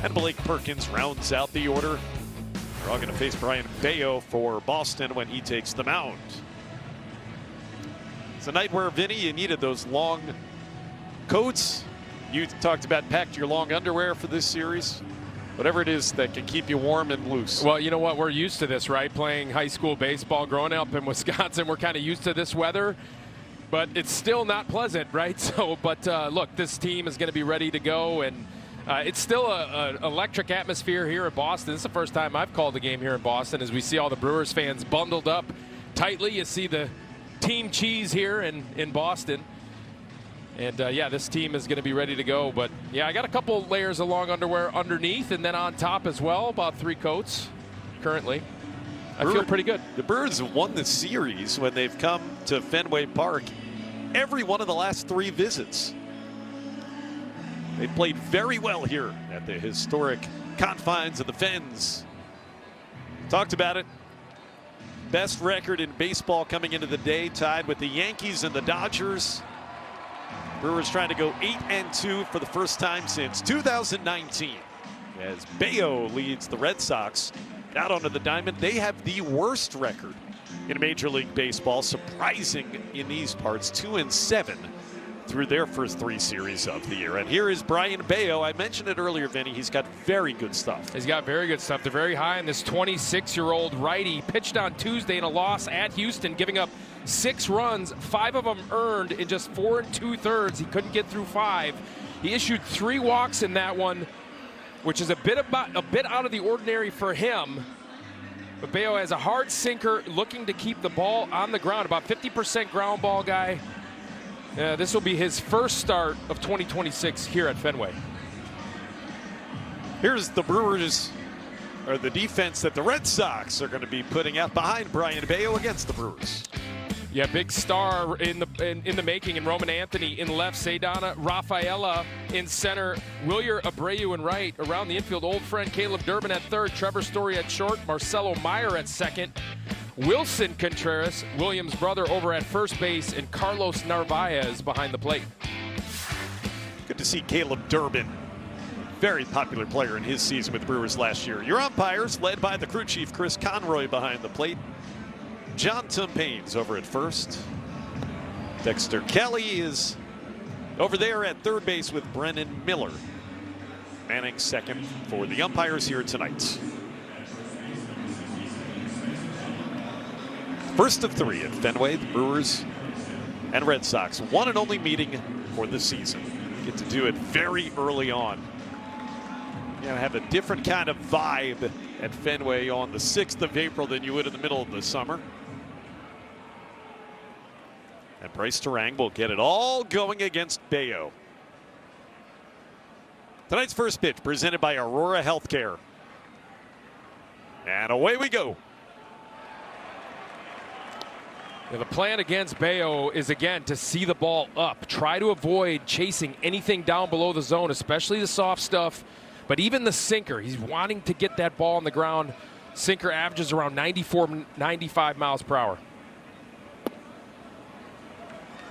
And Blake Perkins rounds out the order. They're all going to face Brian Bayo for Boston when he takes the mound. It's a night where, Vinny, you needed those long coats. You talked about packed your long underwear for this series. Whatever it is that can keep you warm and loose. Well, you know what? We're used to this, right? Playing high school baseball, growing up in Wisconsin, we're kind of used to this weather. But it's still not pleasant, right? So, but look, this team is going to be ready to go, and it's still an electric atmosphere here in Boston. This is the first time I've called a game here in Boston, as we see all the Brewers fans bundled up tightly. You see the team cheese here in Boston. And, yeah, this team is going to be ready to go. But, yeah, I got a couple layers of long underwear underneath and then on top as well, about 3 coats currently. I feel pretty good. The Brewers have won the series when they've come to Fenway Park every one of the last 3 visits. They played very well here at the historic confines of the Fens. Talked about it. Best record in baseball coming into the day, tied with the Yankees and the Dodgers. Brewers trying to go 8-2 for the first time since 2019. As Bayo leads the Red Sox out onto the diamond. They have the worst record in Major League Baseball, surprising in these parts, 2-7 through their first 3 series of the year. And here is Brian Bayo. I mentioned it earlier, Vinny. He's got very good stuff. He's got very good stuff. They're very high on this 26-year-old righty. Pitched on Tuesday in a loss at Houston, giving up 6 runs, 5 of them earned in just 4 2/3. He couldn't get through 5. He issued 3 walks in that one, which is a bit out of the ordinary for him. But Bayo has a hard sinker, looking to keep the ball on the ground. About 50% ground ball guy. This will be his first start of 2026 here at Fenway. Here's the Brewers, or the defense that the Red Sox are going to be putting out behind Brian Bayo against the Brewers. Yeah, big star in the making, and Roman Anthony in left, Seidana Rafaela in center, Wilyer Abreu in right. Around the infield, old friend Caleb Durbin at third, Trevor Story at short, Marcelo Meyer at second, Wilson Contreras, Williams' brother, over at first base, and Carlos Narvaez behind the plate. Good to see Caleb Durbin, very popular player in his season with the Brewers last year. Your umpires, led by the crew chief Chris Conroy behind the plate. John Tumpaines over at first. Dexter Kelly is over there at third base with Brennan Miller manning second for the umpires here tonight. First of 3 at Fenway, the Brewers and Red Sox. One and only meeting for the season. Get to do it very early on. You know, have a different kind of vibe at Fenway on the 6th of April than you would in the middle of the summer. And Bryce Terang will get it all going against Bayo. Tonight's first pitch presented by Aurora Healthcare. And away we go. Yeah, the plan against Bayo is, again, to see the ball up. Try to avoid chasing anything down below the zone, especially the soft stuff. But even the sinker, he's wanting to get that ball on the ground. Sinker averages around 94, 95 miles per hour.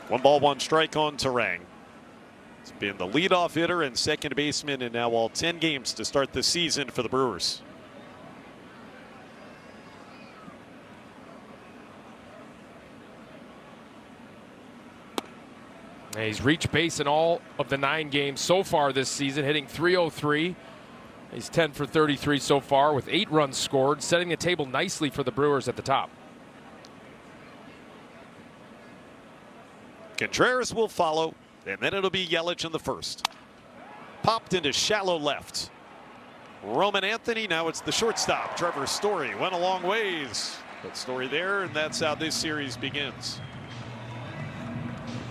1 ball, 1 strike on Terang. He's been the leadoff hitter and second baseman in now all 10 games to start the season for the Brewers. And he's reached base in all of the 9 games so far this season, hitting .303. He's 10 for 33 so far with 8 runs scored, setting the table nicely for the Brewers at the top. Contreras will follow, and then it'll be Yelich in the first. Popped into shallow left. Roman Anthony, now it's the shortstop. Trevor Story went a long ways. But Story there, and that's how this series begins.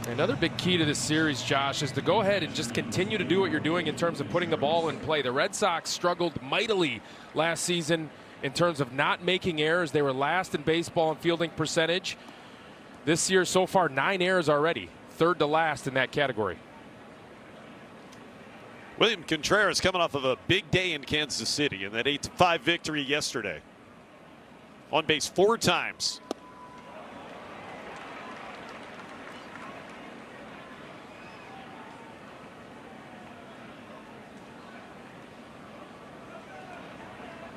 Another big key to this series, Josh, is to go ahead and just continue to do what you're doing in terms of putting the ball in play. The Red Sox struggled mightily last season in terms of not making errors. They were last in baseball in fielding percentage. This year so far, 9 errors already, third to last in that category. William Contreras coming off of a big day in Kansas City in that 8-5 victory yesterday. On base 4 times.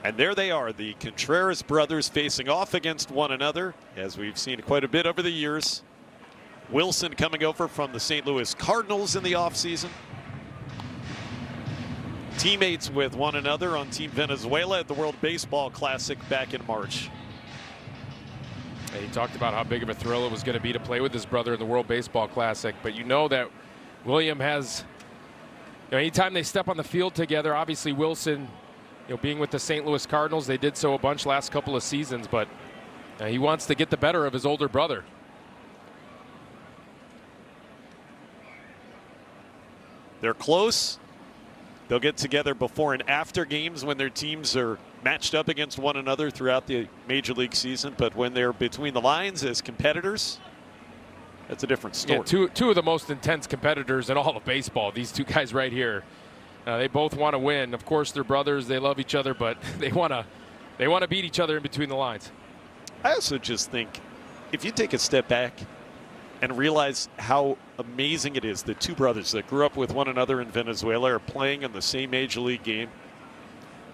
And there they are, the Contreras brothers facing off against one another, as we've seen quite a bit over the years. Wilson coming over from the St. Louis Cardinals in the offseason. Teammates with one another on Team Venezuela at the World Baseball Classic back in March. And he talked about how big of a thrill it was going to be to play with his brother in the World Baseball Classic. But you know that William has, anytime they step on the field together, obviously Wilson, being with the St. Louis Cardinals, they did so a bunch last couple of seasons, but he wants to get the better of his older brother. They're close. They'll get together before and after games when their teams are matched up against one another throughout the Major League season. But when they're between the lines as competitors, that's a different story. Yeah, two of the most intense competitors in all of baseball, these two guys right here. They both want to win. Of course, they're brothers. They love each other, but they want to beat each other in between the lines. I also just think if you take a step back and realize how amazing it is that two brothers that grew up with one another in Venezuela are playing in the same Major League game,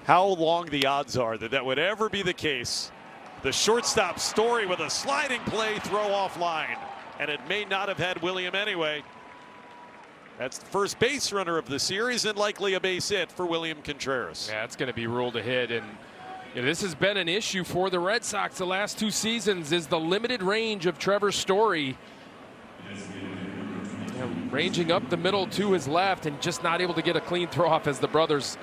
how long the odds are that that would ever be the case. The shortstop Story with a sliding play throw off line, and it may not have had William anyway. That's the first base runner of the series and likely a base hit for William Contreras. Yeah, it's going to be ruled a hit, and this has been an issue for the Red Sox the last two seasons, is the limited range of Trevor Story. Ranging up the middle to his left and just not able to get a clean throw off as the brothers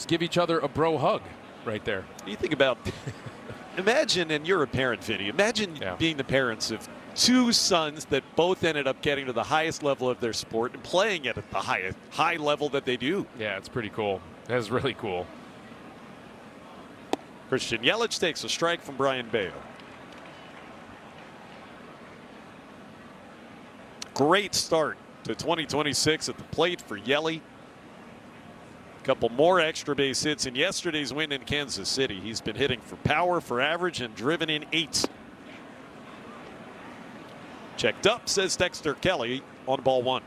give each other a bro hug right there. You think about, imagine, and you're a parent, Vinny, imagine being the parents of two sons that both ended up getting to the highest level of their sport and playing it at the high level that they do. Yeah, it's pretty cool. That's really cool. Christian Yelich takes a strike from Brian Bayo. Great start to 2026 at the plate for Yelly. A couple more extra base hits in yesterday's win in Kansas City. He's been hitting for power, for average, and driven in 8. Checked up, says Dexter Kelly, on ball 1.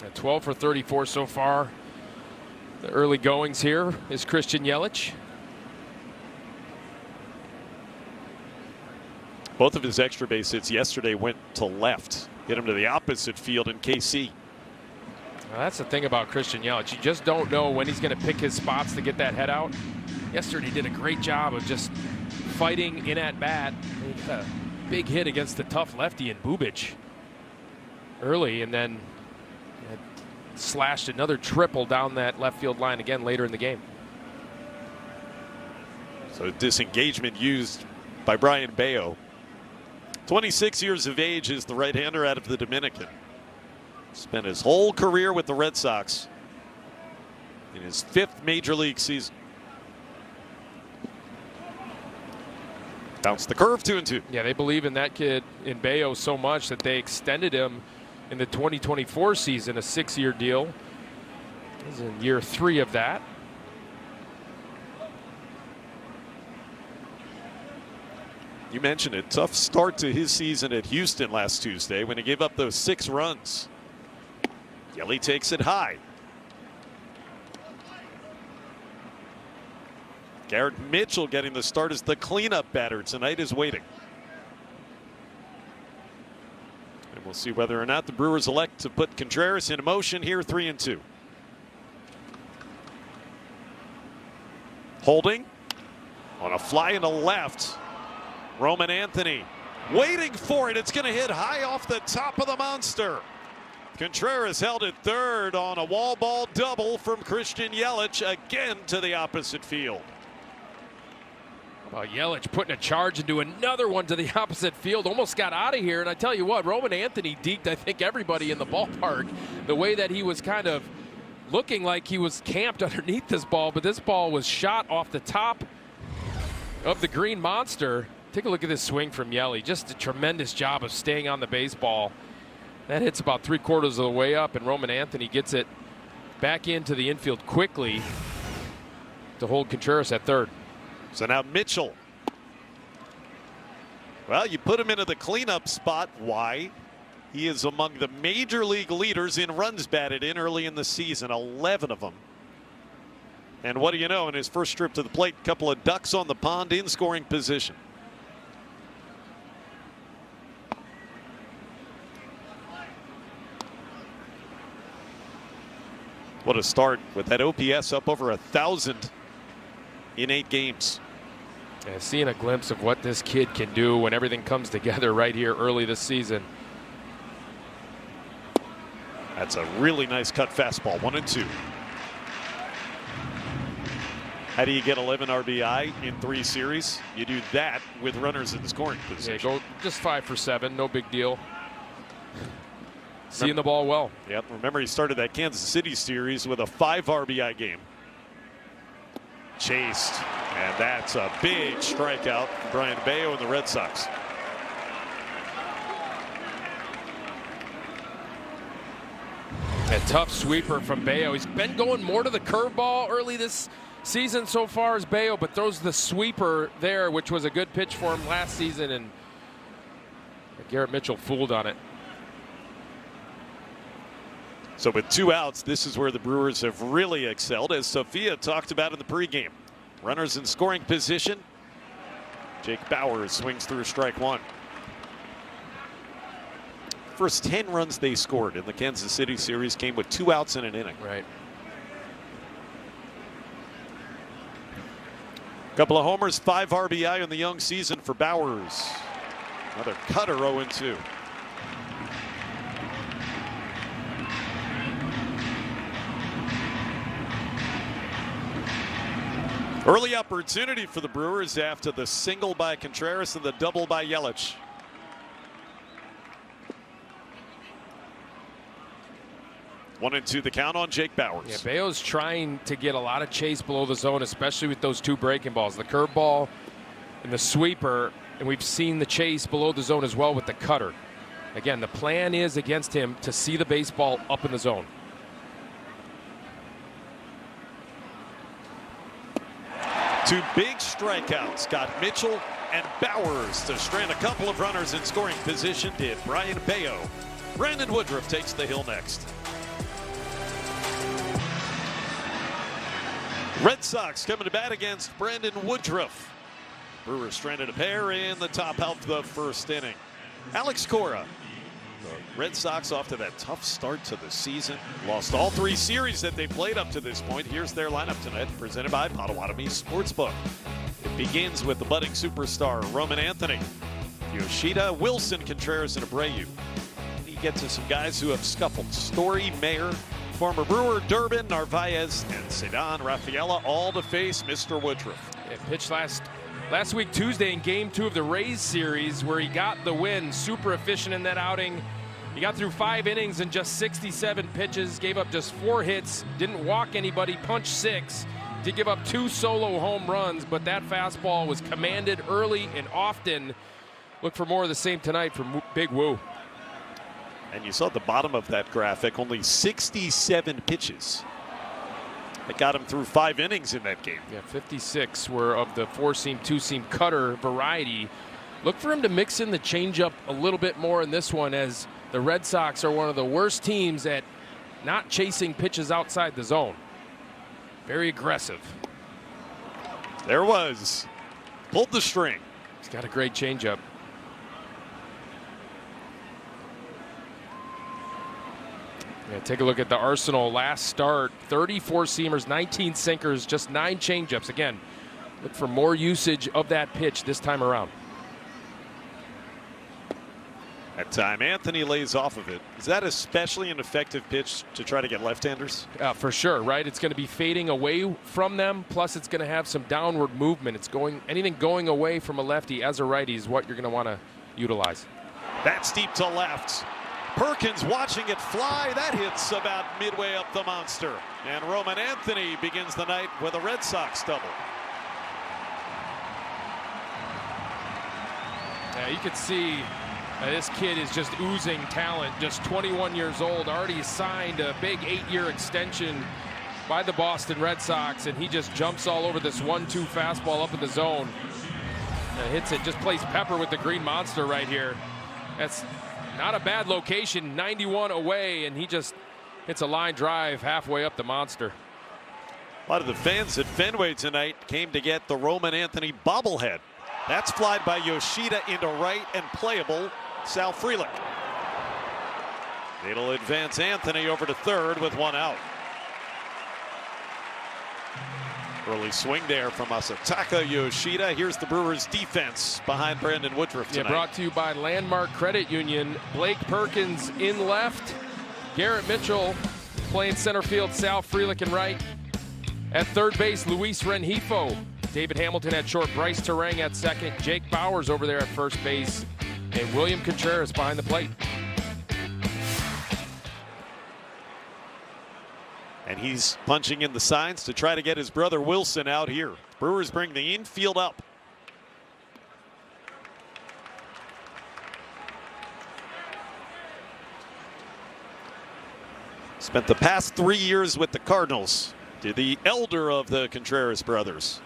At 12 for 34 so far. The early goings here is Christian Yelich. Both of his extra base hits yesterday went to left. Hit him to the opposite field in KC. Well, that's the thing about Christian Yelich. You just don't know when he's going to pick his spots to get that head out. Yesterday he did a great job of just fighting in at bat. He got a big hit against the tough lefty in Bubic early, and then slashed another triple down that left field line again later in the game. So disengagement used by Brian Bayo. 26 years of age is the right-hander out of the Dominican. Spent his whole career with the Red Sox in his 5th Major League season. Bounced the curve 2-2. Yeah, they believe in that kid, in Bayo, so much that they extended him in the 2024 season, a 6-year deal. He's in year 3 of that. You mentioned it. Tough start to his season at Houston last Tuesday when he gave up those 6 runs. Yelly takes it high. Garrett Mitchell getting the start as the cleanup batter tonight is waiting. And we'll see whether or not the Brewers elect to put Contreras in motion here, 3-2. Holding on a fly in the left. Roman Anthony waiting for it. It's going to hit high off the top of the monster. Contreras held it third on a wall ball double from Christian Yelich, again to the opposite field. Well, Yelich putting a charge into another one to the opposite field. Almost got out of here. And I tell you what, Roman Anthony deked, I think, everybody in the ballpark. The way that he was kind of looking like he was camped underneath this ball. But this ball was shot off the top of the green monster. Take a look at this swing from Yelly. Just a tremendous job of staying on the baseball. That hits about 3/4 of the way up, and Roman Anthony gets it back into the infield quickly to hold Contreras at third. So now Mitchell. Well, you put him into the cleanup spot. Why? He is among the major league leaders in runs batted in early in the season, 11 of them. And what do you know, in his first trip to the plate, a couple of ducks on the pond in scoring position. What a start with that OPS up over 1,000 in 8 games. Yeah, seeing a glimpse of what this kid can do when everything comes together right here early this season. That's a really nice cut fastball. 1-2. How do you get 11 RBI in 3 series? You do that with runners in the scoring position. Yeah, go just 5 for 7, no big deal. Seeing the ball well. Yep. Remember, he started that Kansas City series with a 5 RBI game. Chased, and that's a big strikeout for Brian Bayo and the Red Sox. A tough sweeper from Bayo. He's been going more to the curveball early this season so far as Bayo, but throws the sweeper there, which was a good pitch for him last season, and Garrett Mitchell fooled on it. So with 2 outs, this is where the Brewers have really excelled, as Sophia talked about in the pregame. Runners in scoring position. Jake Bauers swings through strike 1. First 10 runs they scored in the Kansas City series came with 2 outs in an inning. Right. Couple of homers, 5 RBI in the young season for Bauers. Another cutter, 0-2. Early opportunity for the Brewers after the single by Contreras and the double by Yelich. One and two the count on Jake Bauers. Yeah, Bayo's trying to get a lot of chase below the zone, especially with those 2 breaking balls, the curveball and the sweeper, and we've seen the chase below the zone as well with the cutter. Again, the plan is against him to see the baseball up in the zone. Two big strikeouts got Mitchell and Bauers to strand a couple of runners in scoring position. Did Brian Bayo. Brandon Woodruff takes the hill next. Red Sox coming to bat against Brandon Woodruff. Brewers stranded a pair in the top half of the first inning. Alex Cora. The Red Sox off to that tough start to the season. Lost all 3 series that they played up to this point. Here's their lineup tonight, presented by Potawatomi Sportsbook. It begins with the budding superstar Roman Anthony, Yoshida, Wilson, Contreras, and Abreu. You get to some guys who have scuffled. Story, Mayer, former Brewer, Durbin, Narvaez, and Cedon Rafaela, all to face Mr. Woodruff. It pitched last week Tuesday in Game 2 of the Rays series, where he got the win. Super efficient in that outing. He got through 5 innings and just 67 pitches, gave up just 4 hits, didn't walk anybody, punched 6, did give up 2 solo home runs, but that fastball was commanded early and often. Look for more of the same tonight from Big Woo. And you saw at the bottom of that graphic, only 67 pitches. That got him through 5 innings in that game. Yeah, 56 were of the 4-seam, 2-seam cutter variety. Look for him to mix in the changeup a little bit more in this one, as the Red Sox are one of the worst teams at not chasing pitches outside the zone. Very aggressive. There was. Pulled the string. He's got a great changeup. Yeah, take a look at the arsenal last start. 34 seamers, 19 sinkers, just 9 changeups. Again, look for more usage of that pitch this time around. That time, Anthony lays off of it. Is that especially an effective pitch to try to get left-handers? For sure, right? It's going to be fading away from them, plus it's going to have some downward movement. It's anything going away from a lefty as a righty is what you're going to want to utilize. That's deep to left. Perkins watching it fly. That hits about midway up the monster. And Roman Anthony begins the night with a Red Sox double. Yeah, you can see this kid is just oozing talent. Just 21 years old, already signed a big 8-year extension by the Boston Red Sox, and he just jumps all over this 1-2 fastball up in the zone. Hits it, just plays pepper with the green monster right here. That's not a bad location, 91 away, and he just hits a line drive halfway up the monster. A lot of the fans at Fenway tonight came to get the Roman Anthony bobblehead. That's flied by Yoshida into right and playable. Sal Frelick. It'll advance Anthony over to third with one out. Early swing there from Masataka Yoshida. Here's the Brewers defense behind Brandon Woodruff tonight. Yeah, brought to you by Landmark Credit Union. Blake Perkins in left. Garrett Mitchell playing center field. Sal Frelick in right. At third base, Luis Rengifo. David Hamilton at short. Bryce Terang at second. Jake Bowers over there at first base. And William Contreras behind the plate. And he's punching in the signs to try to get his brother Wilson out here. Brewers bring the infield up. Spent the past 3 years with the Cardinals. To the elder of the Contreras brothers.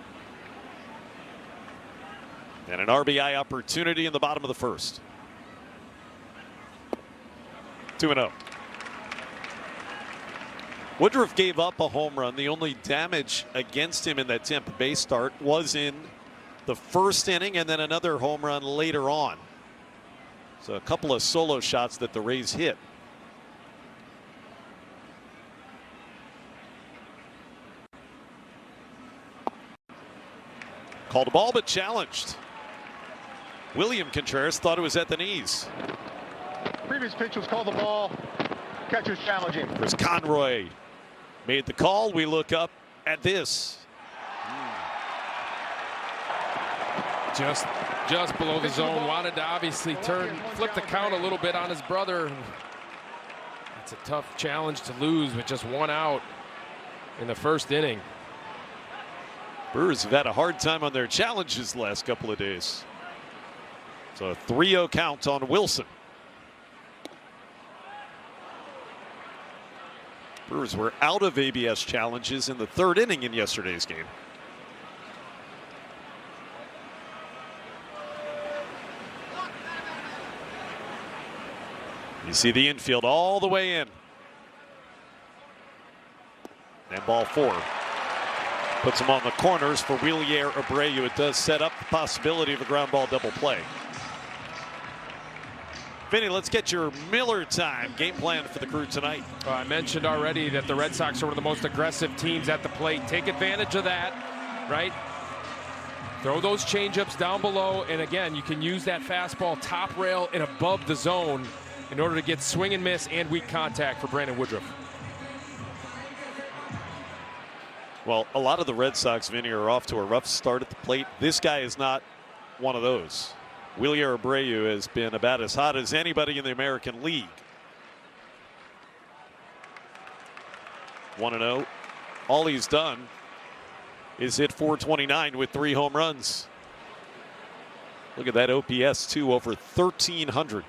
And an RBI opportunity in the bottom of the first. 2-0. Woodruff gave up a home run. The only damage against him in that Tampa Bay start was in the first inning, and then another home run later on. So a couple of solo shots that the Rays hit. Called a ball but challenged. William Contreras thought it was at the knees. Previous pitch was called the ball. Catcher's challenging. Chris Conroy made the call. We look up at this. Just below the zone. Wanted to obviously flip the count a little bit on his brother. It's a tough challenge to lose with just one out in the first inning. Brewers have had a hard time on their challenges the last couple of days. So a 3-0 count on Wilson. Brewers were out of ABS challenges in the third inning in yesterday's game. You see the infield all the way in. And ball 4. Puts him on the corners for Wilyer Abreu. It does set up the possibility of a ground ball double play. Vinny, let's get your Miller time game plan for the Crew tonight. I mentioned already that the Red Sox are one of the most aggressive teams at the plate. Take advantage of that, right? Throw those changeups down below, and again, you can use that fastball top rail and above the zone in order to get swing and miss and weak contact for Brandon Woodruff. Well, a lot of the Red Sox, Vinny, are off to a rough start at the plate. This guy is not one of those. Wilyer Abreu has been about as hot as anybody in the American League. 1-0. All he's done is hit .429 with 3 home runs. Look at that OPS, too, over 1,300.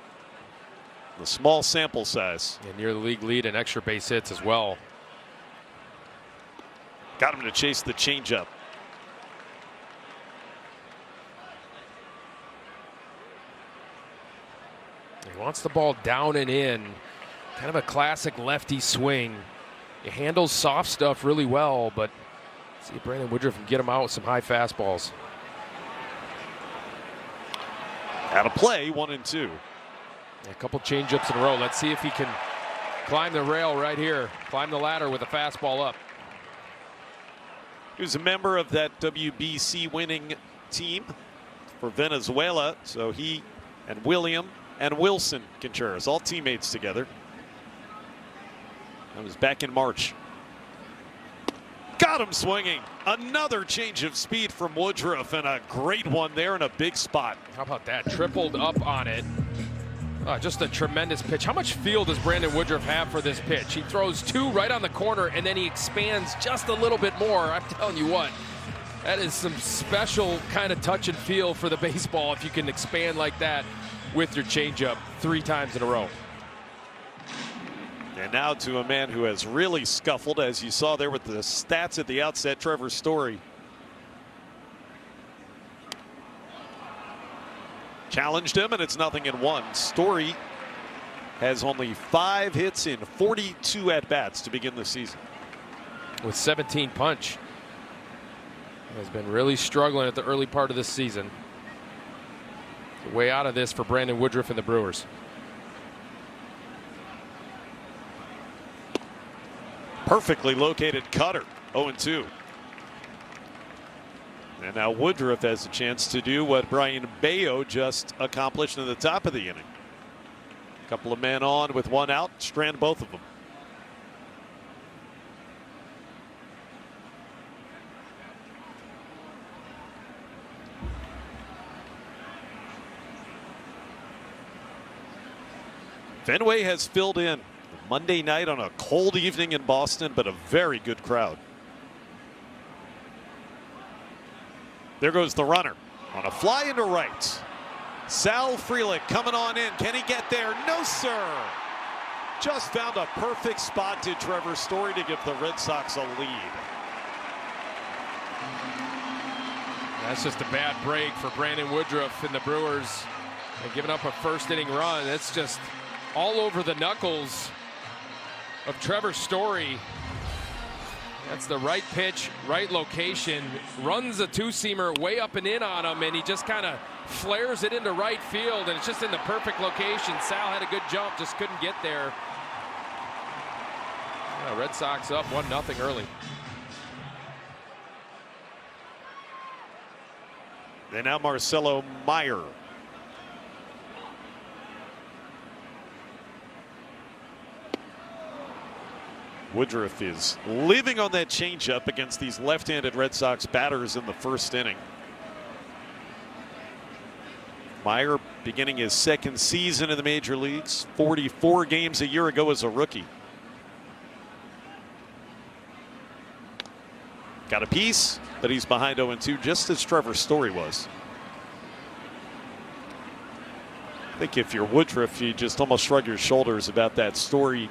The small sample size. And near the league lead in extra base hits as well. Got him to chase the changeup. He wants the ball down and in. Kind of a classic lefty swing. He handles soft stuff really well, but see if Brandon Woodruff can get him out with some high fastballs. Out of play, 1-2. A couple changeups in a row. Let's see if he can climb the rail right here. Climb the ladder with a fastball up. He was a member of that WBC winning team for Venezuela. So he and William and Wilson Contreras, all teammates together. That was back in March. Got him swinging. Another change of speed from Woodruff, and a great one there in a big spot. How about that? Tripled up on it. Just a tremendous pitch. How much feel does Brandon Woodruff have for this pitch? He throws 2 right on the corner, and then he expands just a little bit more. I'm telling you what, that is some special kind of touch and feel for the baseball if you can expand like that with your changeup 3 times in a row. And now to a man who has really scuffled, as you saw there with the stats at the outset, Trevor Story. Challenged him, and it's 0-1. Story has only 5 hits in 42 at-bats to begin the season. With 17 punch. Has been really struggling at the early part of this season. The way out of this for Brandon Woodruff and the Brewers. Perfectly located cutter. 0-2. And now Woodruff has a chance to do what Brian Bayo just accomplished in the top of the inning. A couple of men on with one out, strand both of them. Fenway has filled in Monday night on a cold evening in Boston, but a very good crowd. There goes the runner on a fly into right. Sal Frelick coming on in. Can he get there? No, sir. Just found a perfect spot to Trevor Story to give the Red Sox a lead. That's just a bad break for Brandon Woodruff and the Brewers. And giving up a first inning run. That's just all over the knuckles of Trevor Story. That's the right pitch, right location. Runs a two-seamer way up and in on him, and he just kind of flares it into right field, and it's just in the perfect location. Sal had a good jump, just couldn't get there. Yeah, Red Sox up 1-0 early. And now Marcelo Meyer. Woodruff is living on that changeup against these left-handed Red Sox batters in the first inning. Meyer beginning his second season in the major leagues, 44 games a year ago as a rookie. Got a piece, but he's behind 0-2, just as Trevor Story was. I think if you're Woodruff, you just almost shrug your shoulders about that Story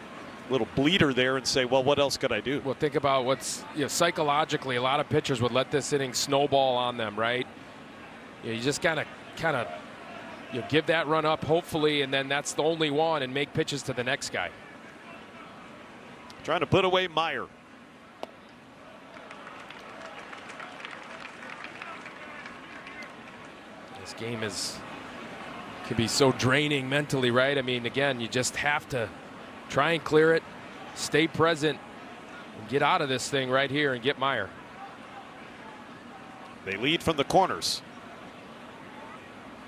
little bleeder there and say, well, what else could I do? Well, think about what's, psychologically, a lot of pitchers would let this inning snowball on them, right? You just kind of give that run up, hopefully, and then that's the only one, and make pitches to the next guy. Trying to put away Meyer. This game can be so draining mentally, right? I mean, again, you just have to try and clear it, stay present, and get out of this thing right here and get Meyer. They lead from the corners.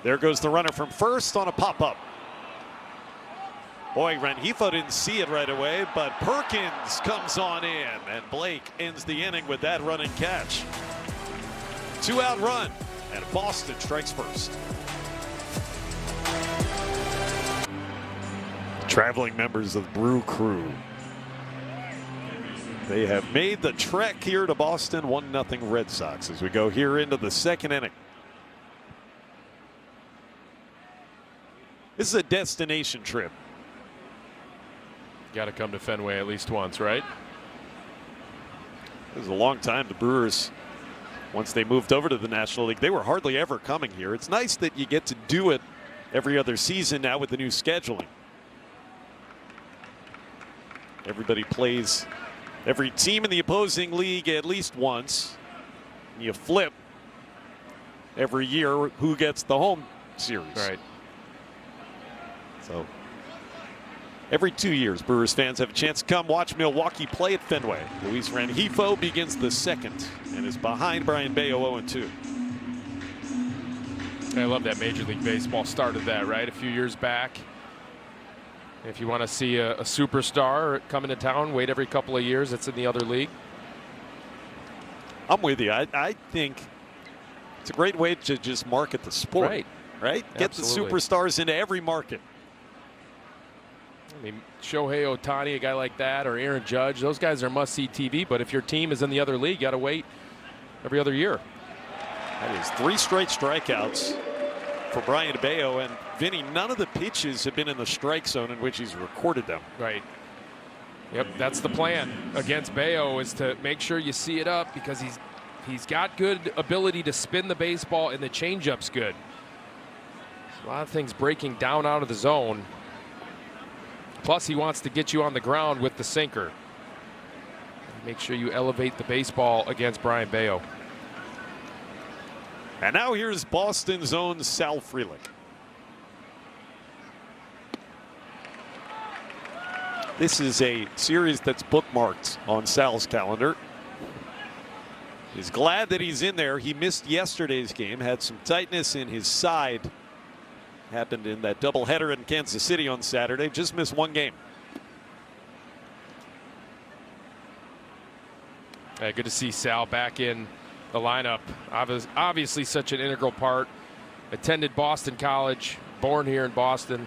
There goes the runner from first on a pop-up. Boy, Rengifo didn't see it right away, but Perkins comes on in, and Blake ends the inning with that running catch. 2-out run, and Boston strikes first. Traveling members of Brew Crew. They have made the trek here to Boston. 1-0 Red Sox as we go here into the second inning. This is a destination trip. Got to come to Fenway at least once, right? It was a long time. The Brewers, once they moved over to the National League, they were hardly ever coming here. It's nice that you get to do it every other season now with the new scheduling. Everybody plays every team in the opposing league at least once. You flip every year who gets the home series. Right. So every 2 years, Brewers fans have a chance to come watch Milwaukee play at Fenway. Luis Rengifo begins the second and is behind Brian Bayo 0-2. I love that Major League Baseball started that, right? A few years back. If you want to see a superstar coming to town, wait every couple of years. It's in the other league. I'm with you. I think it's a great way to just market the sport. Right? Get Absolutely. the superstars into every market. I mean, Shohei Ohtani, a guy like that, or Aaron Judge, those guys are must-see TV. But if your team is in the other league, you got to wait every other year. That is 3 straight strikeouts for Brian Bayo, and Vinny, none of the pitches have been in the strike zone in which he's recorded them. Right. Yep, that's the plan against Bayo, is to make sure you see it up, because he's got good ability to spin the baseball, and the changeup's good. A lot of things breaking down out of the zone. Plus, he wants to get you on the ground with the sinker. Make sure you elevate the baseball against Brian Bayo. And now here's Boston's own Sal Frelick. This is a series that's bookmarked on Sal's calendar. He's glad that he's in there. He missed yesterday's game, had some tightness in his side. Happened in that doubleheader in Kansas City on Saturday. Just missed one game. Good to see Sal back in the lineup. Obviously such an integral part. Attended Boston College, born here in Boston.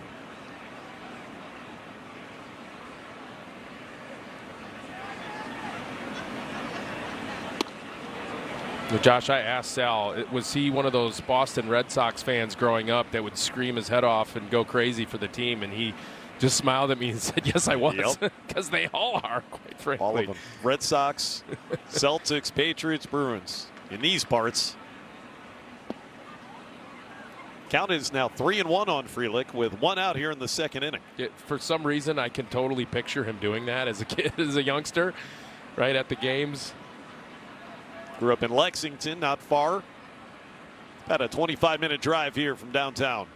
Josh, I asked Sal, was he one of those Boston Red Sox fans growing up that would scream his head off and go crazy for the team? And he just smiled at me and said, yes, I was. Because they all are, quite frankly. All of them. Red Sox, Celtics, Patriots, Bruins. In these parts. Count is now 3-1 on Frelick with one out here in the second inning. For some reason, I can totally picture him doing that as a kid, as a youngster, right at the games. Grew up in Lexington, not far. About a 25-minute drive here from downtown.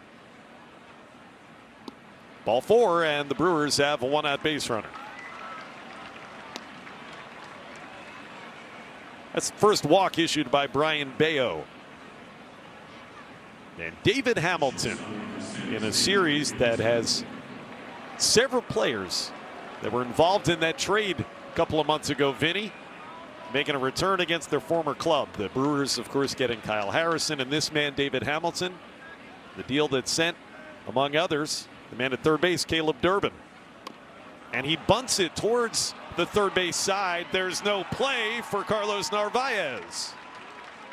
Ball 4, and the Brewers have a one-out base runner. That's the first walk issued by Brian Bayo. And David Hamilton in a series that has several players that were involved in that trade a couple of months ago, Vinny, making a return against their former club. The Brewers, of course, getting Kyle Harrison and this man, David Hamilton. The deal that sent, among others, the man at third base, Caleb Durbin. And he bunts it towards the third base side. There's no play for Carlos Narvaez.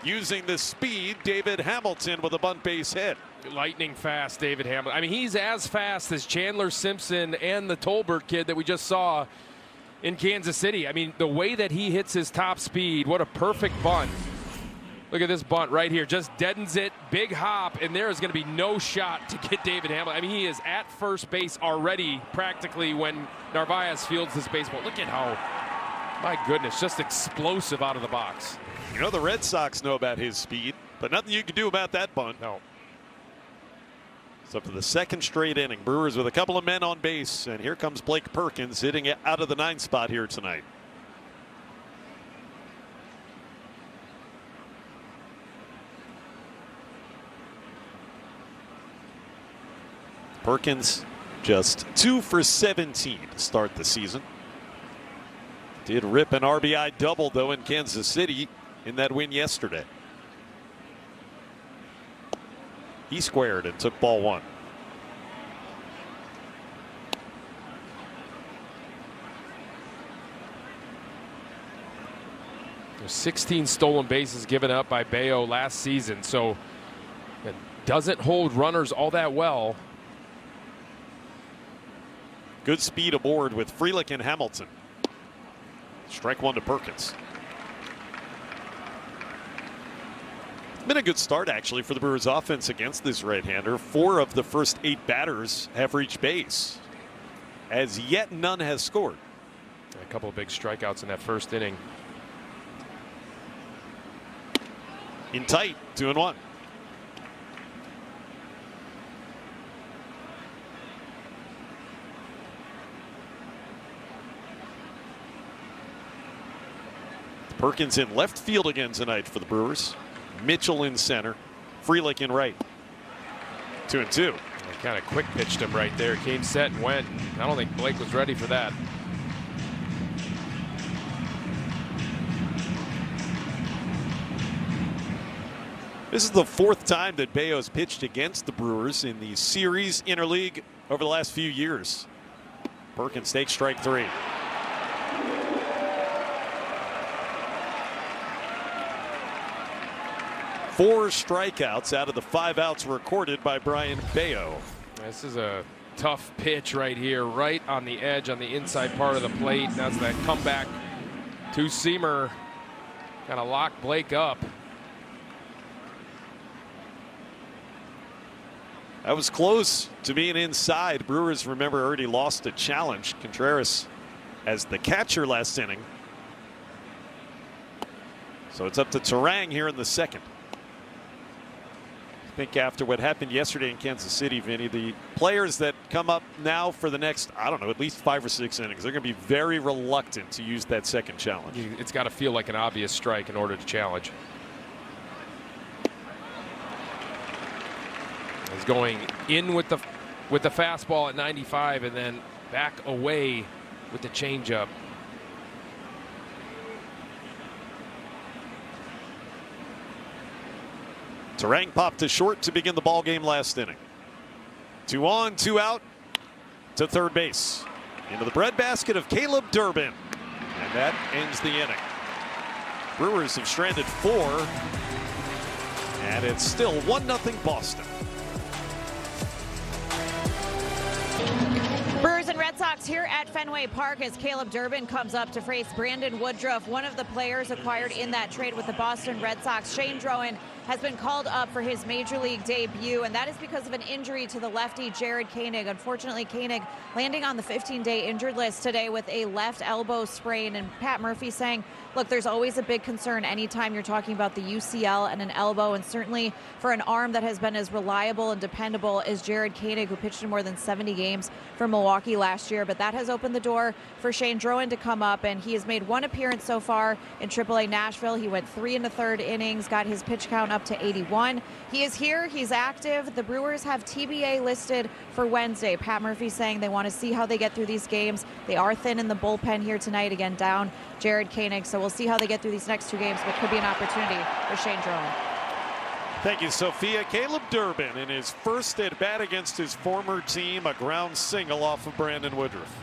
Using the speed, David Hamilton with a bunt base hit. Lightning fast, David Hamilton. I mean, he's as fast as Chandler Simpson and the Tolbert kid that we just saw in Kansas City. I mean, the way that he hits his top speed, what a perfect bunt. Look at this bunt right here, just deadens it, big hop, and there is going to be no shot to get David Hamilton. I mean, he is at first base already practically when Narvaez fields this baseball. Look at how, my goodness, just explosive out of the box. You know, the Red Sox know about his speed, but nothing you can do about that bunt. No. So for the second straight inning, Brewers with a couple of men on base, and here comes Blake Perkins hitting it out of the 9th spot here tonight. Perkins just 2 for 17 to start the season. Did rip an RBI double though in Kansas City in that win yesterday. He squared and took ball 1. There's 16 stolen bases given up by Bayo last season, so it doesn't hold runners all that well. Good speed aboard with Frelick and Hamilton. Strike 1 to Perkins. Been a good start actually for the Brewers offense against this right-hander. 4 of the first 8 batters have reached base. As yet none has scored. A couple of big strikeouts in that first inning. In tight, 2-1. Perkins in left field again tonight for the Brewers. Mitchell in center. Frelick in right. 2-2. They kind of quick pitched him right there. Came set and went. I don't think Blake was ready for that. This is the 4th time that Bayo's pitched against the Brewers in the series interleague over the last few years. Perkins takes strike 3. Four strikeouts out of the 5 outs recorded by Brian Bayo. This is a tough pitch right here, right on the edge, on the inside part of the plate. That's that comeback two-seamer. Kind of locked Blake up. That was close to being inside. Brewers, remember, already lost a challenge. Contreras as the catcher last inning. So it's up to Terang here in the second. think after what happened yesterday in Kansas City, Vinny, the players that come up now for the next, I don't know, at least 5 or 6 innings, they're going to be very reluctant to use that second challenge. It's got to feel like an obvious strike in order to challenge. He's going in with the fastball at 95 and then back away with the changeup. Terang popped to short to begin the ball game last inning. 2 on, 2 out to third base. Into the breadbasket of Caleb Durbin. And that ends the inning. Brewers have stranded 4. And it's still 1-0 Boston. Brewers and Red Sox here at Fenway Park as Caleb Durbin comes up to face Brandon Woodruff, one of the players acquired in that trade with the Boston Red Sox. Shane Drowan has been called up for his major league debut, and that is because of an injury to the lefty Jared Koenig. Unfortunately, Koenig landing on the 15-day injured list today with a left elbow sprain, and Pat Murphy saying, look, there's always a big concern anytime you're talking about the UCL and an elbow, and certainly for an arm that has been as reliable and dependable as Jared Koenig, who pitched in more than 70 games for Milwaukee last year. But that has opened the door for Shane Drowan to come up, and he has made 1 appearance so far in AAA Nashville. He went 3 1/3 innings, got his pitch count up to 81. He is here, he's active. The Brewers have TBA listed for Wednesday. Pat Murphy saying they want to see how they get through these games. They are thin in the bullpen here tonight, again down Jared Koenig, so we'll see how they get through these next 2 games, but could be an opportunity for Shane Drowan. Thank you, Sophia. Caleb Durbin in his first at bat against his former team, a ground single off of Brandon Woodruff.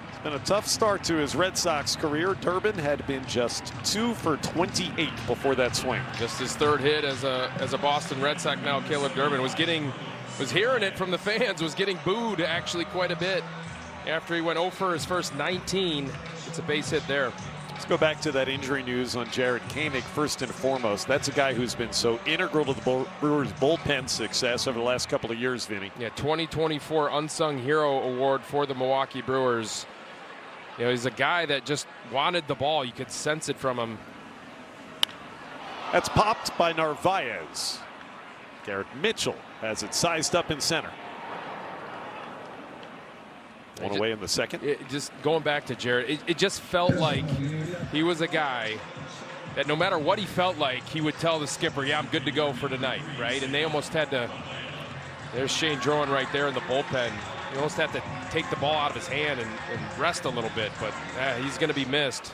It's been a tough start to his Red Sox career. Durbin had been just 2 for 28 before that swing. Just his 3rd hit as a Boston Red Sox now. Caleb Durbin was hearing it from the fans, was getting booed actually quite a bit after he went 0 for his first 19. It's a base hit there. Let's go back to that injury news on Jared Koenig first and foremost. That's a guy who's been so integral to the Brewers' bullpen success over the last couple of years, Vinny. Yeah, 2024 Unsung Hero Award for the Milwaukee Brewers. You know, he's a guy that just wanted the ball. You could sense it from him. That's popped by Narvaez. Garrett Mitchell has it sized up in center. One away in the second. Just going back to Jared, it just felt like he was a guy that no matter what he felt like, he would tell the skipper, yeah, I'm good to go for tonight, right? And they almost had to, there's Shane Drowan right there in the bullpen. He almost had to take the ball out of his hand and rest a little bit, but he's going to be missed.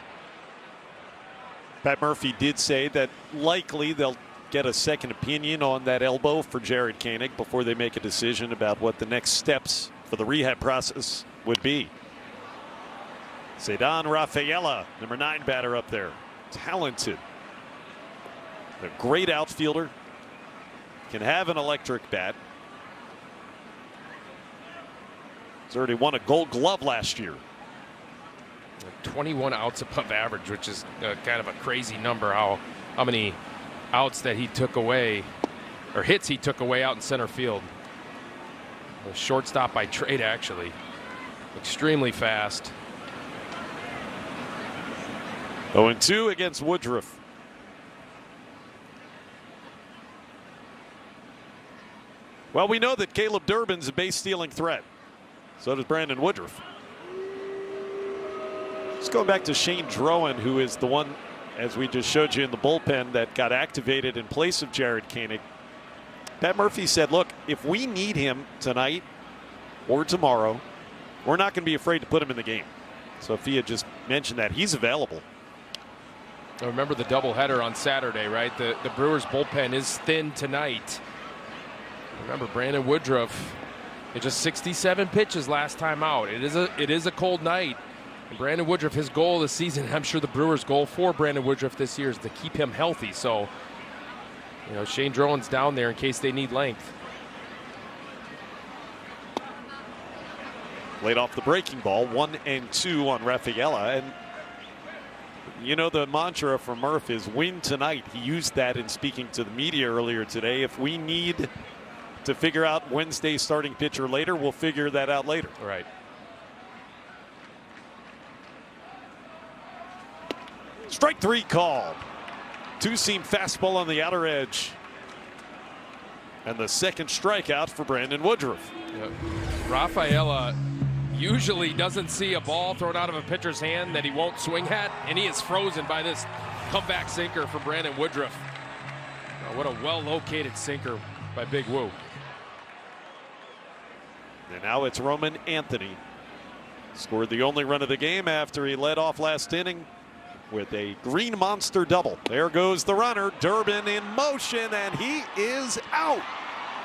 Pat Murphy did say that likely they'll get a second opinion on that elbow for Jared Koenig before they make a decision about what the next steps for the rehab process would be. Ceddanne Rafaela, number 9 batter up there. Talented. A great outfielder. Can have an electric bat. He's already won a Gold Glove last year. 21 outs above average, which is kind of a crazy number. How many outs that he took away, or hits he took away out in center field. A shortstop by trade, actually. Extremely fast. 0-2 against Woodruff. Well, we know that Caleb Durbin's a base stealing threat. So does Brandon Woodruff. Let's go back to Shane Drowan, who is the one, as we just showed you in the bullpen, that got activated in place of Jared Koenig. Pat Murphy said, look, if we need him tonight or tomorrow, we're not going to be afraid to put him in the game. Sophia just mentioned that. He's available. I remember the doubleheader on Saturday, right? The Brewers bullpen is thin tonight. Remember, Brandon Woodruff, it just 67 pitches last time out. It is a cold night. And Brandon Woodruff, his goal this season, I'm sure the Brewers' goal for Brandon Woodruff this year is to keep him healthy. So, you know, Shane Drowan's down there in case they need length. Laid off the breaking ball, 1-2 on Rafaela. And you know, the mantra from Murph is win tonight. He used that in speaking to the media earlier today. If we need to figure out Wednesday's starting pitcher later, we'll figure that out later. Right. Strike 3 called. Two-seam fastball on the outer edge. And the second strikeout for Brandon Woodruff. Yep. Rafaela usually doesn't see a ball thrown out of a pitcher's hand that he won't swing at, and he is frozen by this comeback sinker for Brandon Woodruff. Oh, what a well-located sinker by Big Woo. And now it's Roman Anthony. Scored the only run of the game after he led off last inning with a green monster double. There goes the runner. Durbin in motion, and he is out.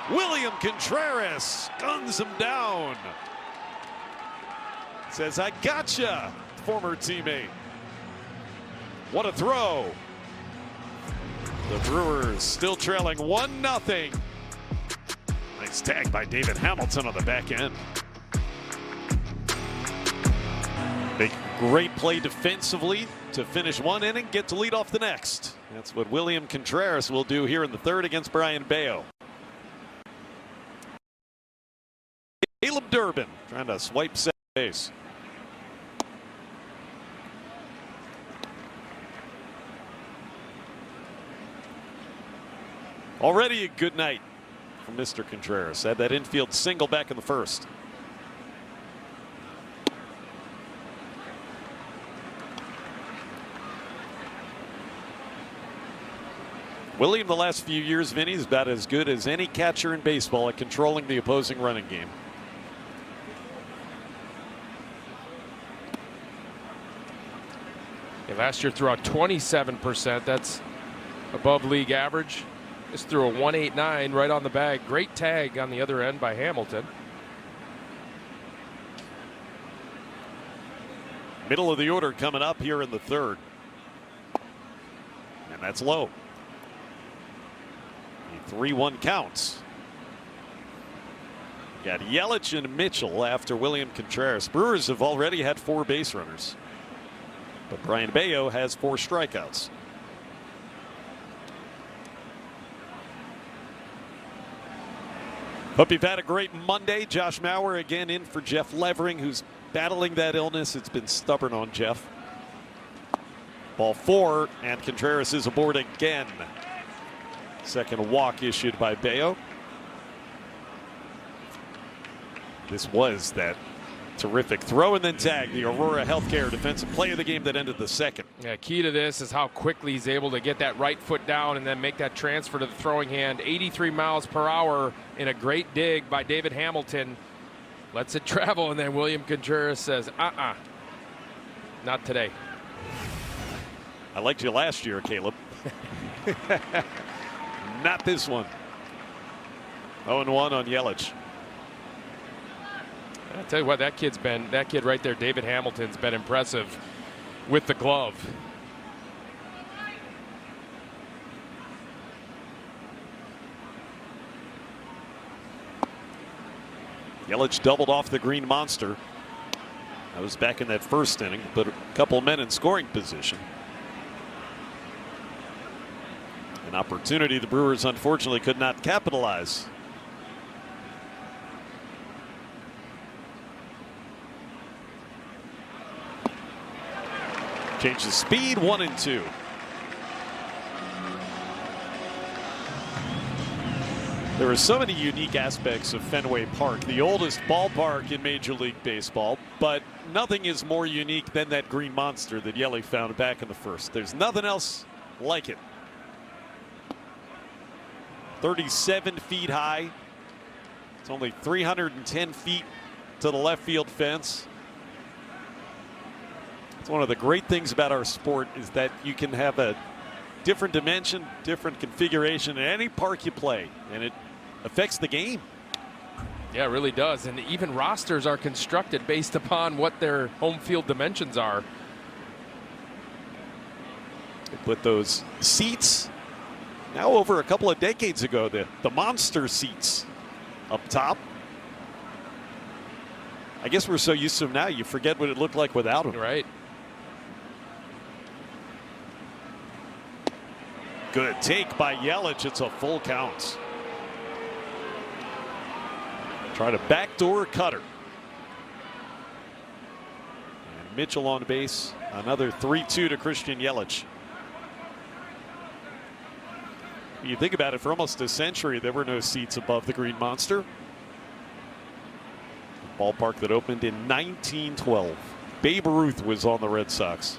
William Contreras guns him down. Says, I gotcha, former teammate. What a throw. The Brewers still trailing 1-0. Nice tag by David Hamilton on the back end. Big, great play defensively to finish one inning, get to lead off the next. That's what William Contreras will do here in the third against Brian Bayo. Caleb Durbin trying to swipe second base. Already a good night from Mr. Contreras. Had that infield single back in the first. William, the last few years, Vinny, is about as good as any catcher in baseball at controlling the opposing running game. Yeah, last year threw out 27%. That's above league average. Just threw a 1.89 right on the bag. Great tag on the other end by Hamilton. Middle of the order coming up here in the third. And that's low. 3-1 counts. Got Yelich and Mitchell after William Contreras. Brewers have already had 4 base runners, but Brian Bayo has 4 strikeouts. Hope you've had a great Monday. Josh Mauer again in for Jeff Levering, who's battling that illness. It's been stubborn on Jeff. Ball 4, and Contreras is aboard again. Second walk issued by Bayo. This was that terrific throw and then tag, the Aurora Healthcare defensive play of the game that ended the second. Yeah, key to this is how quickly he's able to get that right foot down and then make that transfer to the throwing hand. 83 miles per hour in a great dig by David Hamilton. Lets it travel, and then William Contreras says, not today. I liked you last year, Caleb. Not this one. 0-1 on Yelich. I tell you what, that kid right there, David Hamilton's been impressive with the glove. Yelich doubled off the green monster. That was back in that first inning, put a couple men in scoring position. An opportunity the Brewers unfortunately could not capitalize. Changes speed, 1-2. There are so many unique aspects of Fenway Park, the oldest ballpark in Major League Baseball, but nothing is more unique than that green monster that Yelich found back in the first. There's nothing else like it. 37 feet high. It's only 310 feet to the left field fence. It's one of the great things about our sport is that you can have a different dimension, different configuration in any park you play, and it affects the game. Yeah, it really does. And even rosters are constructed based upon what their home field dimensions are. They put those seats, now over a couple of decades ago, the monster seats up top. I guess we're so used to them now, you forget what it looked like without them. Right. Good take by Yelich. It's a full count. Try to backdoor cutter. And Mitchell on base. Another 3-2 to Christian Yelich. You think about it, for almost a century, there were no seats above the Green Monster. Ballpark that opened in 1912. Babe Ruth was on the Red Sox.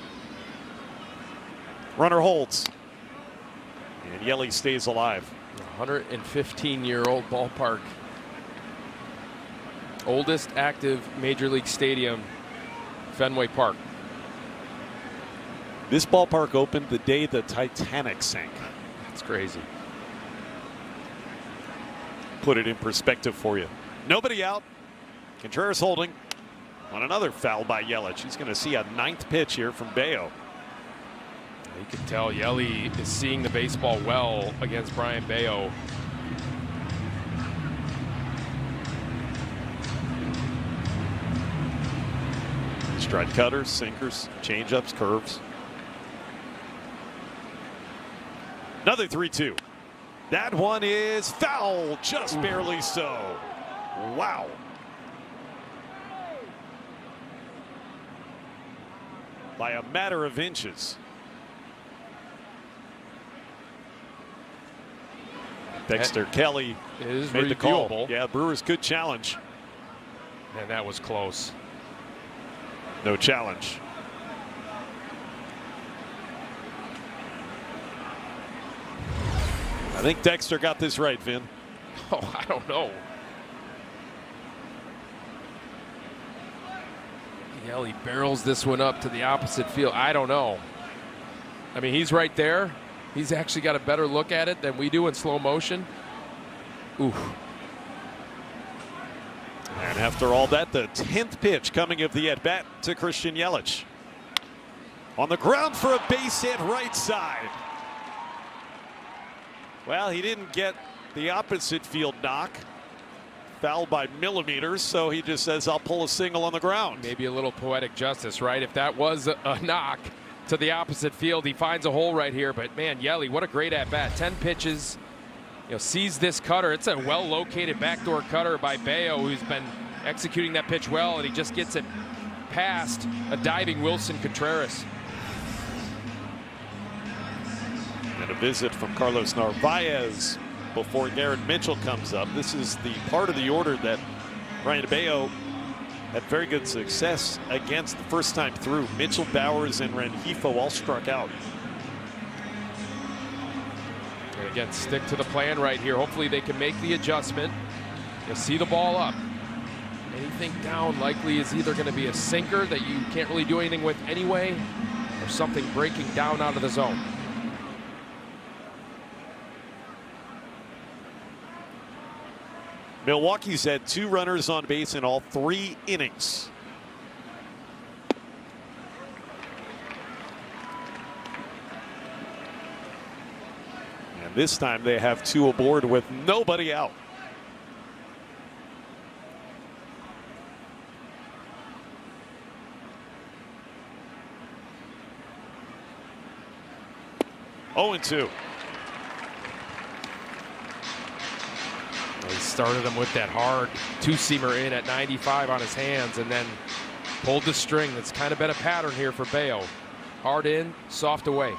Runner holds. And Yelly stays alive. 115-year-old ballpark. Oldest active Major League stadium, Fenway Park. This ballpark opened the day the Titanic sank. It's crazy. Put it in perspective for you. Nobody out. Contreras holding on another foul by Yelich. He's going to see a 9th pitch here from Bayo. You can tell Yelly is seeing the baseball well against Brian Bayo. Strike cutters, sinkers, changeups, curves. Another 3-2. That one is foul, just barely so. Wow. By a matter of inches. Dexter Kelly made the call. Yeah, Brewers could challenge. And that was close. No challenge. I think Dexter got this right, Vin. Oh, I don't know. Yelly barrels this one up to the opposite field. I don't know. I mean, he's right there. He's actually got a better look at it than we do in slow motion. Oof. And after all that, the 10th pitch coming of the at-bat to Christian Yelich. On the ground for a base hit right side. Well, he didn't get the opposite field knock. Fouled by millimeters, so he just says, I'll pull a single on the ground. Maybe a little poetic justice, right? If that was a knock to the opposite field, he finds a hole right here. But, man, Yelly, what a great at-bat. 10 pitches. You know, sees this cutter. It's a well-located backdoor cutter by Bayo, who's been executing that pitch well, and he just gets it past a diving Wilson Contreras. And a visit from Carlos Narvaez before Garrett Mitchell comes up. This is the part of the order that Ryan Bayo had very good success against the first time through. Mitchell, Bowers, and Rengifo all struck out. And again, stick to the plan right here. Hopefully they can make the adjustment. You'll see the ball up. Anything down likely is either going to be a sinker that you can't really do anything with anyway, or something breaking down out of the zone. Milwaukee's had 2 runners on base in all 3 innings. And this time they have 2 aboard with nobody out. Oh, and 2. He started him with that hard 2-seamer in at 95 on his hands and then pulled the string. That's kind of been a pattern here for Bayo. Hard in, soft away.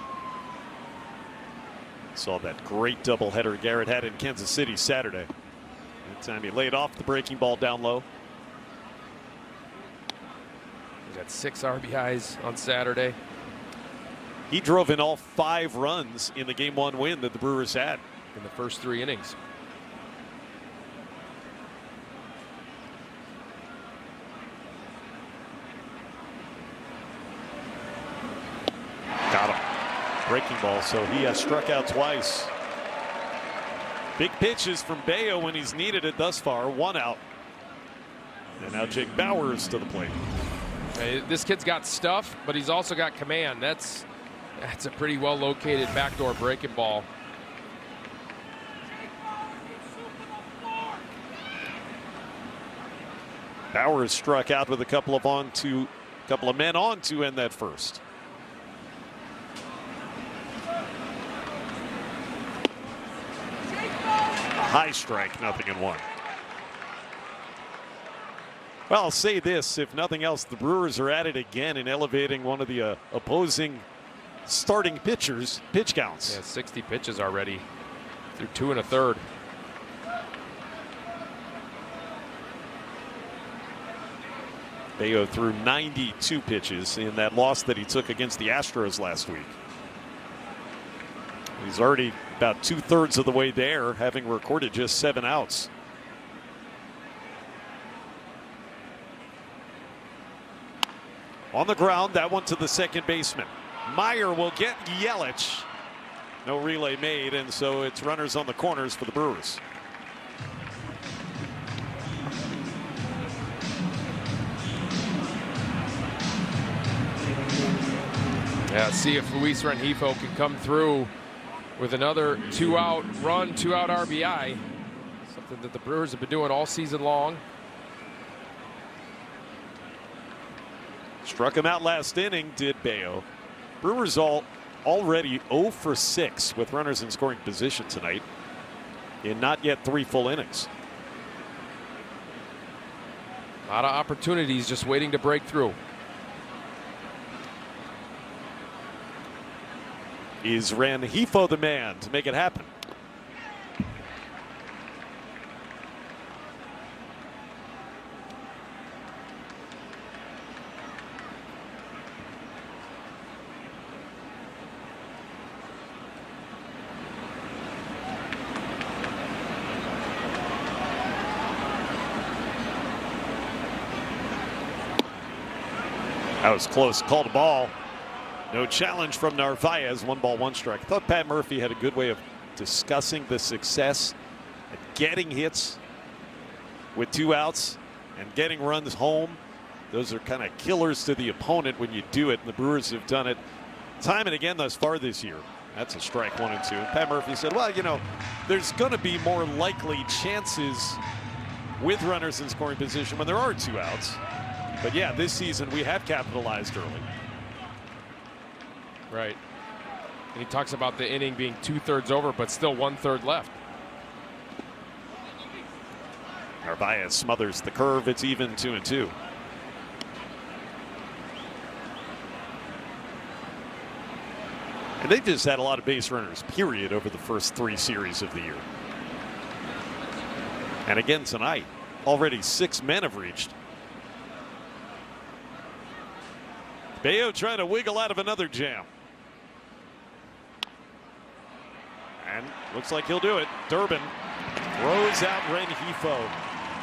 Saw that great doubleheader Garrett had in Kansas City Saturday. That time he laid off the breaking ball down low. He got 6 RBIs on Saturday. He drove in all 5 runs in the Game 1 win that the Brewers had in the first 3 innings. Got him. Breaking ball, so he has struck out twice. Big pitches from Bayo when he's needed it thus far. 1 out. And now Jake Bowers to the plate. Hey, this kid's got stuff, but he's also got command. That's a pretty well located backdoor breaking ball. Bowers struck out with a couple of men on to end that first. High strike, 0-1. Well, I'll say this, if nothing else, the Brewers are at it again in elevating one of the opposing starting pitchers' pitch counts. Yeah, 60 pitches already. through 2 1/3. Bayo threw 92 pitches in that loss that he took against the Astros last week. He's already about 2/3 of the way there, having recorded just 7 outs. On the ground, that one to the second baseman. Meyer will get Yelich. No relay made, and so it's runners on the corners for the Brewers. Yeah, see if Luis Rengifo can come through with another 2-out run, 2-out RBI. Something that the Brewers have been doing all season long. Struck him out last inning, did Bayo. Brewers already 0 for 6 with runners in scoring position tonight in not yet 3 full innings. A lot of opportunities just waiting to break through. Is Rengifo the man to make it happen? That was close. Called a ball. No challenge from Narvaez. 1 ball, 1 strike. I thought Pat Murphy had a good way of discussing the success at getting hits with 2 outs and getting runs home. Those are kind of killers to the opponent when you do it, and the Brewers have done it time and again thus far this year. That's a strike, 1 and 2. And Pat Murphy said, well, you know, there's going to be more likely chances with runners in scoring position when there are 2 outs. But yeah, this season we have capitalized early. Right. And he talks about the inning being 2/3 over, but still 1/3 left. Narvaez smothers the curve. It's even 2 and 2. And they've just had a lot of base runners, period, over the first 3 series of the year. And again tonight, already 6 men have reached. Bayo trying to wiggle out of another jam. And looks like he'll do it. Durbin throws out Rengifo.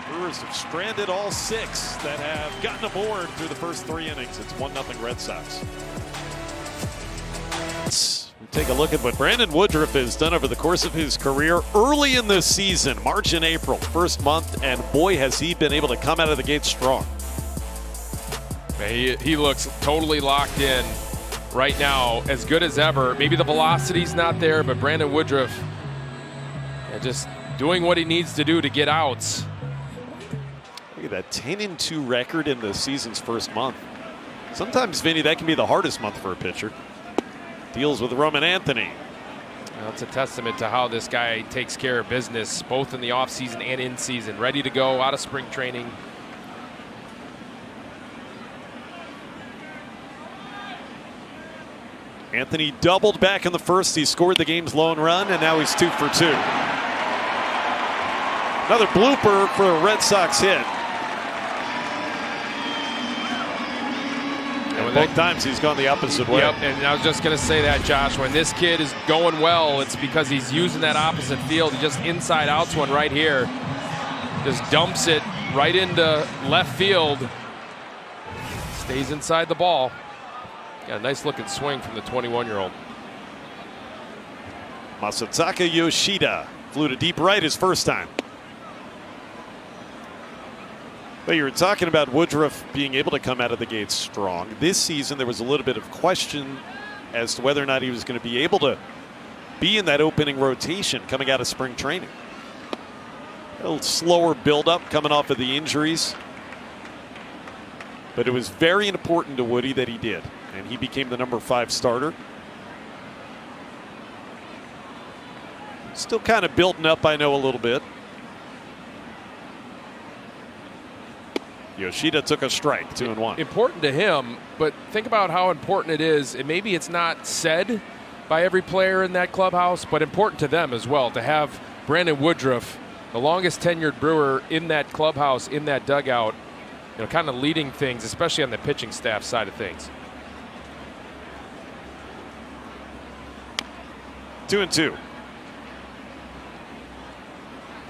Brewers have stranded all 6 that have gotten aboard through the first 3 innings. It's 1-0 Red Sox. Let's take a look at what Brandon Woodruff has done over the course of his career early in the season, March and April, first month, and boy has he been able to come out of the gate strong. He looks totally locked in right now, as good as ever. Maybe the velocity's not there, but Brandon Woodruff just doing what he needs to do to get outs. Look at that 10-2 record in the season's first month. Sometimes, Vinny, that can be the hardest month for a pitcher. Deals with Roman Anthony. Well, it's a testament to how this guy takes care of business, both in the offseason and in season. Ready to go out of spring training. Anthony doubled back in the first. He scored the game's lone run, and now he's 2 for 2. Another blooper for a Red Sox hit. And both times he's gone the opposite way. Yep, and I was just going to say that, Josh. When this kid is going well, it's because he's using that opposite field. He just inside outs one right here. Just dumps it right into left field. Stays inside the ball. Got a nice looking swing from the 21-year-old. Masataka Yoshida flew to deep right his first time. But you were talking about Woodruff being able to come out of the gate strong. This season there was a little bit of question as to whether or not he was going to be able to be in that opening rotation coming out of spring training. A little slower buildup coming off of the injuries. But it was very important to Woody that he did. And he became the number 5 starter. Still kind of building up, I know, a little bit. Yoshida took a strike, 2-1. Important to him, but think about how important it is. And maybe it's not said, by every player in that clubhouse, but important to them as well to have Brandon Woodruff, the longest tenured Brewer, in that clubhouse, in that dugout, kind of leading things, especially on the pitching staff side of things. 2-2.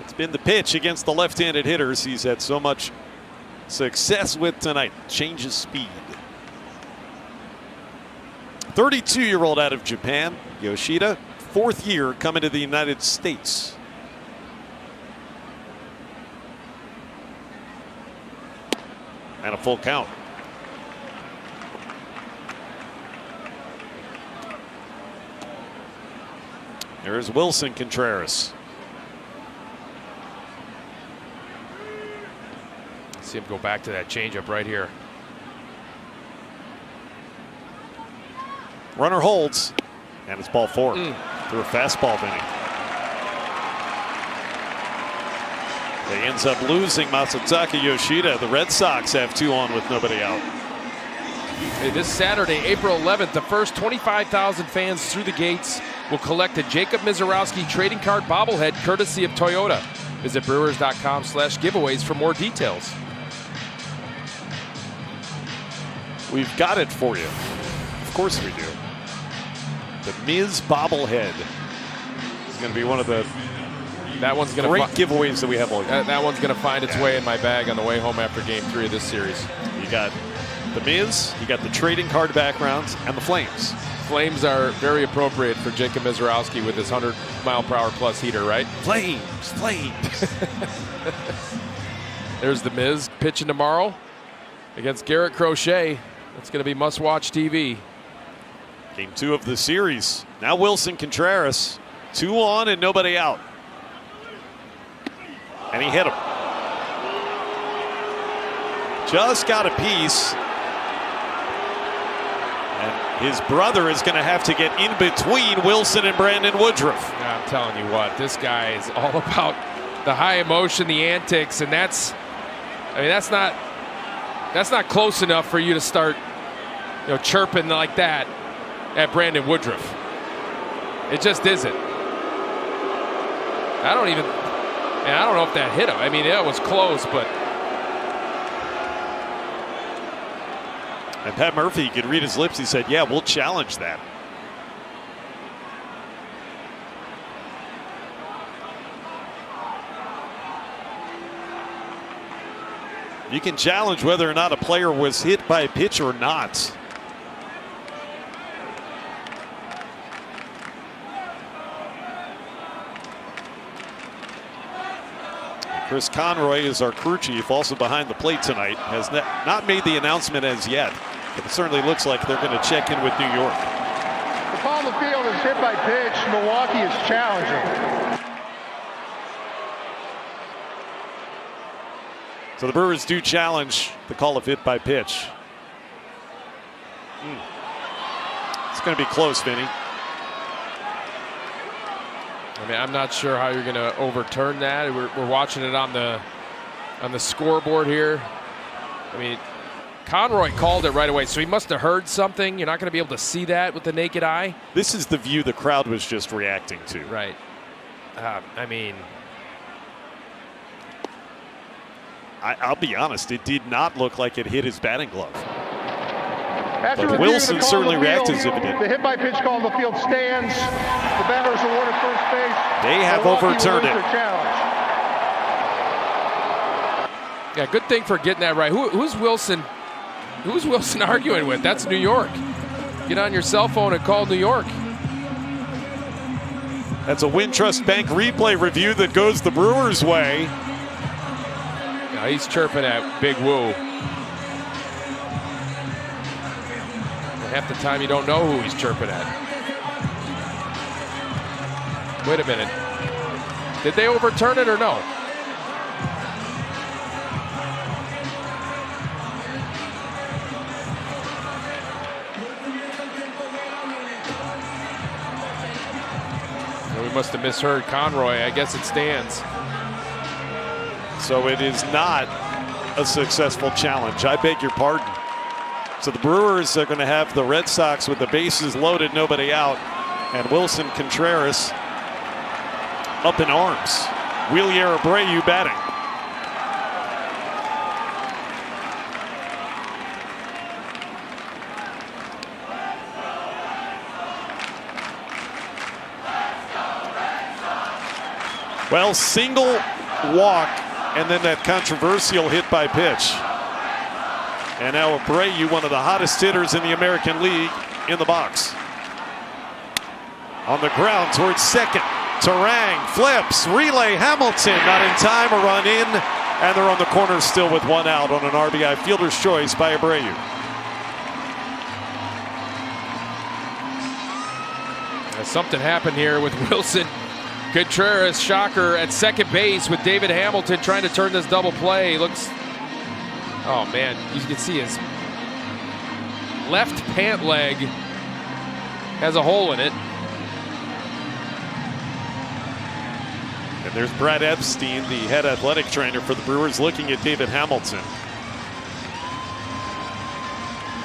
It's been the pitch against the left-handed hitters he's had so much success with tonight. Changes speed. 32-year-old out of Japan, Yoshida, 4th year coming to the United States. And a full count. There's Wilson Contreras. See him go back to that changeup right here. Runner holds, and it's ball 4 through a fastball, Vinny. They ends up losing Masataka Yoshida. The Red Sox have 2 on with nobody out. Hey, this Saturday, April 11th, the first 25,000 fans through the gates will collect a Jacob Mizorowski trading card bobblehead courtesy of Toyota. Visit brewers.com/giveaways for more details. We've got it for you. Of course we do. The Miz bobblehead is going to be one of the great giveaways that we have all year. That one's going to find its way in my bag on the way home after Game 3 of this series. You got the Miz, you got the trading card backgrounds, and the Flames. Flames are very appropriate for Jacob Mizorowski with his 100-mile-per-hour plus heater, right? Flames, flames. There's the Miz pitching tomorrow against Garrett Crochet. It's going to be must-watch TV. Game 2 of the series. Now Wilson Contreras, 2 on and nobody out. And he hit him. Just got a piece. And his brother is going to have to get in between Wilson and Brandon Woodruff. I'm telling you what, this guy is all about the high emotion, the antics, and that's not close enough for you to start, chirping like that at Brandon Woodruff. It just isn't. I don't know if that hit him. I mean, it was close, but. And Pat Murphy, you could read his lips. He said, yeah, we'll challenge that. You can challenge whether or not a player was hit by a pitch or not. Chris Conroy is our crew chief, also behind the plate tonight. Has not made the announcement as yet, but it certainly looks like they're going to check in with New York. The ball in the field is hit by pitch. Milwaukee is challenging. So the Brewers do challenge the call of hit by pitch. It's going to be close, Vinny. I mean, I'm not sure how you're going to overturn that. We're watching it on the scoreboard here. I mean, Conroy called it right away, so he must have heard something. You're not going to be able to see that with the naked eye. This is the view the crowd was just reacting to. Right. I mean, I'll be honest, it did not look like it hit his batting glove. But Wilson certainly reacted as if it did. The hit by pitch call in the field stands. The batter is awarded first base. They have Milwaukee overturned it. Yeah, good thing for getting that right. Who's Wilson? Who's Wilson arguing with? That's New York. Get on your cell phone and call New York. That's a Wintrust Bank replay review that goes the Brewers' way. Now he's chirping at Big Woo. Half the time you don't know who he's chirping at. Wait a minute. Did they overturn it or no? Well, we must have misheard Conroy. I guess it stands. So it is not a successful challenge. I beg your pardon. So the Brewers are going to have the Red Sox with the bases loaded, nobody out. And Wilson Contreras up in arms. Wheelier Abreu batting. Well, single, walk, and then that controversial hit by pitch. And now Abreu, one of the hottest hitters in the American League, in the box. On the ground towards second. Terang flips, relay Hamilton, not in time, a run in, and they're on the corner still with one out on an RBI fielder's choice by Abreu. Something happened here with Wilson Contreras, shocker, at second base with David Hamilton trying to turn this double play. Looks, oh man, you can see his left pant leg has a hole in it. And there's Brad Epstein, the head athletic trainer for the Brewers, looking at David Hamilton.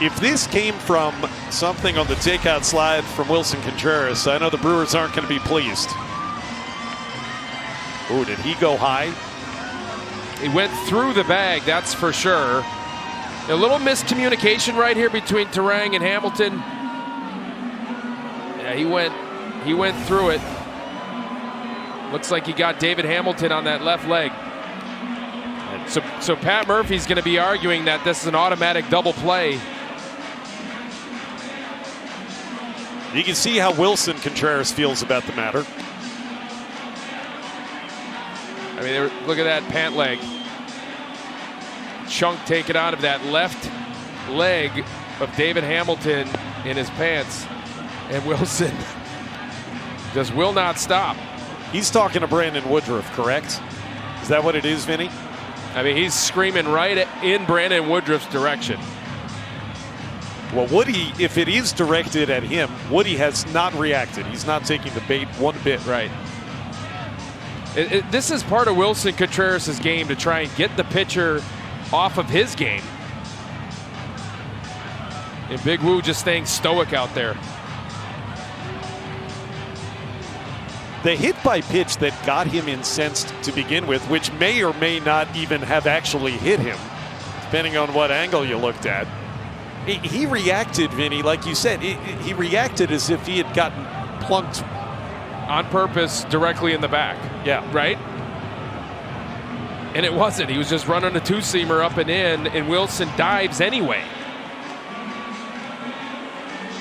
If this came from something on the takeout slide from Wilson Contreras, I know the Brewers aren't going to be pleased. Oh, did he go high? He went through the bag, that's for sure. A little miscommunication right here between Terang and Hamilton. Yeah, he went through it. Looks like he got David Hamilton on that left leg. So Pat Murphy's going to be arguing that this is an automatic double play. You can see how Wilson Contreras feels about the matter. I mean, look at that pant leg. Chunk taken out of that left leg of David Hamilton in his pants. And Wilson just will not stop. He's talking to Brandon Woodruff, correct? Is that what it is, Vinny? I mean, he's screaming right in Brandon Woodruff's direction. Well, Woody, if it is directed at him, Woody has not reacted. He's not taking the bait one bit. Right. This is part of Wilson Contreras' game, to try and get the pitcher off of his game. And Big Woo just staying stoic out there. The hit by pitch that got him incensed to begin with, which may or may not even have actually hit him, depending on what angle you looked at. He reacted, Vinny, like you said, he reacted as if he had gotten plunked on purpose directly in the back. Yeah. Right? And it wasn't. He was just running a two-seamer up and in, and Wilson dives anyway.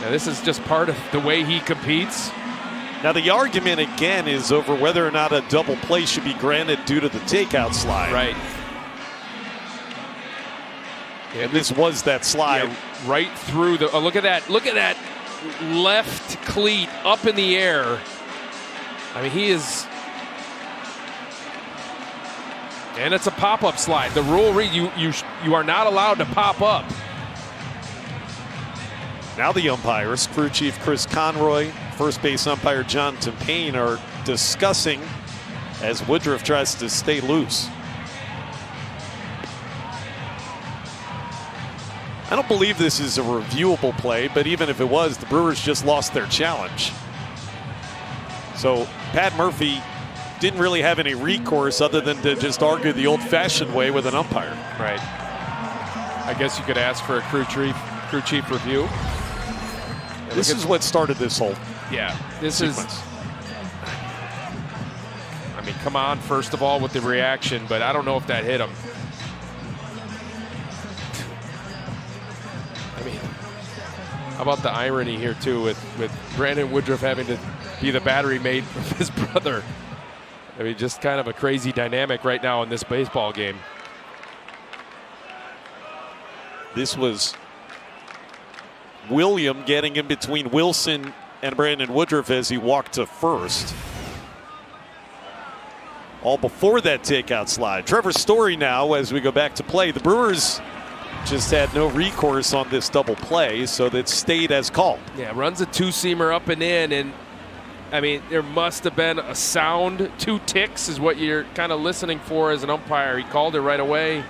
Now, this is just part of the way he competes. Now, the argument again is over whether or not a double play should be granted due to the takeout slide. Right. And this was that slide. Yeah, right through the, oh, look at that. Look at that left cleat up in the air. I mean, he is, and it's a pop-up slide. The rule reads you are not allowed to pop up. Now the umpires, crew chief Chris Conroy, first base umpire John Tempane, are discussing as Woodruff tries to stay loose. I don't believe this is a reviewable play, but even if it was, the Brewers just lost their challenge. So Pat Murphy didn't really have any recourse other than to just argue the old-fashioned way with an umpire. Right. I guess you could ask for a crew chief review. This is what started this whole sequence. I mean, come on, first of all, with the reaction, but I don't know if that hit him. I mean, how about the irony here, too, with Brandon Woodruff having to be the battery mate of his brother. I mean, just kind of a crazy dynamic right now in this baseball game. This was William getting in between Wilson and Brandon Woodruff as he walked to first. All before that takeout slide. Trevor Story now as we go back to play. The Brewers just had no recourse on this double play, so that stayed as called. Yeah, runs a two-seamer up and in, and I mean, there must have been a sound. 2 ticks is what you're kind of listening for as an umpire. He called it right away.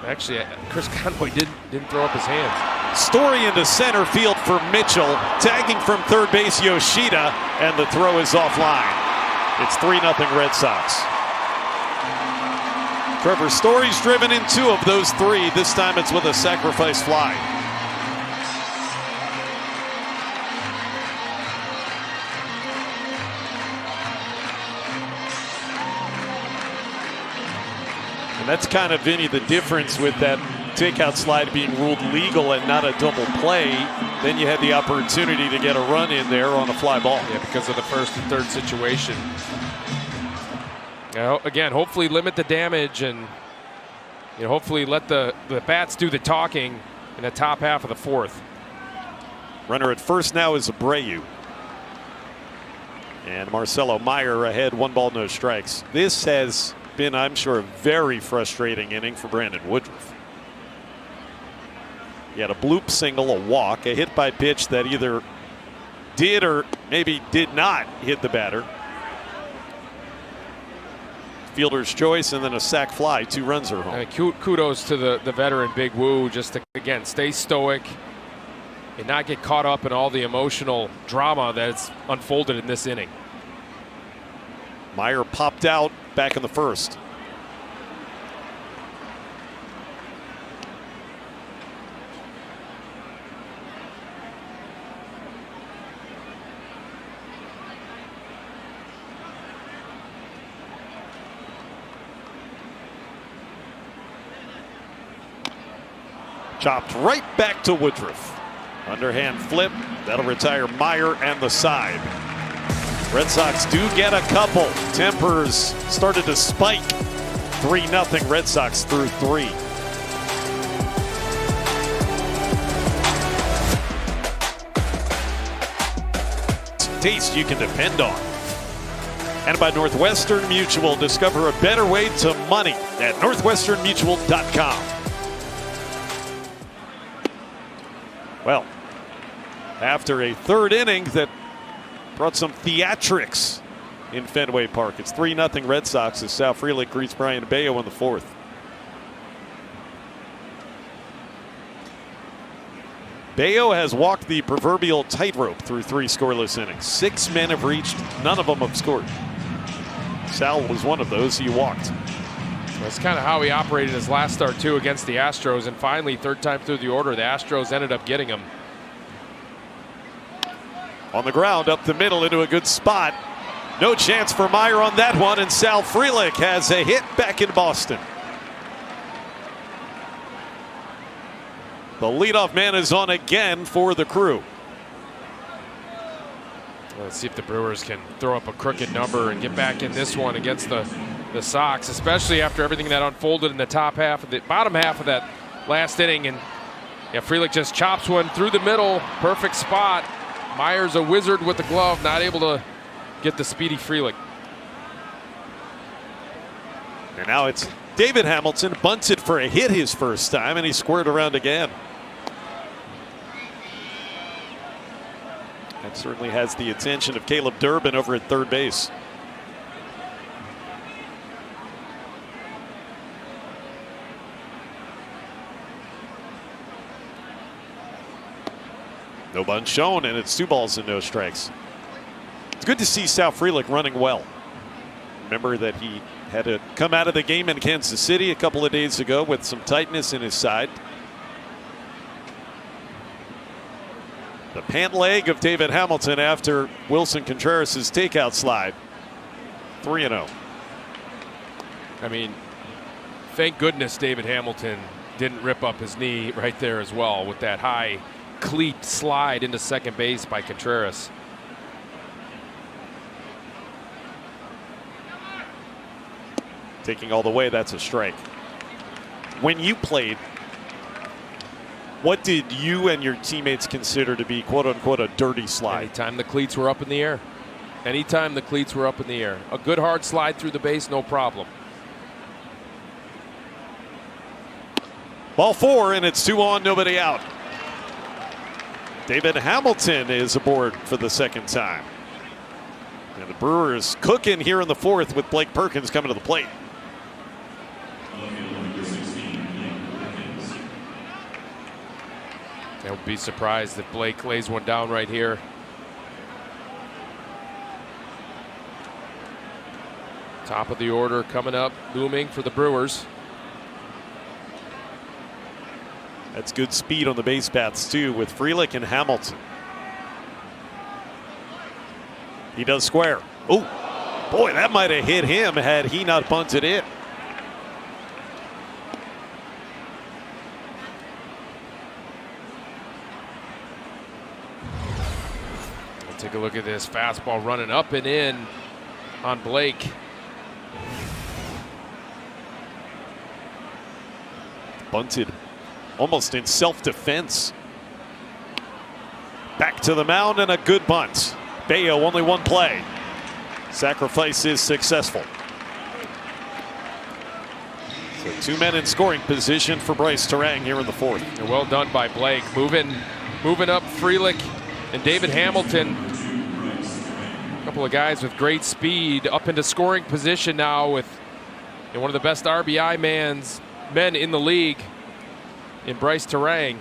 Actually, Chris Conroy didn't throw up his hands. Story into center field for Mitchell. Tagging from third base, Yoshida, and the throw is offline. It's 3-0 Red Sox. Trevor Story's driven in 2 of those 3. This time it's with a sacrifice fly. And that's kind of, Vinny, the difference with that takeout slide being ruled legal and not a double play. Then you had the opportunity to get a run in there on a fly ball. Yeah, because of the first and third situation. Now, again, hopefully limit the damage and hopefully let the bats do the talking in the top half of the 4th. Runner at first now is Abreu. And Marcelo Meyer ahead, 1 ball, no strikes. This has been, I'm sure, a very frustrating inning for Brandon Woodruff. He had a bloop single, a walk, a hit by pitch that either did or maybe did not hit the batter. Fielder's choice and then a sac fly. 2 runs are home. Kudos to the veteran Big Woo, just to, again, stay stoic and not get caught up in all the emotional drama that's unfolded in this inning. Meyer popped out back in the 1st. Chopped right back to Woodruff. Underhand flip. That'll retire Meyer and the side. Red Sox do get a couple. Tempers started to spike. 3-0 Red Sox through 3. Taste you can depend on. And by Northwestern Mutual, discover a better way to money at northwesternmutual.com. Well, after a 3rd inning that brought some theatrics in Fenway Park, it's 3-0 Red Sox as Sal Frelick greets Brian Bayo in the 4th. Bayo has walked the proverbial tightrope through 3 scoreless innings. 6 men have reached, none of them have scored. Sal was one of those. He walked. That's kind of how he operated his last start too against the Astros, and finally 3rd time through the order the Astros ended up getting him. On the ground up the middle into a good spot. No chance for Meyer on that one, and Sal Frelick has a hit back in Boston. The leadoff man is on again for the Crew. Let's see if the Brewers can throw up a crooked number and get back in this one against the Sox, especially after everything that unfolded in the bottom half of that last inning. And yeah, Frelick just chops one through the middle, perfect spot. Meyer's a wizard with the glove, not able to get the speedy Frelick. And now it's David Hamilton, bunts it for a hit his first time, and he squared around again. That certainly has the attention of Caleb Durbin over at 3rd base. No bunt shown, and it's 2 balls and no strikes. It's good to see Sal Frelick running well. Remember that he had to come out of the game in Kansas City a couple of days ago with some tightness in his side. The pant leg of David Hamilton after Wilson Contreras' takeout slide. 3-0. I mean, thank goodness David Hamilton didn't rip up his knee right there as well with that high cleat slide into second base by Contreras. Taking all the way, that's a strike. When you played, what did you and your teammates consider to be quote unquote a dirty slide? Anytime the cleats were up in the air. Anytime the cleats were up in the air. A good hard slide through the base, no problem. Ball 4, and it's 2 on, nobody out. David Hamilton is aboard for the 2nd time. And the Brewers cooking here in the 4th with Blake Perkins coming to the plate. I would be surprised if Blake lays one down right here. Top of the order coming up, looming for the Brewers. That's good speed on the base paths too with Frelick and Hamilton. He does square. Oh, boy, that might have hit him had he not bunted it. We'll take a look at this fastball running up and in on Blake. Bunted almost in self-defense. Back to the mound and a good bunt. Bayo only one play. Sacrifice is successful. So 2 men in scoring position for Bryce Terang here in the 4th. And well done by Blake. Moving up Frelick and David Hamilton. A couple of guys with great speed up into scoring position now with one of the best RBI men in the league in Bryce Terang.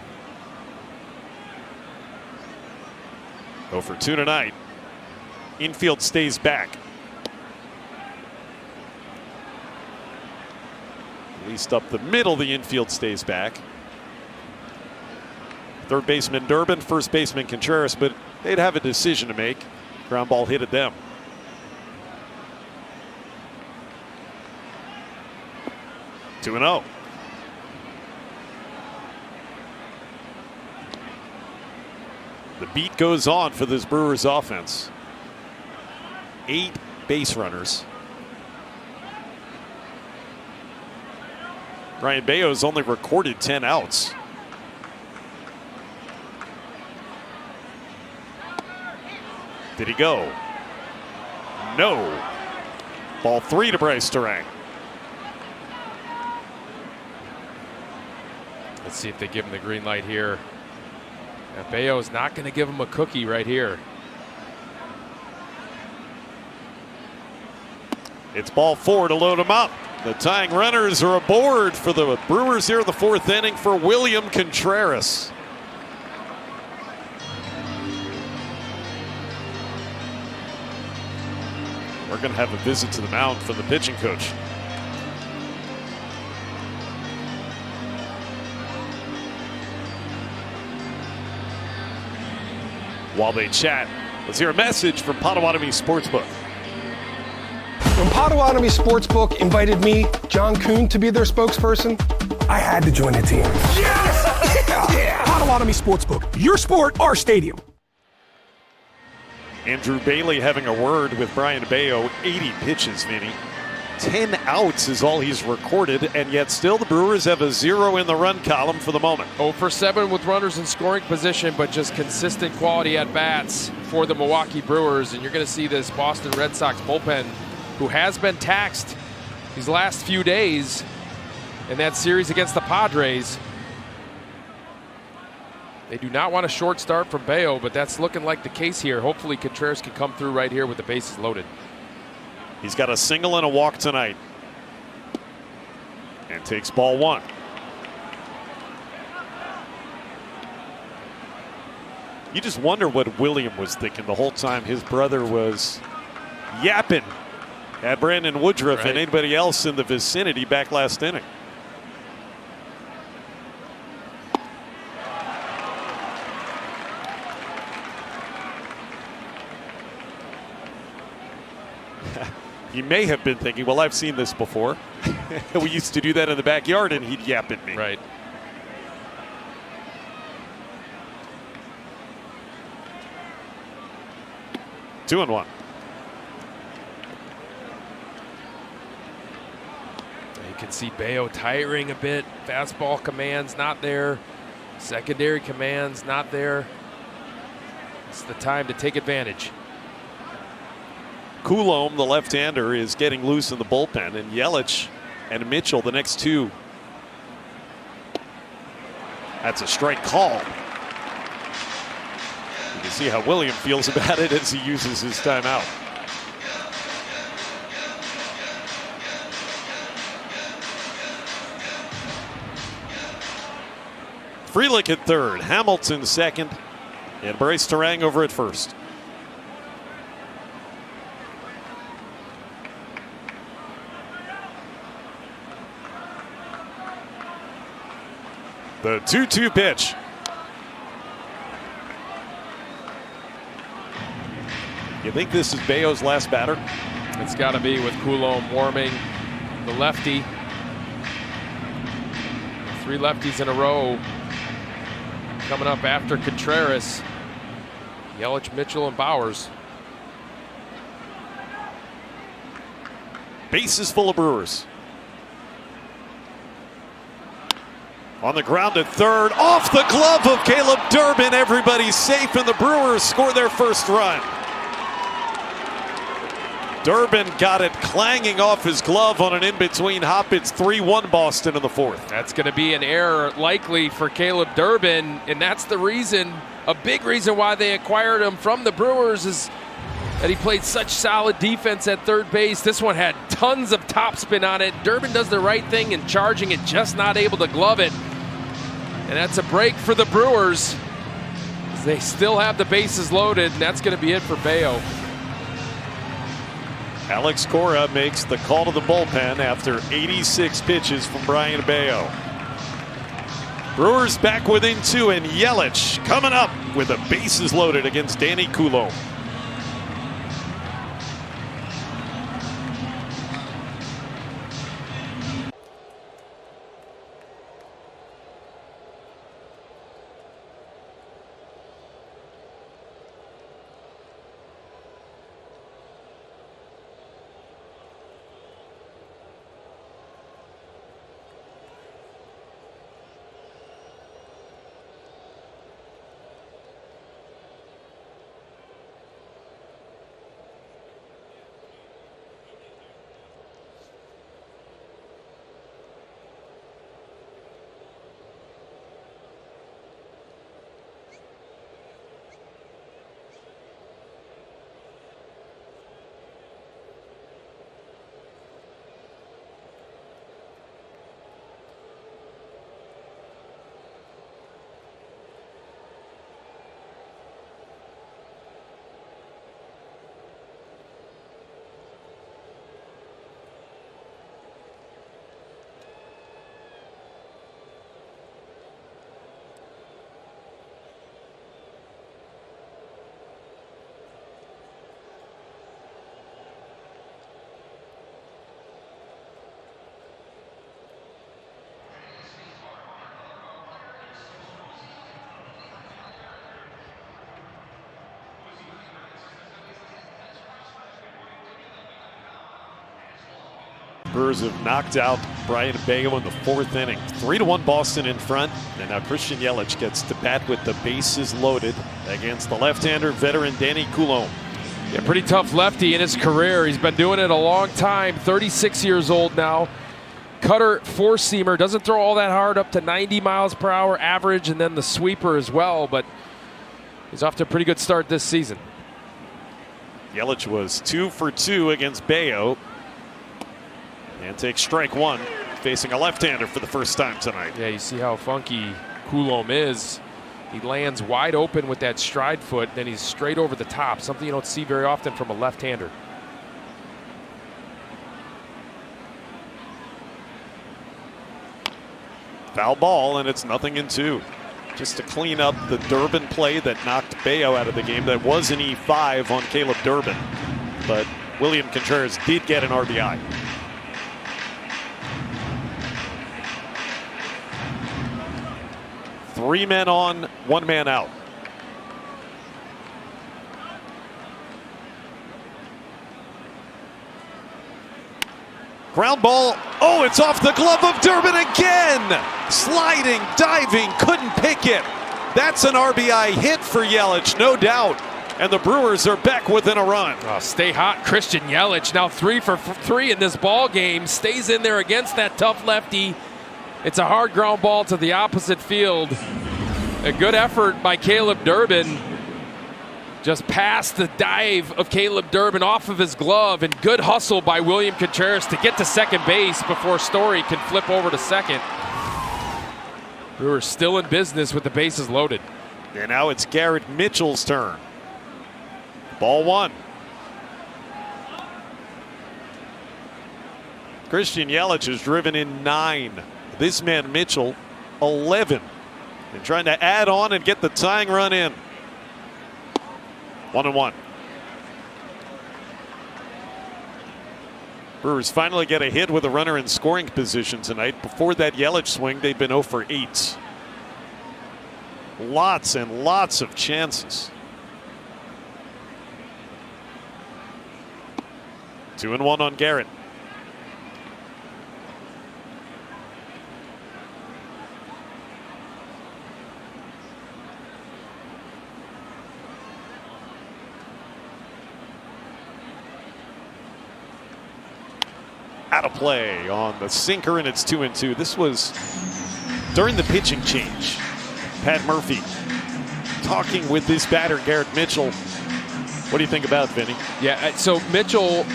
0 for 2 tonight. Infield stays back. At least up the middle, the infield stays back. Third baseman Durbin, first baseman Contreras, but they'd have a decision to make. Ground ball hit at them. Two and 0. The beat goes on for this Brewers offense. 8 base runners. Brian Bayo's only recorded 10 outs. Did he go? No. Ball 3 to Bryce Terang. Let's see if they give him the green light here. Now Bayo's not going to give him a cookie right here. It's ball 4 to load him up. The tying runners are aboard for the Brewers here in the 4th inning for William Contreras. We're going to have a visit to the mound from the pitching coach. While they chat, let's hear a message from Potawatomi Sportsbook. When Potawatomi Sportsbook invited me, John Kuhn, to be their spokesperson, I had to join the team. Yes! Yeah! Potawatomi Sportsbook, your sport, our stadium. Andrew Bailey having a word with Brian Bayo. 80 pitches, Vinny. 10 outs is all he's recorded, and yet still the Brewers have a 0 in the run column for the moment. 0 for 7 with runners in scoring position, but just consistent quality at bats for the Milwaukee Brewers. And you're going to see this Boston Red Sox bullpen, who has been taxed these last few days in that series against the Padres. They do not want a short start from Bayo, but that's looking like the case here. Hopefully Contreras can come through right here with the bases loaded. He's got a single and a walk tonight. And takes ball 1. You just wonder what William was thinking the whole time his brother was yapping at Brandon Woodruff and anybody else in the vicinity back last inning. He may have been thinking, well, I've seen this before. We used to do that in the backyard, and he'd yap at me. Right. Two and 1. You can see Bayo tiring a bit. Fastball commands not there. Secondary commands not there. It's the time to take advantage. Coulomb, the left-hander, is getting loose in the bullpen, and Yelich and Mitchell, the next two. That's a strike call. You can see how William feels about it as he uses his timeout. Frelick at third, Hamilton second, and Bryce Terang over at first. The 2-2 pitch. You think this is Bayo's last batter? It's got to be, with Coulombe warming the lefty. 3 lefties in a row coming up after Contreras. Yelich, Mitchell, and Bowers. Bases full of Brewers. On the ground at third, off the glove of Caleb Durbin. Everybody's safe, and the Brewers score their first run. Durbin got it clanging off his glove on an in-between hop. It's 3-1 Boston in the fourth. That's going to be an error likely for Caleb Durbin, and that's the reason, a big reason why they acquired him from the Brewers, is that he played such solid defense at third base. This one had tons of topspin on it. Durbin does the right thing in charging it, just not able to glove it. And that's a break for the Brewers. They still have the bases loaded, and that's going to be it for Bayo. Alex Cora makes the call to the bullpen after 86 pitches from Brian Bayo. Brewers back within 2, and Yelich coming up with the bases loaded against Danny Coulombe. Brewers have knocked out Brian Bayo in the fourth inning. 3-1 Boston in front. And now Christian Yelich gets to bat with the bases loaded against the left-hander veteran Danny Coulombe. Yeah, pretty tough lefty in his career. He's been doing it a long time. 36 years old now. Cutter, four-seamer, doesn't throw all that hard, up to 90 miles per hour average, and then the sweeper as well. But he's off to a pretty good start this season. Yelich was 2 for 2 against Bayo. And takes strike one, facing a left-hander for the first time tonight. Yeah, you see how funky Coulombe is. He lands wide open with that stride foot, then he's straight over the top, something you don't see very often from a left-hander. Foul ball, and it's 0-2. Just to clean up the Durbin play that knocked Bayo out of the game. That was an E5 on Caleb Durbin, but William Contreras did get an RBI. Three men on, one man out. Ground ball. Oh, it's off the glove of Durbin again. Sliding, diving, couldn't pick it. That's an RBI hit for Yelich, no doubt. And the Brewers are back within a run. Oh, stay hot, Christian Yelich. Now 3 for 3 in this ball game. Stays in there against that tough lefty. It's a hard ground ball to the opposite field. A good effort by Caleb Durbin. Just past the dive of Caleb Durbin off of his glove, and good hustle by William Contreras to get to second base before Story can flip over to second. Brewers still in business with the bases loaded. And now it's Garrett Mitchell's turn. Ball 1. Christian Yelich has driven in 9. This man Mitchell 11. And trying to add on and get the tying run in. 1-1. Brewers finally get a hit with a runner in scoring position tonight. Before that Yelich swing, they'd been 0 for 8. Lots and lots of chances. 2-1 on Garrett. Out of play on the sinker, and it's 2-2. This was during the pitching change. Pat Murphy talking with this batter, Garrett Mitchell. What do you think about it, Vinny? Yeah, so Mitchell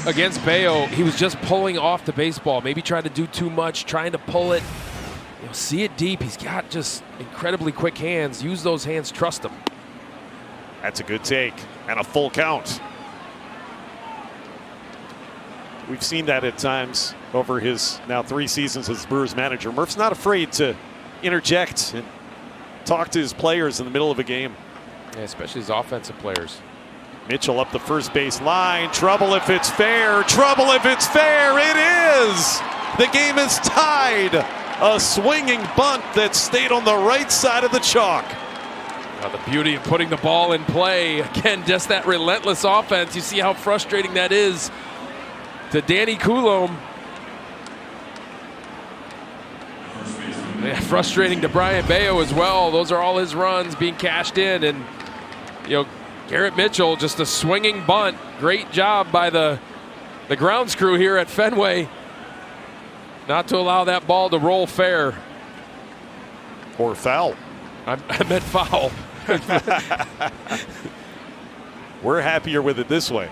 against Bayo, he was just pulling off the baseball, maybe trying to do too much, trying to pull it. You know, see it deep. He's got just incredibly quick hands. Use those hands, trust him. That's a good take and a full count. We've seen that at times over his now 3 seasons as Brewers manager. Murph's not afraid to interject and talk to his players in the middle of a game. Yeah, especially his offensive players. Mitchell up the first base line. Trouble if it's fair. Trouble if it's fair. It is. The game is tied. A swinging bunt that stayed on the right side of the chalk. Now the beauty of putting the ball in play. Again, just that relentless offense. You see how frustrating that is to Danny Coulombe. Yeah, frustrating to Brian Bayo as well. Those are all his runs being cashed in. And, you know, Garrett Mitchell, just a swinging bunt. Great job by the grounds crew here at Fenway not to allow that ball to roll fair. Or foul. I meant foul. We're happier with it this way.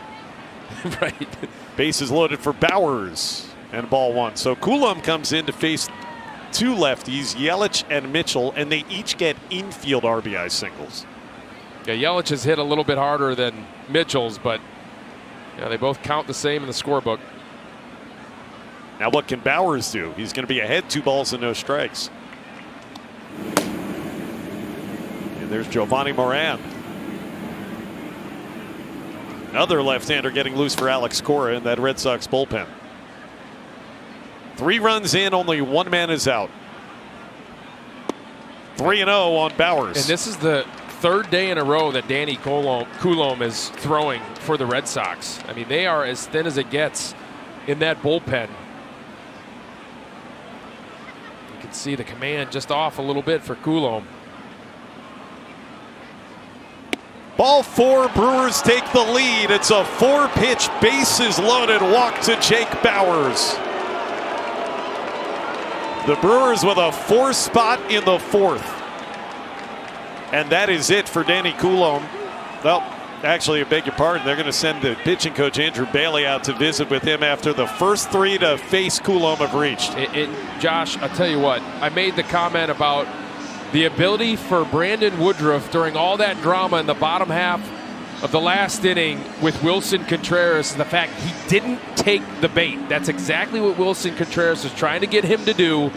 Right. Bases loaded for Bowers and ball 1. So Coulombe comes in to face 2 lefties, Yelich and Mitchell, and they each get infield RBI singles. Yeah, Yelich has hit a little bit harder than Mitchell's, but yeah, they both count the same in the scorebook. Now what can Bowers do? He's going to be ahead 2 balls and no strikes. And there's Giovanni Moran. Another left-hander getting loose for Alex Cora in that Red Sox bullpen. 3 runs in, only 1 man is out. 3-0 on Bowers. And this is the 3rd day in a row that Danny Coulombe is throwing for the Red Sox. I mean, they are as thin as it gets in that bullpen. You can see the command just off a little bit for Coulombe. Ball 4, Brewers take the lead. It's a 4-pitch, bases loaded walk to Jake Bowers. The Brewers with a 4 spot in the 4th. And that is it for Danny Coulombe. Well, actually, I beg your pardon. They're going to send the pitching coach Andrew Bailey out to visit with him after the first 3 to face Coulombe have reached. Josh, I'll tell you what. I made the comment about the ability for Brandon Woodruff during all that drama in the bottom half of the last inning with Wilson Contreras, and the fact he didn't take the bait. That's exactly what Wilson Contreras was trying to get him to do,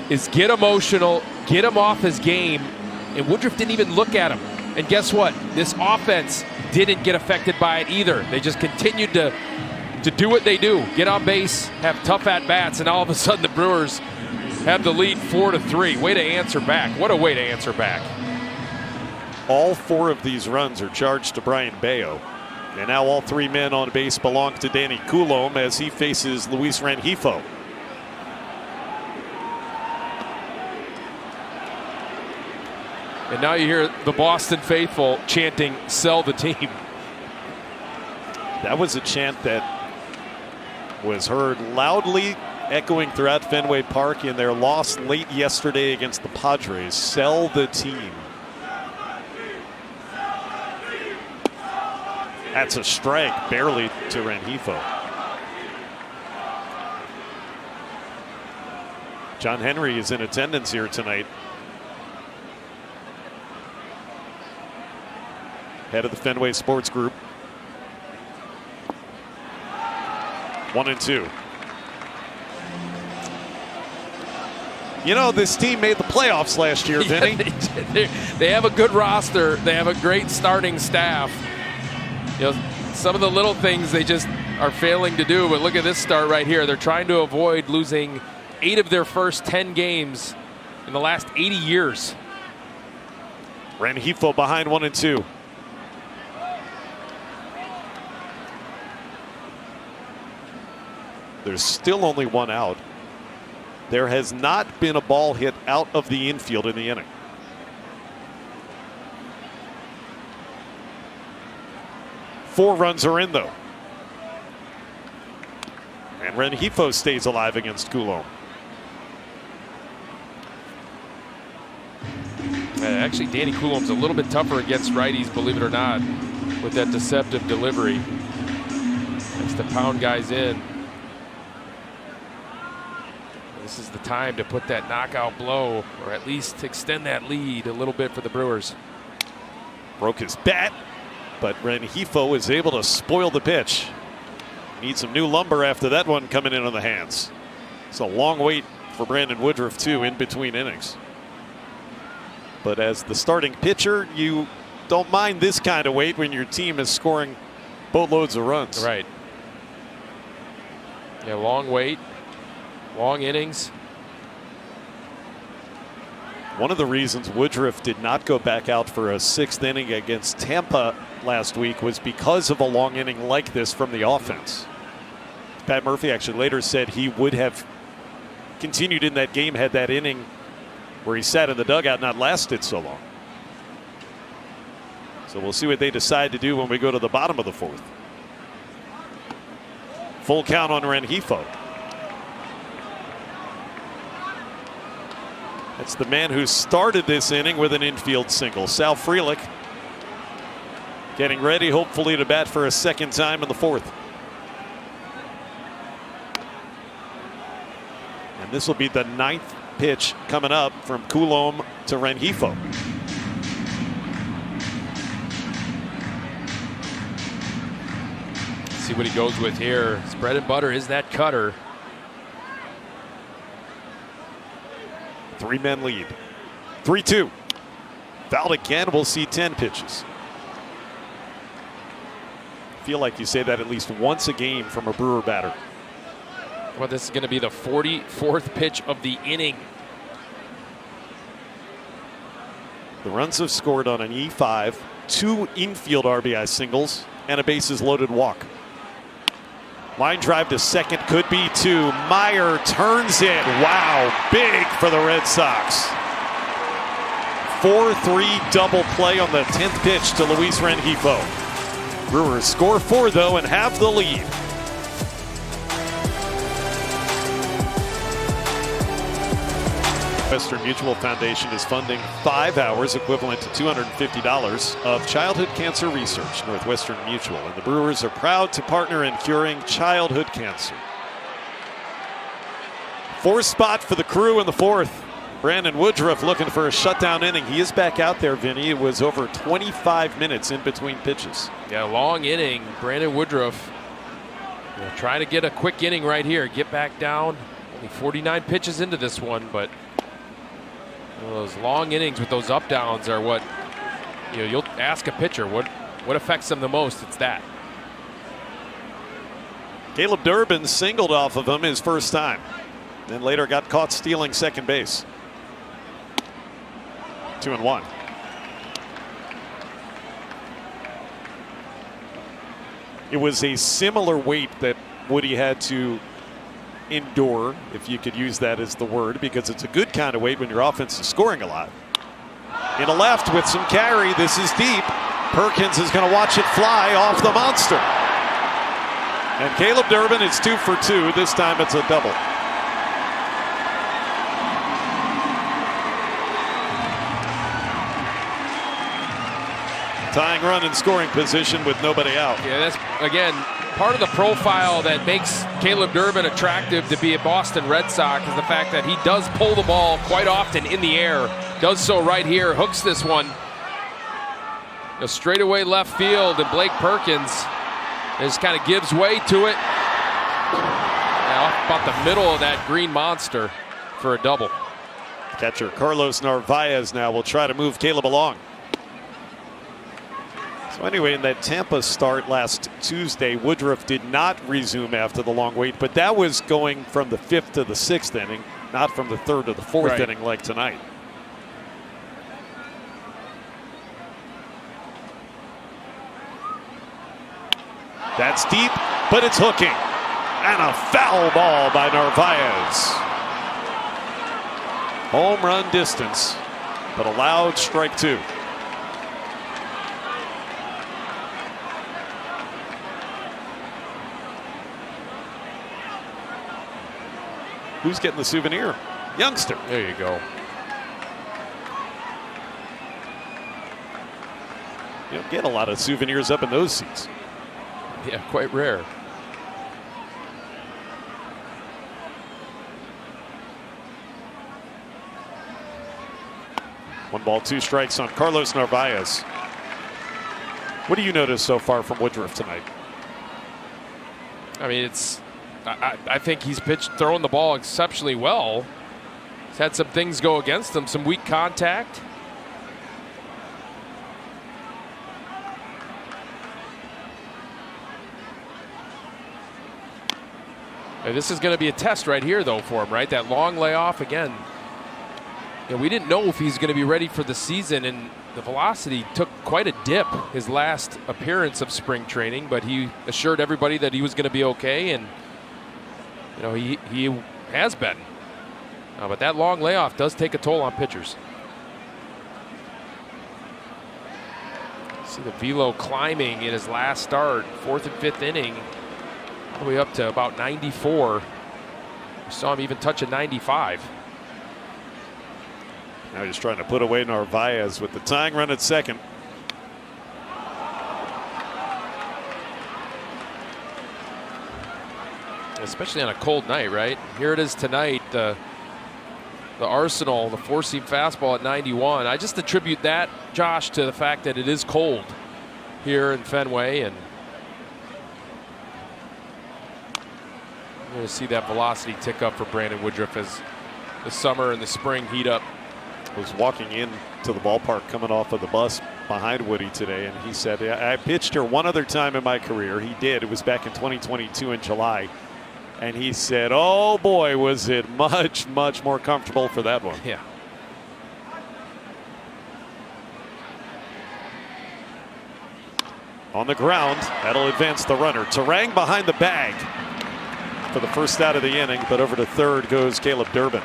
is get emotional, get him off his game, and Woodruff didn't even look at him. And guess what? This offense didn't get affected by it either. They just continued to do what they do, get on base, have tough at-bats, and all of a sudden the Brewers have the lead 4-3. Way to answer back. What a way to answer back. All 4 of these runs are charged to Brian Bayo. And now all 3 men on base belong to Danny Coulombe as he faces Luis Rengifo. And now you hear the Boston faithful chanting, "Sell the team." That was a chant that was heard loudly echoing throughout Fenway Park in their loss late yesterday against the Padres. Sell the team. That's a strike, barely to Rengifo. John Henry is in attendance here tonight head of the Fenway Sports Group. 1-2. You know, this team made the playoffs last year, Vinny. Yeah, they have a good roster. They have a great starting staff. You know, some of the little things they just are failing to do, but look at this start right here. They're trying to avoid losing 8 of their first 10 games in the last 80 years. Rengifo behind 1-2. There's still only one out. There has not been a ball hit out of the infield in the inning. Four runs are in, though. And Rengifo stays alive against Coulomb. Actually, Danny Coulomb's a little bit tougher against righties, believe it or not, with that deceptive delivery. Likes to pound guys in. This is the time to put that knockout blow, or at least extend that lead a little bit for the Brewers. Broke his bat, but Rengifo is able to spoil the pitch. Need some new lumber after that one coming in on the hands. It's a long wait for Brandon Woodruff, too, in between innings. But as the starting pitcher, you don't mind this kind of wait when your team is scoring boatloads of runs. Right. Yeah, long wait. Long innings. One of the reasons Woodruff did not go back out for a 6th inning against Tampa last week was because of a long inning like this from the offense. Pat Murphy actually later said he would have continued in that game had that inning where he sat in the dugout not lasted so long. So we'll see what they decide to do when we go to the bottom of the 4th. Full count on Rengifo. That's the man who started this inning with an infield single. Sal Frelick getting ready, hopefully, to bat for a 2nd time in the 4th. And this will be the 9th pitch coming up from Coulomb to Rengifo. See what he goes with here. His bread and butter is that cutter. 3-men lead. 3-2. Fouled again. We'll see 10 pitches. Feel like you say that at least once a game from a Brewer batter. Well, this is going to be the 44th pitch of the inning. The runs have scored on an E5, 2 infield RBI singles, and a bases loaded walk. Line drive to second, could be 2. Meyer turns it. Wow, big for the Red Sox. 4-3 double play on the 10th pitch to Luis Rengifo. Brewers score 4, though, and have the lead. Western Mutual Foundation is funding 5 hours, equivalent to $250, of childhood cancer research. Northwestern Mutual and the Brewers are proud to partner in curing childhood cancer. 4th spot for the Crew in the 4th. Brandon Woodruff looking for a shutdown inning. He is back out there, Vinny. It was over 25 minutes in between pitches. Yeah, long inning. Brandon Woodruff trying to get a quick inning right here. Get back down. Only 49 pitches into this one, but those long innings with those up downs are what you'll ask a pitcher what affects them the most. It's that. Caleb Durbin singled off of him his first time, then later got caught stealing second base. 2-1. It was a similar weight that Woody had to endure, if you could use that as the word, because it's a good kind of weight when your offense is scoring a lot. In a left with some carry. This is deep. Perkins is going to watch it fly off the monster. And Caleb Durbin is 2 for 2. This time it's a double. Tying run in scoring position with nobody out. Yeah, that's, again, part of the profile that makes Caleb Durbin attractive to be a Boston Red Sox is the fact that he does pull the ball quite often in the air. Does so right here, hooks this one. A straightaway left field, and Blake Perkins just kind of gives way to it. Now about the middle of that green monster for a double. Catcher Carlos Narvaez now will try to move Caleb along. So anyway, in that Tampa start last Tuesday, Woodruff did not resume after the long wait, but that was going from the 5th to the 6th inning, not from the 3rd to the 4th inning like tonight. That's deep, but it's hooking. And a foul ball by Narvaez. Home run distance, but allowed strike 2. Who's getting the souvenir? Youngster. There you go. You don't get a lot of souvenirs up in those seats. Yeah, quite rare. One ball, 2 strikes on Carlos Narvaez. What do you notice so far from Woodruff tonight? I mean, I think he's throwing the ball exceptionally well. He's had some things go against him, some weak contact. And this is going to be a test right here, though, for him, right? That long layoff again. You know, we didn't know if he's going to be ready for the season, and the velocity took quite a dip his last appearance of spring training, but he assured everybody that he was going to be okay, and you know, he has been. But that long layoff does take a toll on pitchers. See the velo climbing in his last start, 4th and 5th inning, all the way up to about 94. We saw him even touch a 95. Now he's trying to put away Narvaez with the tying run at second. Especially on a cold night, right? Here it is tonight. The Arsenal, the 4-seam fastball at 91. I just attribute that, Josh, to the fact that it is cold here in Fenway, and you're going to see that velocity tick up for Brandon Woodruff as the summer and the spring heat up. Was walking in to the ballpark coming off of the bus behind Woody today, and he said, I pitched here one other time in my career. He did. It was back in 2022 in July. And he said, oh boy, was it much, much more comfortable for that one. Yeah. On the ground, that'll advance the runner. Terang behind the bag for the first out of the inning, but over to third goes Caleb Durbin.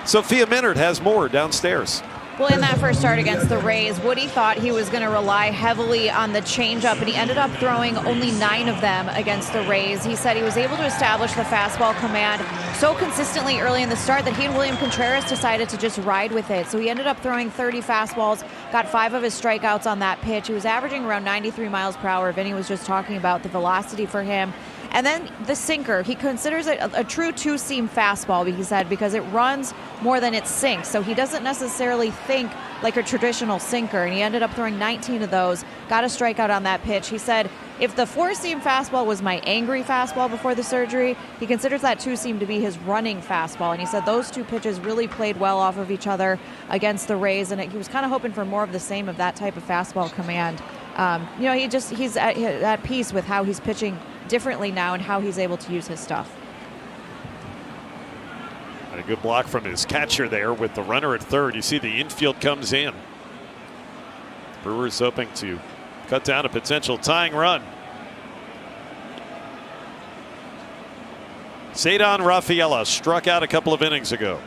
Sophia Minard has more downstairs. Well, in that first start against the Rays, Woody thought he was going to rely heavily on the changeup, and he ended up throwing only 9 of them against the Rays. He said he was able to establish the fastball command so consistently early in the start that he and William Contreras decided to just ride with it. So he ended up throwing 30 fastballs, got 5 of his strikeouts on that pitch. He was averaging around 93 miles per hour. Vinny was just talking about the velocity for him. And then the sinker, he considers it a true 2-seam fastball, he said, because it runs more than it sinks. So he doesn't necessarily think like a traditional sinker. And he ended up throwing 19 of those, got a strikeout on that pitch. He said, if the 4-seam fastball was my angry fastball before the surgery, he considers that 2-seam to be his running fastball. And he said those 2 pitches really played well off of each other against the Rays. And he was kind of hoping for more of the same of that type of fastball command. You know, he's at peace with how he's pitching differently now and how he's able to use his stuff. And a good block from his catcher there with the runner at third. You see the infield comes in. Brewers hoping to cut down a potential tying run. Ceddanne Rafaela struck out a couple of innings ago.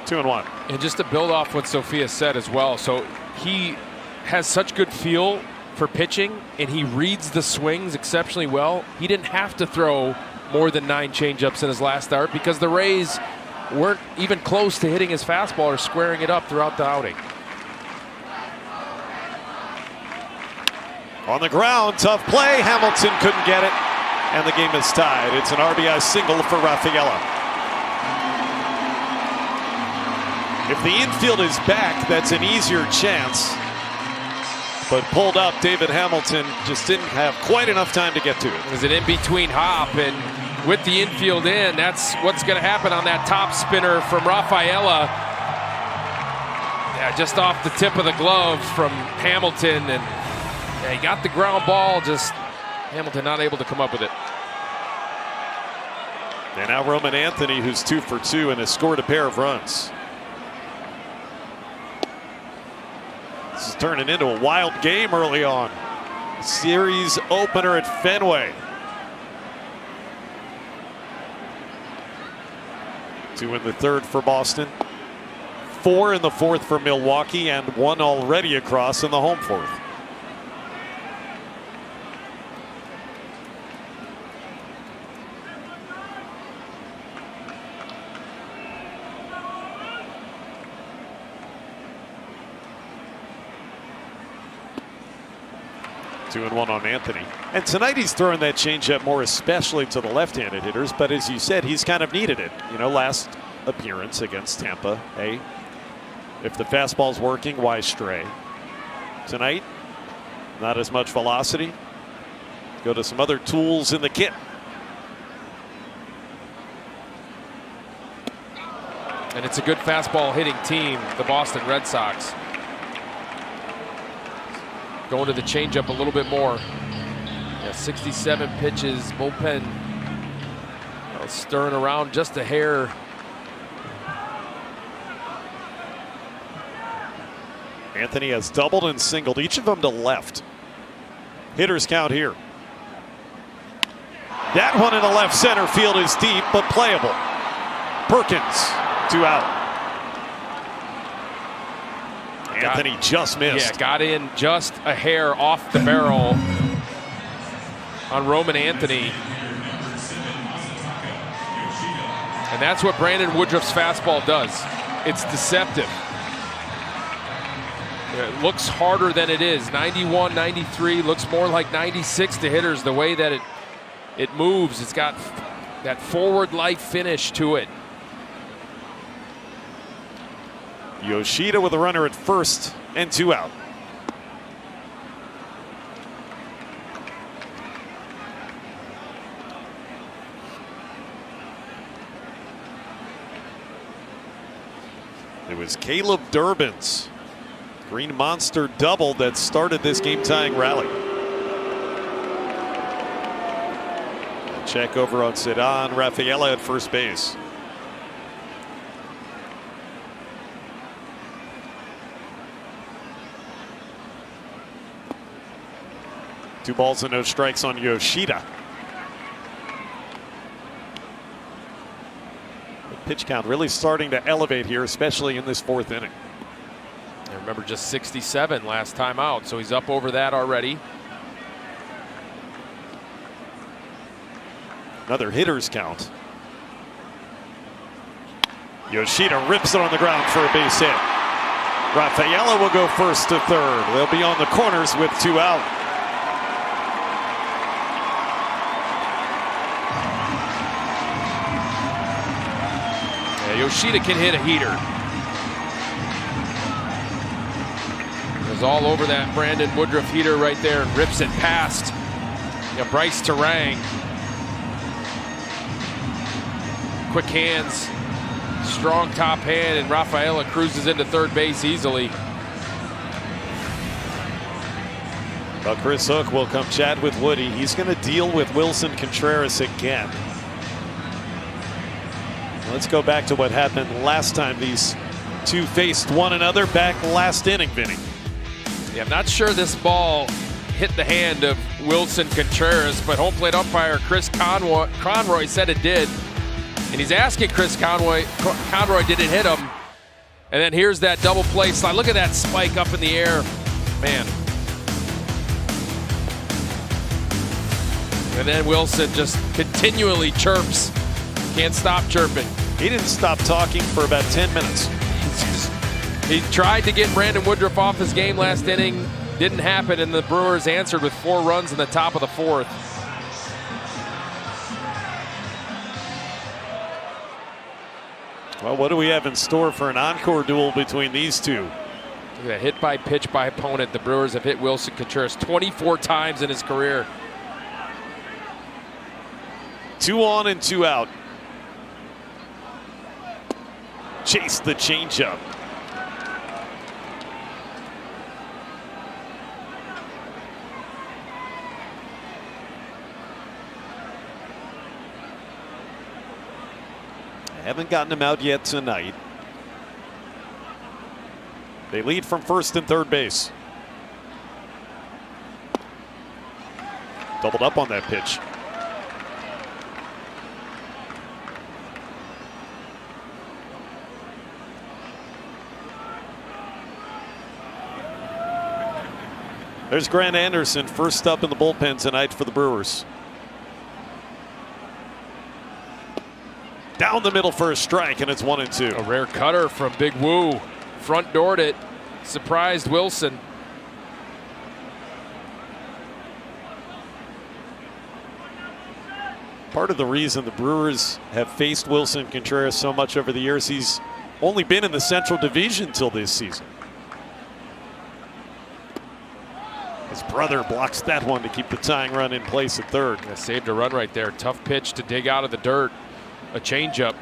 2-1. And just to build off what Sophia said as well, so he has such good feel for pitching, and he reads the swings exceptionally well. He didn't have to throw more than 9 changeups in his last start because the Rays weren't even close to hitting his fastball or squaring it up throughout the outing. On the ground, tough play. Hamilton couldn't get it, and the game is tied. It's an RBI single for Rafaela. If the infield is back, that's an easier chance. But pulled up, David Hamilton just didn't have quite enough time to get to it. It was an in-between hop, and with the infield in, that's what's going to happen on that top spinner from Rafaela. Yeah, just off the tip of the glove from Hamilton, and yeah, he got the ground ball, just Hamilton not able to come up with it. And now Roman Anthony, who's 2 for 2 and has scored a pair of runs. This is turning into a wild game early on. Series opener at Fenway. 2 in the third for Boston. 4 in the fourth for Milwaukee, and 1 already across in the home fourth. Two and one on Anthony. And tonight he's throwing that changeup more, especially to the left-handed hitters. But as you said, he's kind of needed it. You know, last appearance against Tampa. Hey, if the fastball's working, why stray? Tonight, not as much velocity. Go to some other tools in the kit. And it's a good fastball hitting team, the Boston Red Sox. Going to the changeup a little bit more. Yeah, 67 pitches, bullpen stirring around just a hair. Anthony has doubled and singled, each of them to left. Hitters count here. That one in the left center field is deep, but playable. Perkins, 2 out. Anthony just missed. Yeah, got in just a hair off the barrel on Roman Anthony. And that's what Brandon Woodruff's fastball does. It's deceptive. It looks harder than it is. 91, 93, looks more like 96 to hitters the way that it moves. It's got that forward light finish to it. Yoshida with a runner at first and 2 out. It was Caleb Durbin's Green Monster double that started this game-tying rally. Check over on Sedan. Rafaela at first base. Two balls and no strikes on Yoshida. The pitch count really starting to elevate here, especially in this fourth inning. I remember just 67 last time out, so he's up over that already. Another hitter's count. Yoshida rips it on the ground for a base hit. Rafaela will go first to third. They'll be on the corners with 2 out. Yoshida can hit a heater. Goes all over that Brandon Woodruff heater right there and rips it past Bryce Terang. Quick hands, strong top hand, and Rafaela cruises into third base easily. Well, Chris Hook will come chat with Woody. He's going to deal with Wilson Contreras again. Let's go back to what happened last time these two faced one another back last inning, Vinny. Yeah, I'm not sure this ball hit the hand of Wilson Contreras, but home plate umpire Chris Conroy said it did. And he's asking Chris Conroy, did it hit him? And then here's that double play slide. Look at that spike up in the air. Man. And then Wilson just continually chirps. Can't stop chirping. He didn't stop talking for about 10 minutes. He tried to get Brandon Woodruff off his game last inning. Didn't happen, and the Brewers answered with 4 runs in the top of the fourth. Well, what do we have in store for an encore duel between these two? Look at that hit by pitch by opponent. The Brewers have hit Wilson Contreras 24 times in his career. 2 on and 2 out. Chase the changeup. Haven't gotten him out yet tonight. They lead from first and third base. Doubled up on that pitch. There's Grant Anderson, first up in the bullpen tonight for the Brewers. Down the middle for a strike, and it's 1-2. A rare cutter from Big Woo. Front doored it. Surprised Wilson. Part of the reason the Brewers have faced Wilson Contreras so much over the years, he's only been in the Central Division till this season. His brother blocks that one to keep the tying run in place at third. Yeah, saved a run right there. Tough pitch to dig out of the dirt. A changeup.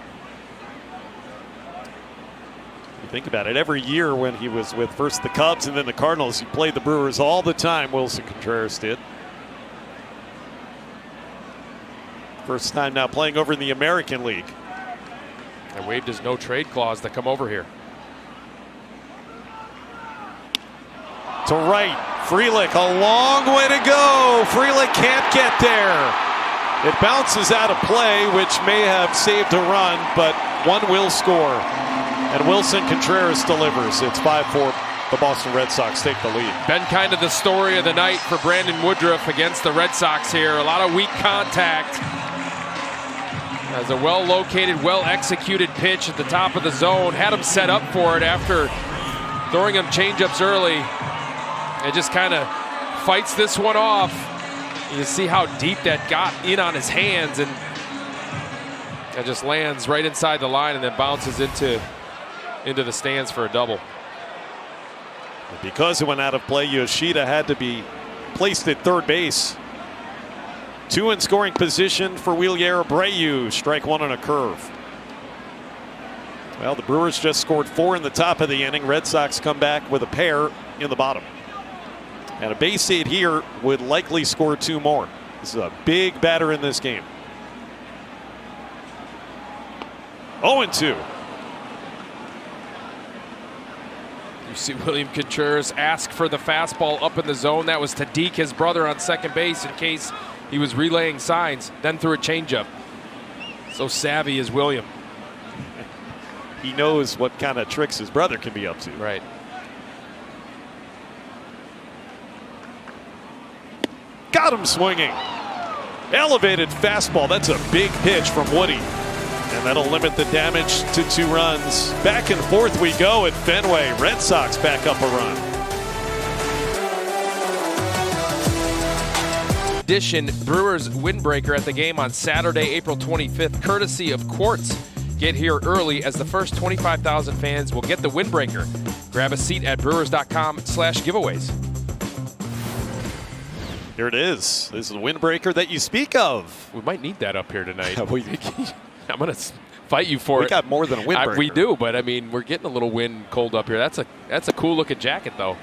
You think about it, every year when he was with first the Cubs and then the Cardinals, he played the Brewers all the time, Wilson Contreras did. First time now playing over in the American League. And waived his no trade clause to come over here. To right, Frelick, a long way to go. Frelick can't get there. It bounces out of play, which may have saved a run, but one will score. And Wilson Contreras delivers. It's 5-4. The Boston Red Sox take the lead. Been kind of the story of the night for Brandon Woodruff against the Red Sox here. A lot of weak contact. Has a well-located, well-executed pitch at the top of the zone. Had him set up for it after throwing him changeups early. It just kind of fights this one off. You see how deep that got in on his hands, and that just lands right inside the line and then bounces into the stands for a double. Because it went out of play, Yoshida had to be placed at third base. 2 in scoring position for Wheelier Abreu. Strike 1 on a curve. Well, the Brewers just scored 4 in the top of the inning. Red Sox come back with a pair in the bottom. And a base hit here would likely score 2 more. This is a big batter in this game. 0-2. You see William Contreras ask for the fastball up in the zone. That was to deke his brother on second base in case he was relaying signs. Then threw a changeup. So savvy is William. He knows what kind of tricks his brother can be up to. Right. Got him swinging. Elevated fastball. That's a big pitch from Woody. And that'll limit the damage to 2 runs. Back and forth we go at Fenway. Red Sox back up a run. Edition Brewers windbreaker at the game on Saturday, April 25th, courtesy of Quartz. Get here early as the first 25,000 fans will get the windbreaker. Grab a seat at brewers.com/giveaways. Here it is. This is the windbreaker that you speak of. We might need that up here tonight. I'm going to fight you for it. We got more than a windbreaker. We do, but I mean, we're getting a little wind cold up here. That's a cool looking jacket, though.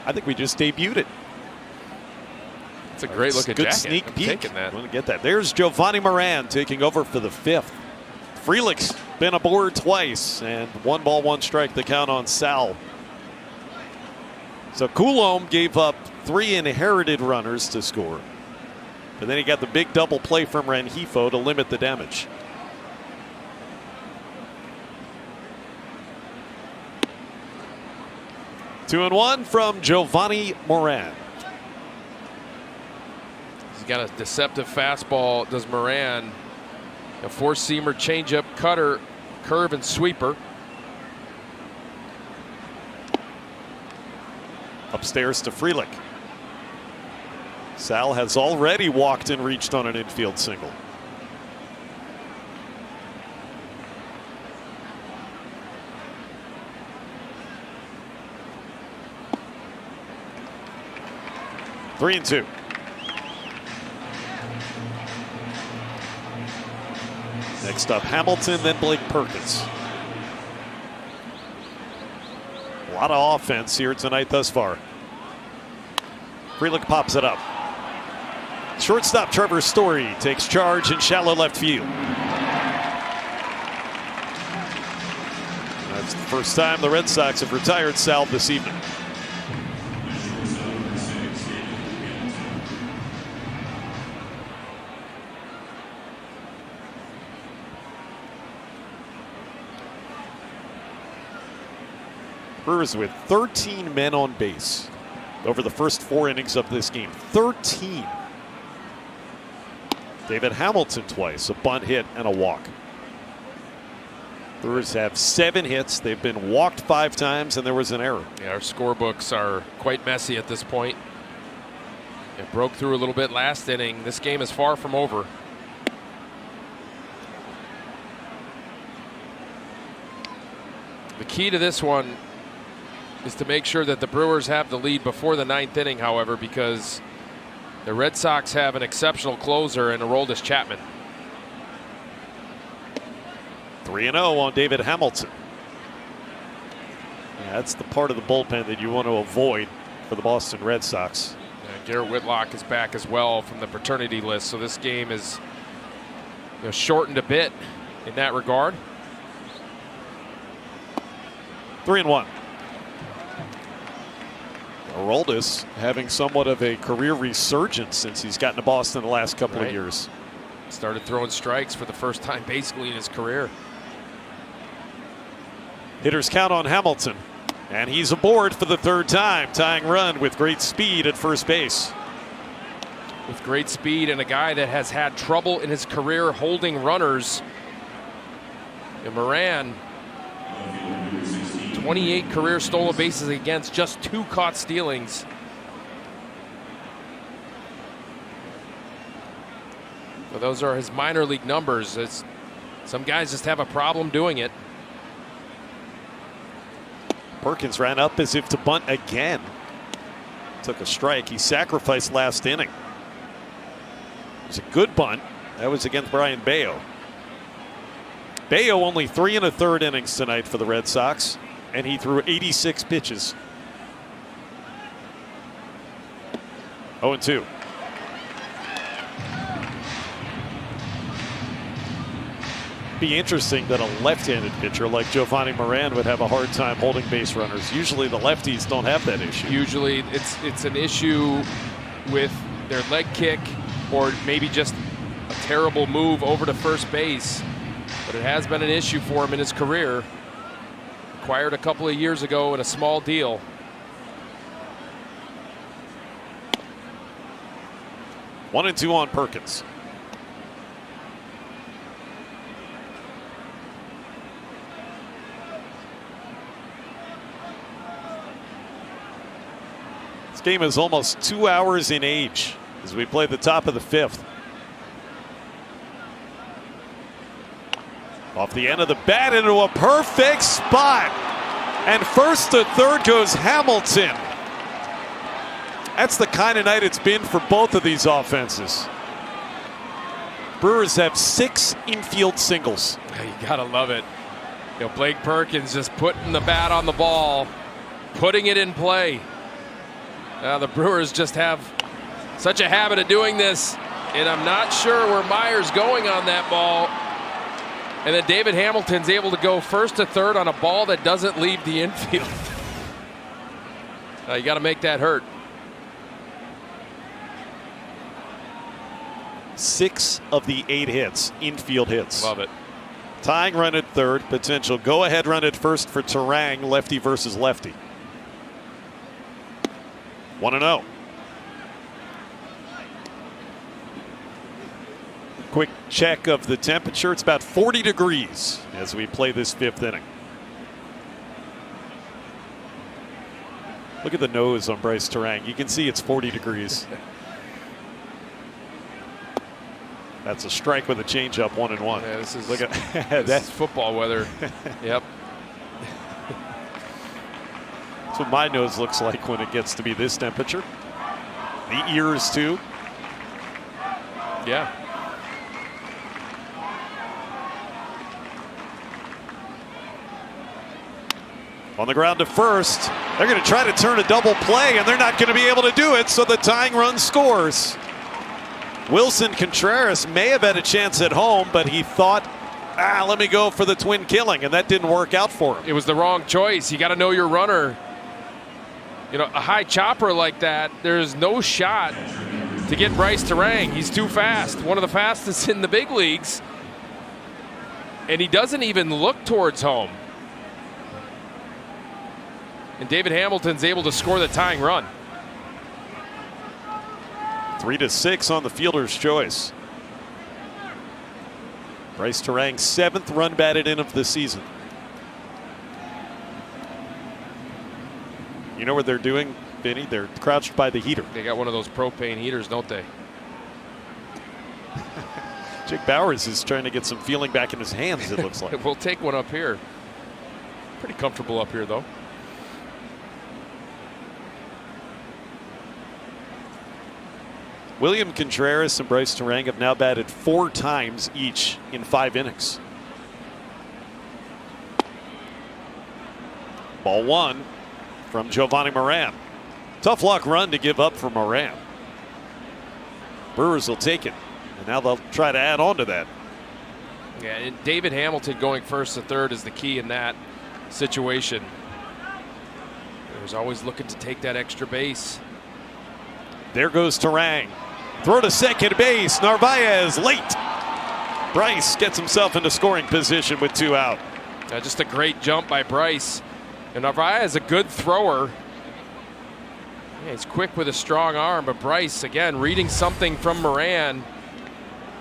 I think we just debuted it. It's a great looking good jacket. Sneak I'm peek. taking that. Want to get that. There's Giovanni Moran taking over for the 5th. Frelick's been aboard twice, and 1 ball, 1 strike the count on Sal. So Coulomb gave up 3 inherited runners to score. And then he got the big double play from Rengifo to limit the damage. Two and 1 from Giovanni Moran. He's got a deceptive fastball, does Moran. A 4-seamer, changeup, cutter, curve, and sweeper. Upstairs to Frelick. Sal has already walked and reached on an infield single. Three and two. Next up, Hamilton, then Blake Perkins. A lot of offense here tonight thus far. Frelick pops it up. Shortstop Trevor Story takes charge in shallow left field. That's the first time the Red Sox have retired Sal this evening. Brewers with 13 men on base over the first 4 innings of this game. 13. David Hamilton twice, a bunt hit and a walk. Brewers have 7 hits. They've been walked 5 times and there was an error. Yeah, our scorebooks are quite messy at this point. It broke through a little bit last inning. This game is far from over. The key to this one is to make sure that the Brewers have the lead before the 9th inning, however, because the Red Sox have an exceptional closer in Aroldis Chapman. 3-0 on David Hamilton. Yeah, that's the part of the bullpen that you want to avoid for the Boston Red Sox. Garrett Whitlock is back as well from the paternity list, so this game is shortened a bit in that regard. 3-1. Aroldis having somewhat of a career resurgence since he's gotten to Boston the last couple of years. Started throwing strikes for the first time basically in his career. Hitters count on Hamilton, and he's aboard for the 3rd time, tying run with great speed at first base. With great speed and a guy that has had trouble in his career holding runners. And Moran, 28 career stolen bases against, just 2 caught stealings. Well, those are his minor league numbers. Some guys just have a problem doing it. Perkins ran up as if to bunt again. Took a strike. He sacrificed last inning. It was a good bunt. That was against Brian Bayo. Bayo only 3 1/3 innings tonight for the Red Sox, and he threw 86 pitches. 0-2. Be interesting that a left-handed pitcher like Giovanni Moran would have a hard time holding base runners. Usually the lefties don't have that issue. Usually it's an issue with their leg kick or maybe just a terrible move over to first base. But it has been an issue for him in his career. Acquired a couple of years ago in a small deal. One and two on Perkins. This game is almost 2 hours in age as we play the top of the 5th. Off the end of the bat into a perfect spot. And first to third goes Hamilton. That's the kind of night it's been for both of these offenses. Brewers have 6 infield singles. You gotta love it. Blake Perkins just putting the bat on the ball, putting it in play. The Brewers just have such a habit of doing this, and I'm not sure where Meyer's going on that ball. And then David Hamilton's able to go first to third on a ball that doesn't leave the infield. You got to make that hurt. 6 of the 8 hits, infield hits. Love it. Tying run at third, potential go-ahead run at first for Terang, lefty versus lefty. 1-0. Quick check of the temperature. It's about 40 degrees as we play this 5th inning. Look at the nose on Bryce Terang. You can see it's 40 degrees. That's a strike with a changeup, 1-1. Yeah, this is, look at this is football weather. Yep. That's what my nose looks like when it gets to be this temperature. The ears too. Yeah. On the ground to first. They're going to try to turn a double play, and they're not going to be able to do it, so the tying run scores. Wilson Contreras may have had a chance at home, but he thought, let me go for the twin killing, and that didn't work out for him. It was the wrong choice. You got to know your runner. You know, a high chopper like that, there's no shot to get Bryce Terang. He's too fast. One of the fastest in the big leagues. And he doesn't even look towards home. And David Hamilton's able to score the tying run. 3-6 on the fielder's choice. Bryce Terang's 7th run batted in of the season. You know what they're doing, Vinny? They're crouched by the heater. They got one of those propane heaters, don't they? Jake Bowers is trying to get some feeling back in his hands, it looks like. We'll take one up here. Pretty comfortable up here, though. William Contreras and Bryce Terang have now batted 4 times each in 5 innings. Ball 1 from Giovanni Moran. Tough luck run to give up for Moran. Brewers will take it, and now they'll try to add on to that. Yeah, and David Hamilton going first to third is the key in that situation. He was always looking to take that extra base. There goes Terang. Throw to second base. Narvaez late. Bryce gets himself into scoring position with 2 out. Just a great jump by Bryce. And Narvaez is a good thrower. Yeah, he's quick with a strong arm, but Bryce, again, reading something from Moran.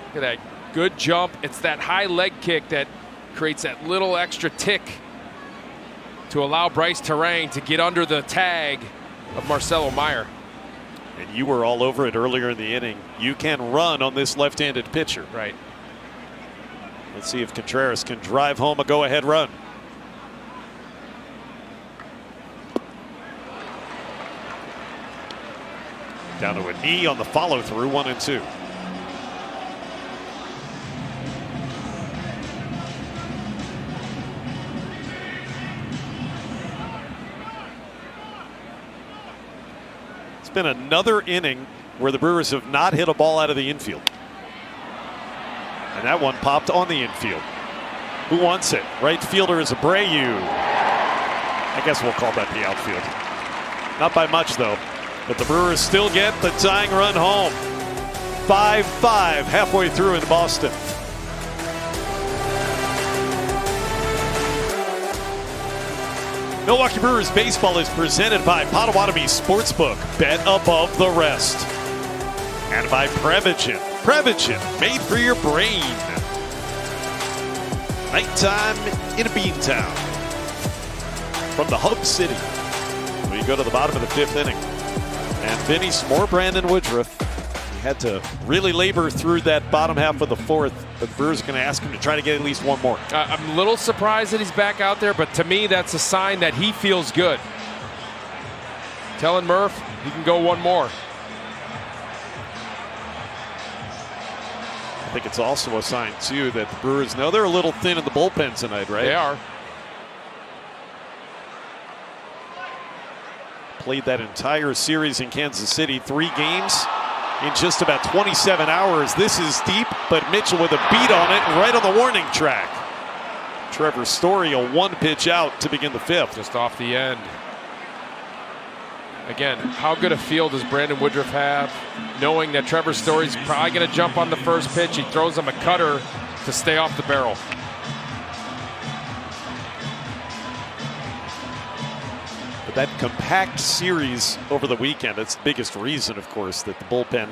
Look at that good jump. It's that high leg kick that creates that little extra tick to allow Bryce Terang to get under the tag of Marcelo Meyer. And you were all over it earlier in the inning. You can run on this left-handed pitcher. Right. Let's see if Contreras can drive home a go-ahead run. Down to a knee on the follow-through, 1-2. It's been another inning where the Brewers have not hit a ball out of the infield. And that one popped on the infield. Who wants it? Right fielder is Abreu. I guess we'll call that the outfield. Not by much, though. But the Brewers still get the tying run home. 5-5 halfway through in Boston. Milwaukee Brewers baseball is presented by Potawatomi Sportsbook. Bet above the rest. And by Prevagen. Prevagen, made for your brain. Nighttime in a Beantown. From the Hub City. We go to the bottom of the 5th inning. And Vinny, more Brandon Woodruff. He had to really labor through that bottom half of the 4th. But the Brewers are going to ask him to try to get at least one more. I'm a little surprised that he's back out there, but to me, that's a sign that he feels good. Telling Murph he can go one more. I think it's also a sign, too, that the Brewers know they're a little thin in the bullpen tonight, right? They are. Played that entire series in Kansas City, 3 games in just about 27 hours. This is deep, but Mitchell with a beat on it right on the warning track. Trevor Story a 1-pitch out to begin the 5th. Just off the end. Again, how good a feel does Brandon Woodruff have, knowing that Trevor Story's probably going to jump on the first pitch? He throws him a cutter to stay off the barrel. But that compact series over the weekend, that's the biggest reason, of course, that the bullpen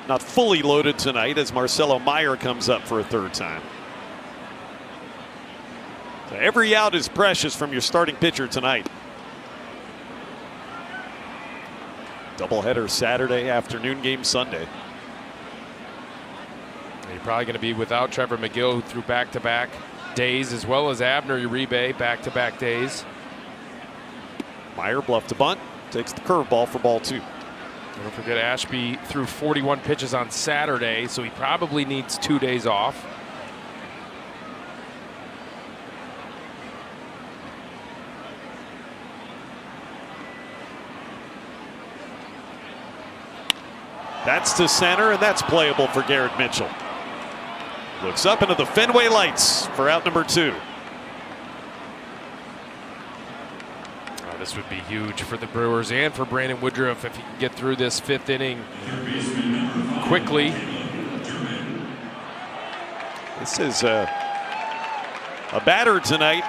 not fully loaded tonight as Marcelo Meyer comes up for a 3rd time. So every out is precious from your starting pitcher tonight. Doubleheader Saturday, afternoon game Sunday. You're probably going to be without Trevor McGill, who threw back-to-back days, as well as Abner Uribe, back-to-back days. Meyer bluff to bunt, takes the curveball for ball 2. Don't forget Ashby threw 41 pitches on Saturday, so he probably needs 2 days off. That's to center, and that's playable for Garrett Mitchell. Looks up into the Fenway lights for out number 2. This would be huge for the Brewers and for Brandon Woodruff if he can get through this 5th inning quickly. This is a batter tonight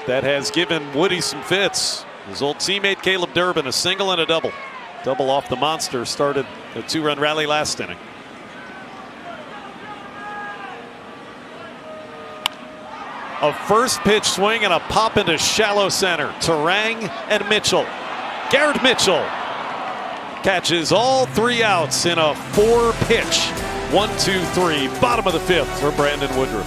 that has given Woody some fits. His old teammate Caleb Durbin, a single and a double. Double off the monster, started a 2-run rally last inning. A first pitch swing and a pop into shallow center. Terang and Mitchell. Garrett Mitchell catches all 3 outs in a 4-pitch 1-2-3 bottom of the 5th for Brandon Woodruff.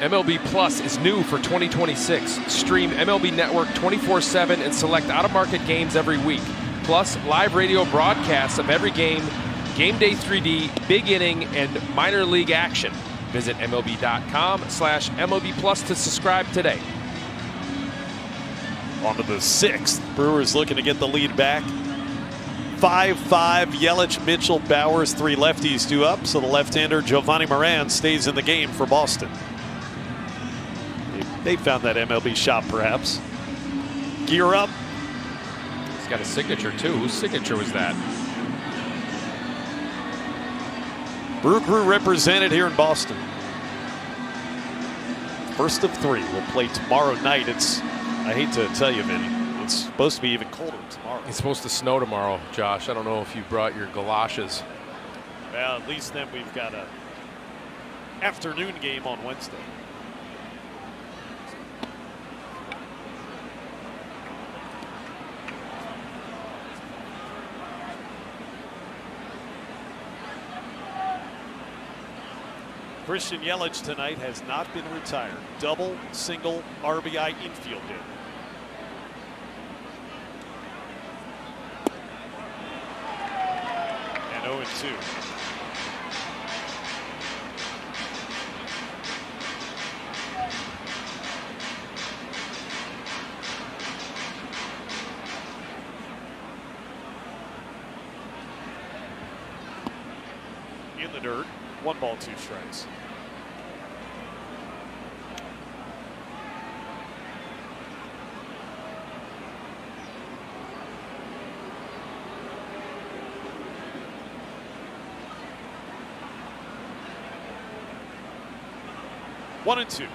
MLB Plus is new for 2026. Stream MLB Network 24/7 and select out-of-market games every week. Plus live radio broadcasts of every game, Game Day 3D, Big Inning, and minor league action. Visit MLB.com/MLB Plus to subscribe today. On to the 6th. Brewers looking to get the lead back. 5-5, Yelich, Mitchell, Bowers, 3 lefties, 2 up. So the left-hander Giovanni Moran stays in the game for Boston. They found that MLB shop, perhaps. Gear up. He's got a signature, too. Whose signature was that? Brew Crew represented here in Boston. First of 3 will play tomorrow night. I hate to tell you, Vinny, it's supposed to be even colder tomorrow. It's supposed to snow tomorrow, Josh. I don't know if you brought your galoshes. Well, at least then we've got a afternoon game on Wednesday. Christian Yelich tonight has not been retired. Double, single, RBI infield hit. And 0-2. In the dirt, 1 ball, 2 strikes. One and 2.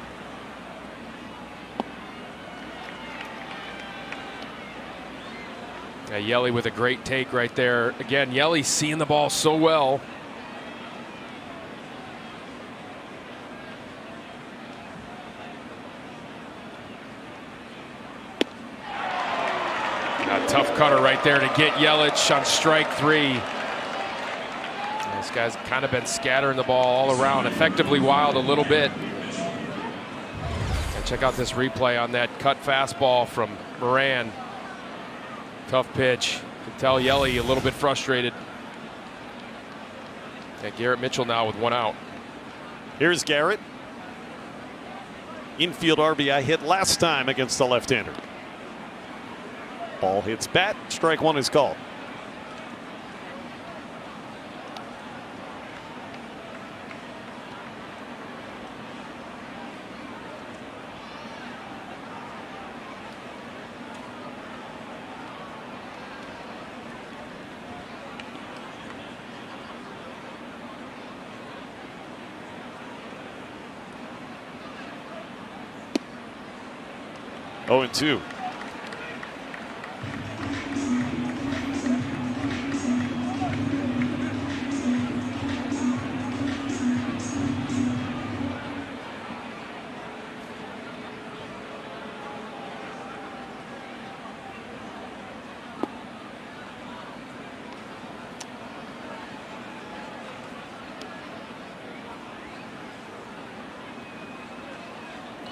Yeah, Yelly with a great take right there. Again, Yelly seeing the ball so well. A tough cutter right there to get Yelich on strike 3. This guy's kind of been scattering the ball all around, effectively wild a little bit. And check out this replay on that cut fastball from Moran. Tough pitch. You can tell Yelly a little bit frustrated. And Garrett Mitchell now with 1 out. Here's Garrett. Infield RBI hit last time against the left-hander. Ball hits bat. Strike 1 is called. Oh, and 2.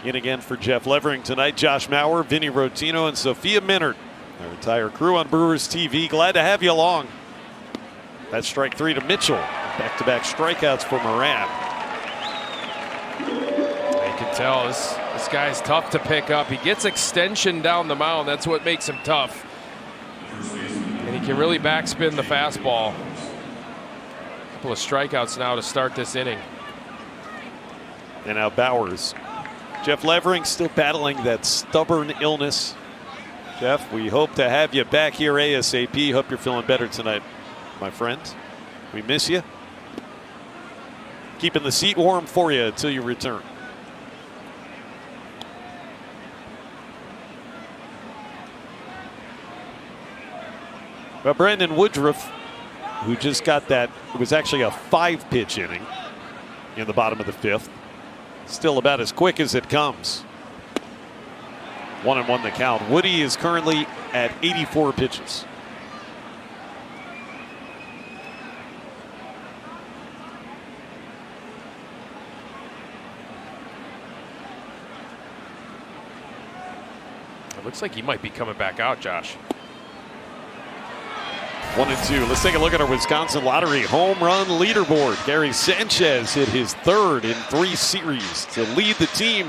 In again for Jeff Levering tonight. Josh Mauer, Vinny Rotino, and Sophia Minard. Our entire crew on Brewers TV. Glad to have you along. That's strike 3 to Mitchell. Back-to-back strikeouts for Moran. You can tell this guy's tough to pick up. He gets extension down the mound. That's what makes him tough. And he can really backspin the fastball. A couple of strikeouts now to start this inning. And now Bowers. Jeff Levering still battling that stubborn illness. Jeff, we hope to have you back here ASAP. Hope you're feeling better tonight, my friend. We miss you. Keeping the seat warm for you until you return. But Brandon Woodruff, who just got that, it was actually a 5-pitch inning in the bottom of the 5th. Still about as quick as it comes. 1-1 the count. Woody is currently at 84 pitches. It looks like he might be coming back out, Josh. 1-2. Let's take a look at our Wisconsin Lottery home run leaderboard. Gary Sanchez hit his 3rd in 3 series to lead the team.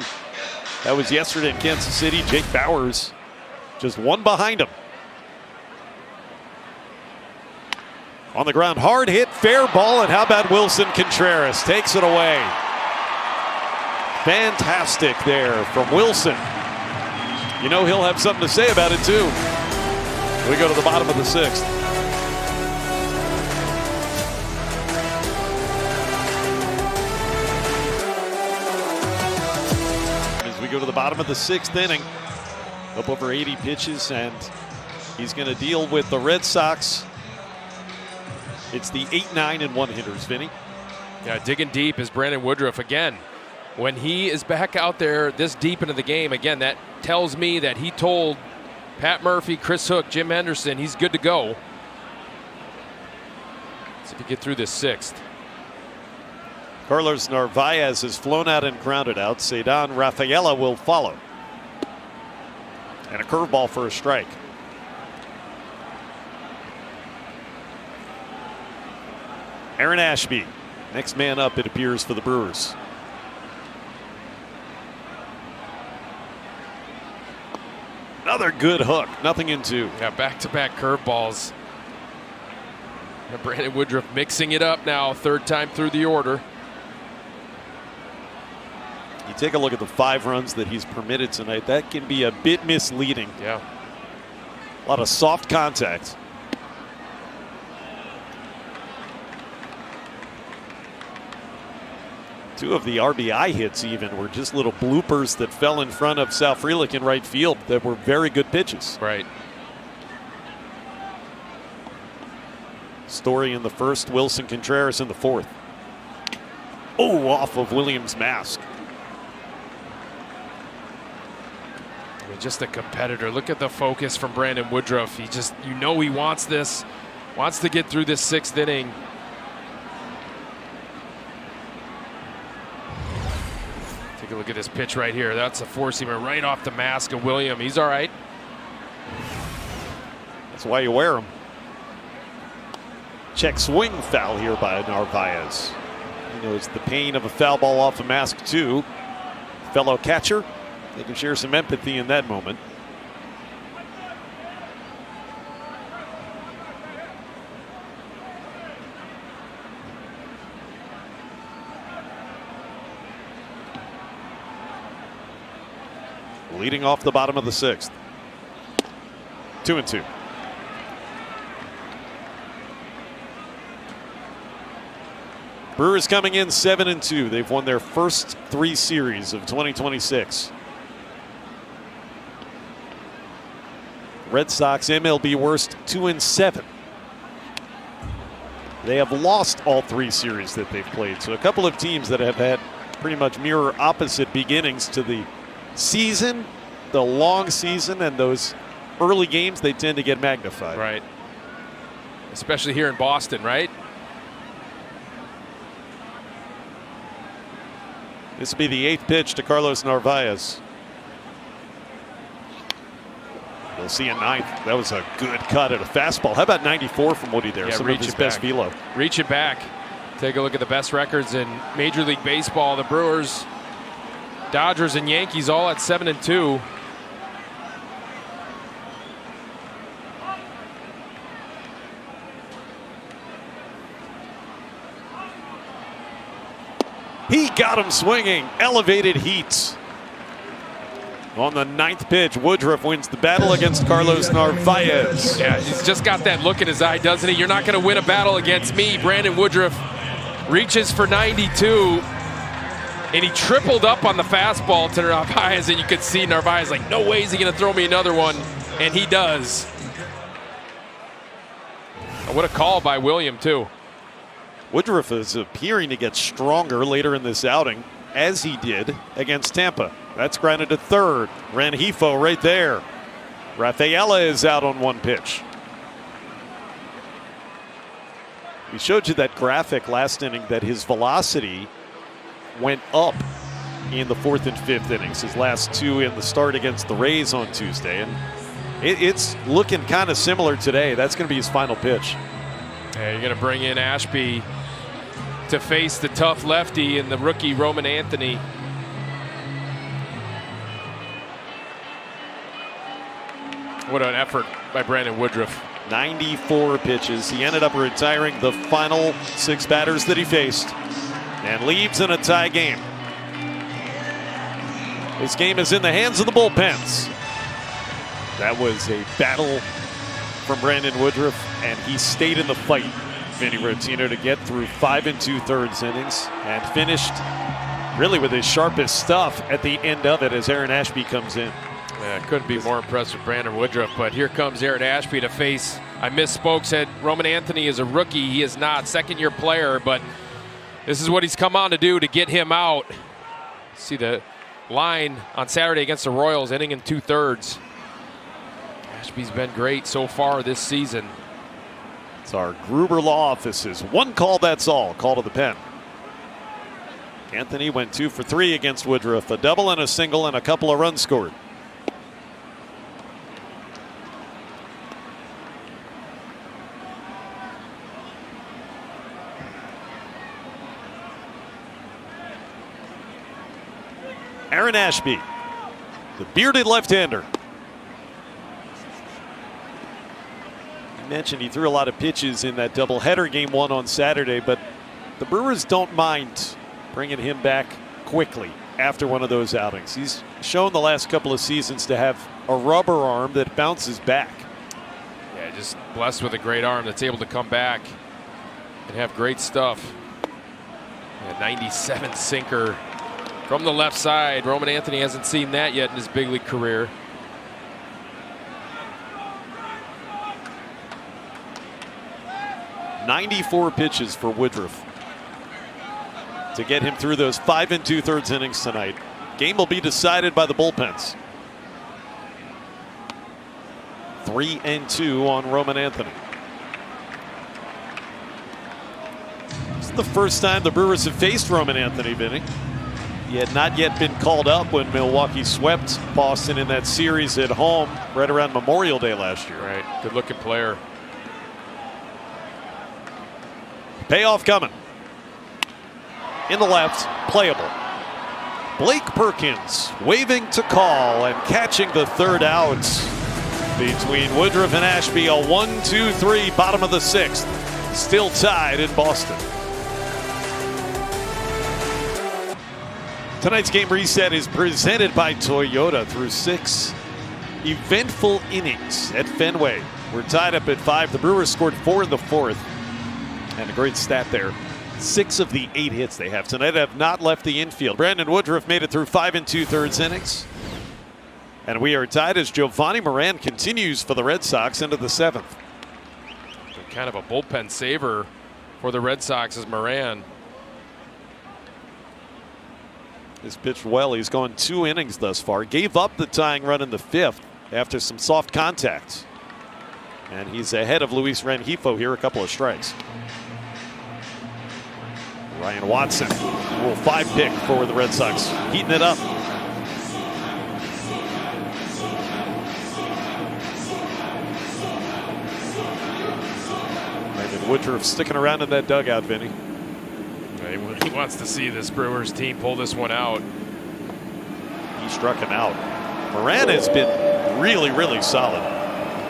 That was yesterday in Kansas City. Jake Bowers just 1 behind him. On the ground, hard hit, fair ball, and how about Wilson Contreras takes it away. Fantastic there from Wilson. You know he'll have something to say about it too. We go to the bottom of the 6th. Go to the bottom of the 6th inning. Up over 80 pitches, and he's going to deal with the Red Sox. It's the 8-9 and 1 hitters, Vinny. Yeah, digging deep is Brandon Woodruff again. When he is back out there this deep into the game, again, that tells me that he told Pat Murphy, Chris Hook, Jim Henderson he's good to go. Let's see if he get through this 6th. Carlos Narvaez has flown out and grounded out. Cedar Rafaela will follow. And a curveball for a strike. Aaron Ashby, next man up, it appears, for the Brewers. Another good hook, nothing in 2. Yeah, back-to-back curveballs. Brandon Woodruff mixing it up now, 3rd time through the order. You take a look at the 5 runs that he's permitted tonight. That can be a bit misleading. Yeah. A lot of soft contact. Two of the RBI hits even were just little bloopers that fell in front of Sal Frelick in right field that were very good pitches. Right. Story in the 1st, Wilson Contreras in the 4th. Oh, off of Williams' mask. Just a competitor. Look at the focus from Brandon Woodruff. He just, you know, he wants this, wants to get through this 6th inning. Take a look at this pitch right here. That's a four-seamer right off the mask of William. He's all right. That's why you wear them. Check swing foul here by Narvaez. He knows the pain of a foul ball off a mask too. Fellow catcher. They can share some empathy in that moment. Leading off the bottom of the 6th. 2-2. Brewers coming in 7-2. They've won their first 3 series of 2026. Red Sox MLB worst 2-7. They have lost all 3 series that they've played. So a couple of teams that have had pretty much mirror opposite beginnings to the season, the long season, and those early games, they tend to get magnified. Right. Especially here in Boston, right? This will be the 8th pitch to Carlos Narvaez. We'll see a 9th. That was a good cut at a fastball. How about 94 from Woody there? Yeah, Some of his best velo. Reach it back. Take a look at the best records in Major League Baseball. The Brewers, Dodgers, and Yankees all at 7-2. He got him swinging. Elevated heat. On the 9th pitch, Woodruff wins the battle against Carlos Narvaez. Yeah, he's just got that look in his eye, doesn't he? You're not going to win a battle against me. Brandon Woodruff reaches for 92, and he tripled up on the fastball to Narvaez, and you could see Narvaez like, no way is he going to throw me another one, and he does. What a call by William, too. Woodruff is appearing to get stronger later in this outing, as he did against Tampa. That's grounded to third. Rengifo right there. Rafaela is out on 1 pitch. We showed you that graphic last inning that his velocity went up in the 4th and 5th innings. His last 2 in the start against the Rays on Tuesday. And it's looking kind of similar today. That's going to be his final pitch. Yeah, you're going to bring in Ashby to face the tough lefty and the rookie Roman Anthony. What an effort by Brandon Woodruff. 94 pitches. He ended up retiring the final 6 batters that he faced and leaves in a tie game. This game is in the hands of the bullpens. That was a battle from Brandon Woodruff, and he stayed in the fight, Vinny Rotino, to get through 5 2/3 innings and finished really with his sharpest stuff at the end of it as Aaron Ashby comes in. Yeah, couldn't be more impressed with Brandon Woodruff, but here comes Aaron Ashby to face, I misspoke, said Roman Anthony is a rookie. He is not, second-year player, but this is what he's come on to do to get him out. See the line on Saturday against the Royals, inning in 2/3. Ashby's been great so far this season. It's our Gruber Law Offices. 1 call, that's all. Call to the pen. Anthony went 2 for 3 against Woodruff. A double and a single and a couple of runs scored. Aaron Ashby, the bearded left-hander. I mentioned he threw a lot of pitches in that doubleheader game 1 on Saturday, but the Brewers don't mind bringing him back quickly after one of those outings. He's shown the last couple of seasons to have a rubber arm that bounces back. Yeah, just blessed with a great arm that's able to come back and have great stuff. A 97 sinker from the left side. Roman Anthony hasn't seen that yet in his big league career. .94 pitches for Woodruff to get him through those 5 2/3 innings tonight. Game will be decided by the bullpens. 3-2 on Roman Anthony. This is the first time the Brewers have faced Roman Anthony, Vinny. He had not yet been called up when Milwaukee swept Boston in that series at home right around Memorial Day last year. Right, good looking player. Payoff coming. In the left, playable. Blake Perkins waving to call and catching the 3rd out. Between Woodruff and Ashby, a 1-2-3, bottom of the 6th. Still tied in Boston. Tonight's game reset is presented by Toyota. Through 6 eventful innings at Fenway, we're tied up at 5. The Brewers scored 4 in the 4th. And a great stat there. 6 of the 8 hits they have tonight have not left the infield. Brandon Woodruff made it through 5 2/3 innings. And we are tied as Giovanni Moran continues for the Red Sox into the 7th. Kind of a bullpen saver for the Red Sox is Moran. He's pitched well. He's gone 2 innings thus far. Gave up the tying run in the 5th after some soft contact. And he's ahead of Luis Rengifo here, a couple of strikes. Ryan Watson, Rule 5 pick for the Red Sox, heating it up. Brandon Woodruff sticking around in that dugout, Vinny. He wants to see this Brewers team pull this one out. He struck him out. Moran has been really, really solid.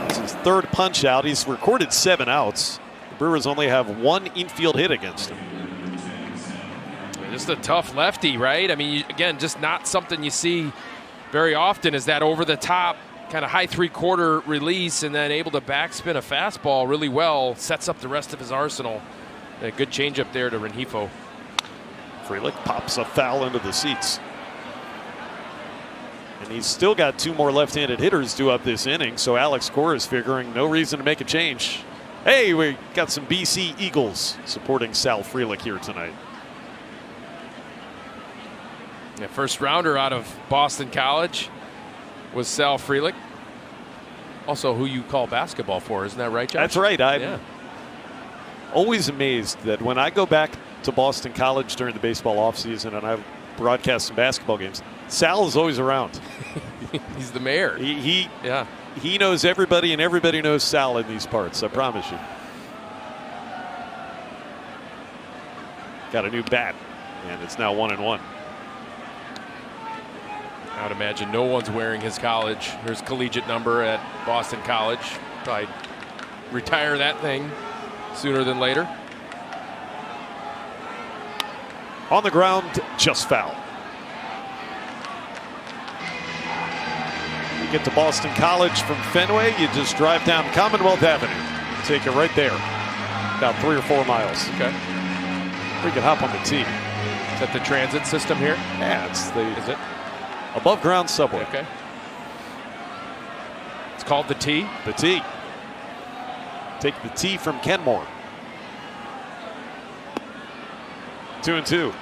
It's his third punch out. He's recorded 7 outs. The Brewers only have 1 infield hit against him. Just a tough lefty, right? I mean, again, just not something you see very often, is that over the top kind of high 3/4 release and then able to backspin a fastball really well, sets up the rest of his arsenal. A good changeup there to Rengifo. Frelick pops a foul into the seats. And he's still got 2 more left-handed hitters due up this inning, so Alex Cora is figuring no reason to make a change. Hey, we got some BC Eagles supporting Sal Frelick here tonight. The first rounder out of Boston College was Sal Frelick. Also who you call basketball for, isn't that right, Josh? That's right. I'm always amazed that when I go back to Boston College during the baseball offseason and I broadcast some basketball games, Sal is always around. He's the mayor. He knows everybody, and everybody knows Sal in these parts, I promise you. Got a new bat, and it's now 1-1. I would imagine no one's wearing his college, his collegiate number at Boston College. Probably retire that thing sooner than later. On the ground, just foul. You get to Boston College from Fenway, you just drive down Commonwealth Avenue. Take it right there. About 3 or 4 miles. Okay. We can hop on the T. Is that the transit system here? Yeah, it's the Is it? above ground subway. Okay. It's called the T? The T. Take the T from Kenmore. 2-2.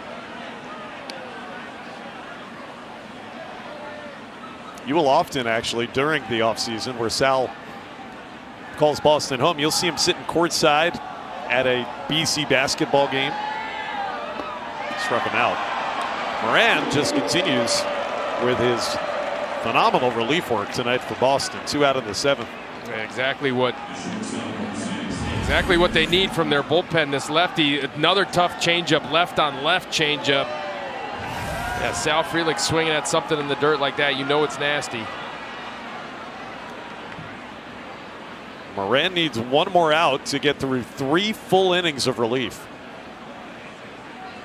You will often, actually, during the offseason where Sal calls Boston home, you'll see him sitting courtside at a BC basketball game. Struck him out. Moran just continues with his phenomenal relief work tonight for Boston. 2 out of the 7. Yeah, exactly what they need from their bullpen. This lefty, another tough changeup, left on left changeup. Yeah, Sal Frelick swinging at something in the dirt like that, you know it's nasty. Moran needs 1 more out to get through 3 full innings of relief.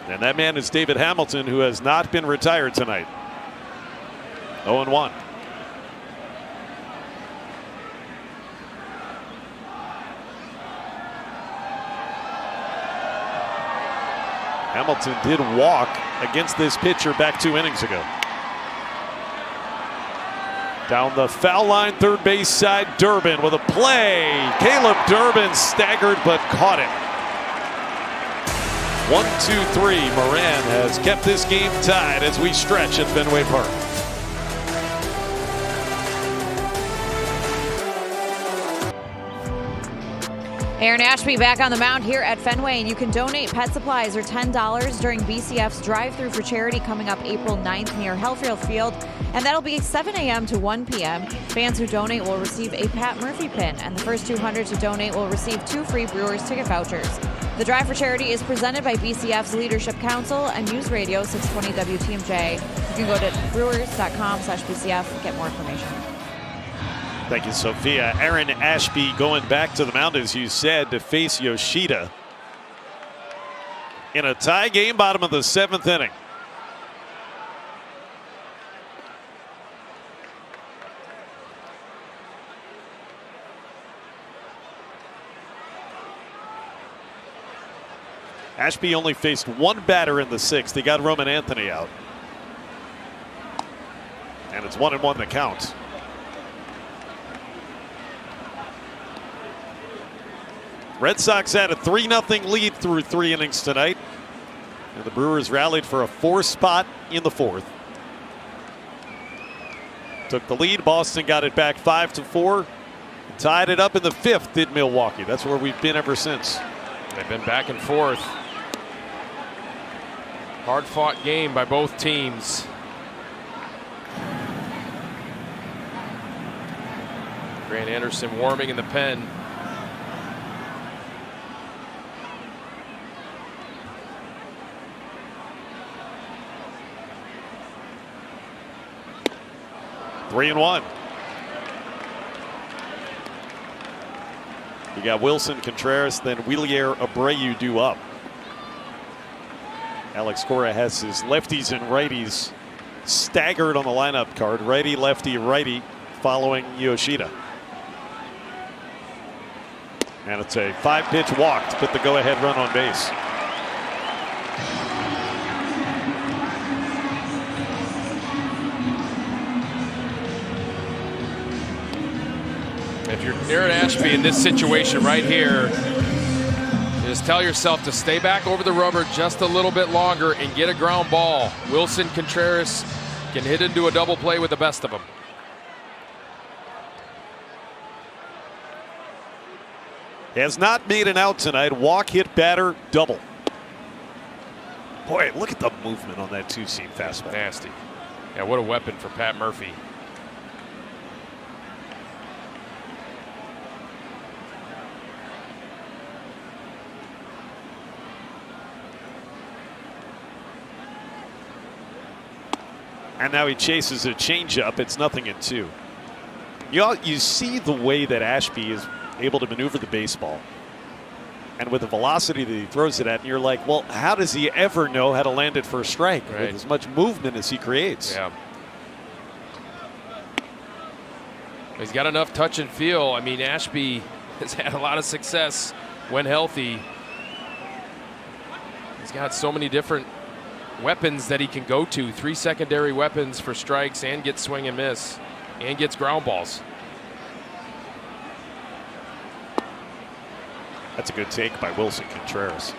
And that man is David Hamilton, who has not been retired tonight. 0-1. Hamilton did walk against this pitcher back 2 innings ago. Down the foul line, third base side, Durbin with a play. Caleb Durbin staggered but caught it. 1-2-3. Moran has kept this game tied as we stretch at Fenway Park. Aaron Ashby back on the mound here at Fenway, and you can donate pet supplies or $10 during BCF's drive-through for charity coming up April 9th near Hellfield Field, and that'll be 7 a.m. to 1 p.m. Fans who donate will receive a Pat Murphy pin, and the first 200 to donate will receive 2 free Brewers ticket vouchers. The drive for charity is presented by BCF's Leadership Council and News Radio 620 WTMJ. You can go to brewers.com/BCF and get more information. Thank you, Sophia. Aaron Ashby going back to the mound, as you said, to face Yoshida in a tie game, bottom of the 7th inning. Ashby only faced 1 batter in the 6th. He got Roman Anthony out. And it's 1-1 the count. Red Sox had a 3-0 lead through 3 innings tonight. And the Brewers rallied for a 4th spot in the 4th. Took the lead. Boston got it back 5-4. Tied it up in the 5th in Milwaukee. That's where we've been ever since. They've been back and forth. Hard-fought game by both teams. Grant Anderson warming in the pen. Three and one. You got Wilson Contreras, then Willier Abreu due up. Alex Cora has his lefties and righties staggered on the lineup card. Righty, lefty, righty, following Yoshida. And it's a 5-pitch walk to put the go-ahead run on base. If you're Aaron Ashby in this situation right here, just tell yourself to stay back over the rubber just a little bit longer and get a ground ball. Wilson Contreras can hit into a double play with the best of them. Has not made an out tonight. Walk, hit, batter, double. Boy, look at the movement on that two-seam fastball. Nasty. Yeah, what a weapon for Pat Murphy. And now he chases a changeup. It's 0-2. You see the way that Ashby is able to maneuver the baseball, and with the velocity that he throws it at, and you're like, well, how does he ever know how to land it for a strike with as much movement as he creates? Yeah. He's got enough touch and feel. I mean, Ashby has had a lot of success when healthy. He's got so many different weapons that he can go to. 3 secondary weapons for strikes, and gets swing and miss, and gets ground balls. That's a good take by Wilson Contreras.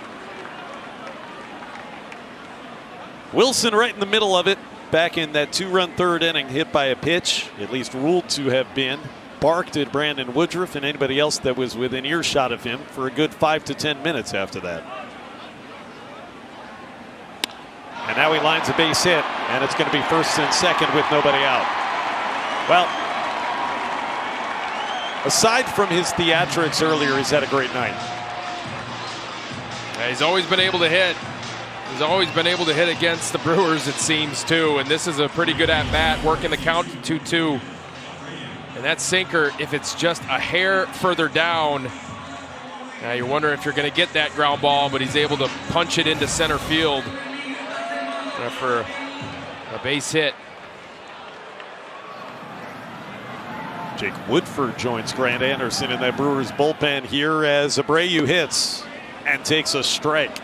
Wilson right in the middle of it, back in that 2-run third inning, hit by a pitch, at least ruled to have been, barked at Brandon Woodruff and anybody else that was within earshot of him for a good 5 to 10 minutes after that. And now he lines a base hit, and it's going to be first and second with nobody out. Well, aside from his theatrics earlier, he's had a great night. Yeah, he's always been able to hit. He's always been able to hit against the Brewers, it seems, too. And this is a pretty good at-bat, working the count to 2-2. And that sinker, if it's just a hair further down, now you're wondering if you're going to get that ground ball, but he's able to punch it into center field for a base hit. Jake Woodford joins Grant Anderson in that Brewers bullpen here as Abreu hits and takes a strike.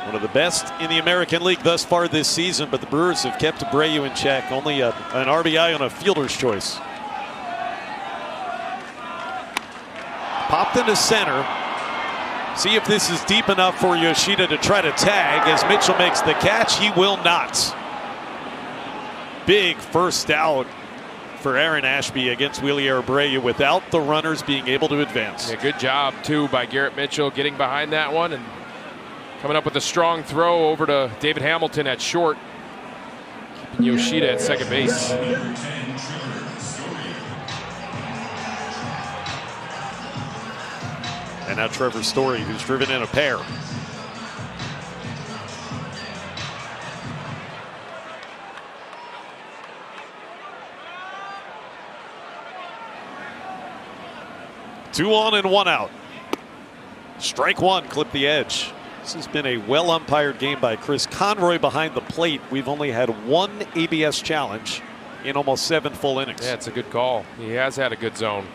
One of the best in the American League thus far this season, but the Brewers have kept Abreu in check. Only an RBI on a fielder's choice. Popped into center. See if this is deep enough for Yoshida to try to tag as Mitchell makes the catch. He will not. Big first out for Aaron Ashby against Willier Abreu without the runners being able to advance. Yeah, good job, too, by Garrett Mitchell getting behind that one and coming up with a strong throw over to David Hamilton at short. Keeping Yoshida at second base. And now Trevor Story, who's driven in a pair. Two on and one out. Strike one, clip the edge. This has been a well umpired game by Chris Conroy behind the plate. We've only had one ABS challenge in almost 7 full innings. Yeah, it's a good call. He has had a good zone.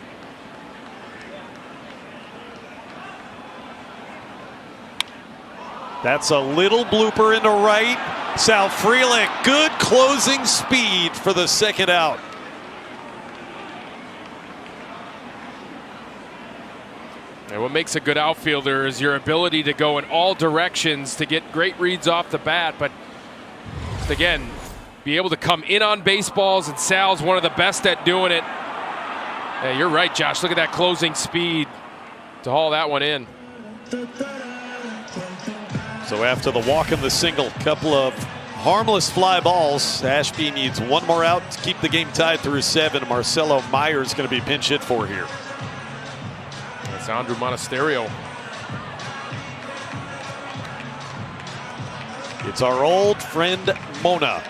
That's a little blooper into right. Sal Frelick, good closing speed for the second out. And what makes a good outfielder is your ability to go in all directions to get great reads off the bat, but just again, be able to come in on baseballs, and Sal's one of the best at doing it. Yeah, you're right, Josh. Look at that closing speed. to haul that one in. So after the walk and the single, couple of harmless fly balls, Ashby needs one more out to keep the game tied through 7. Marcelo Myers going to be pinch hit for here. That's Andrew Monasterio. It's our old friend Mona.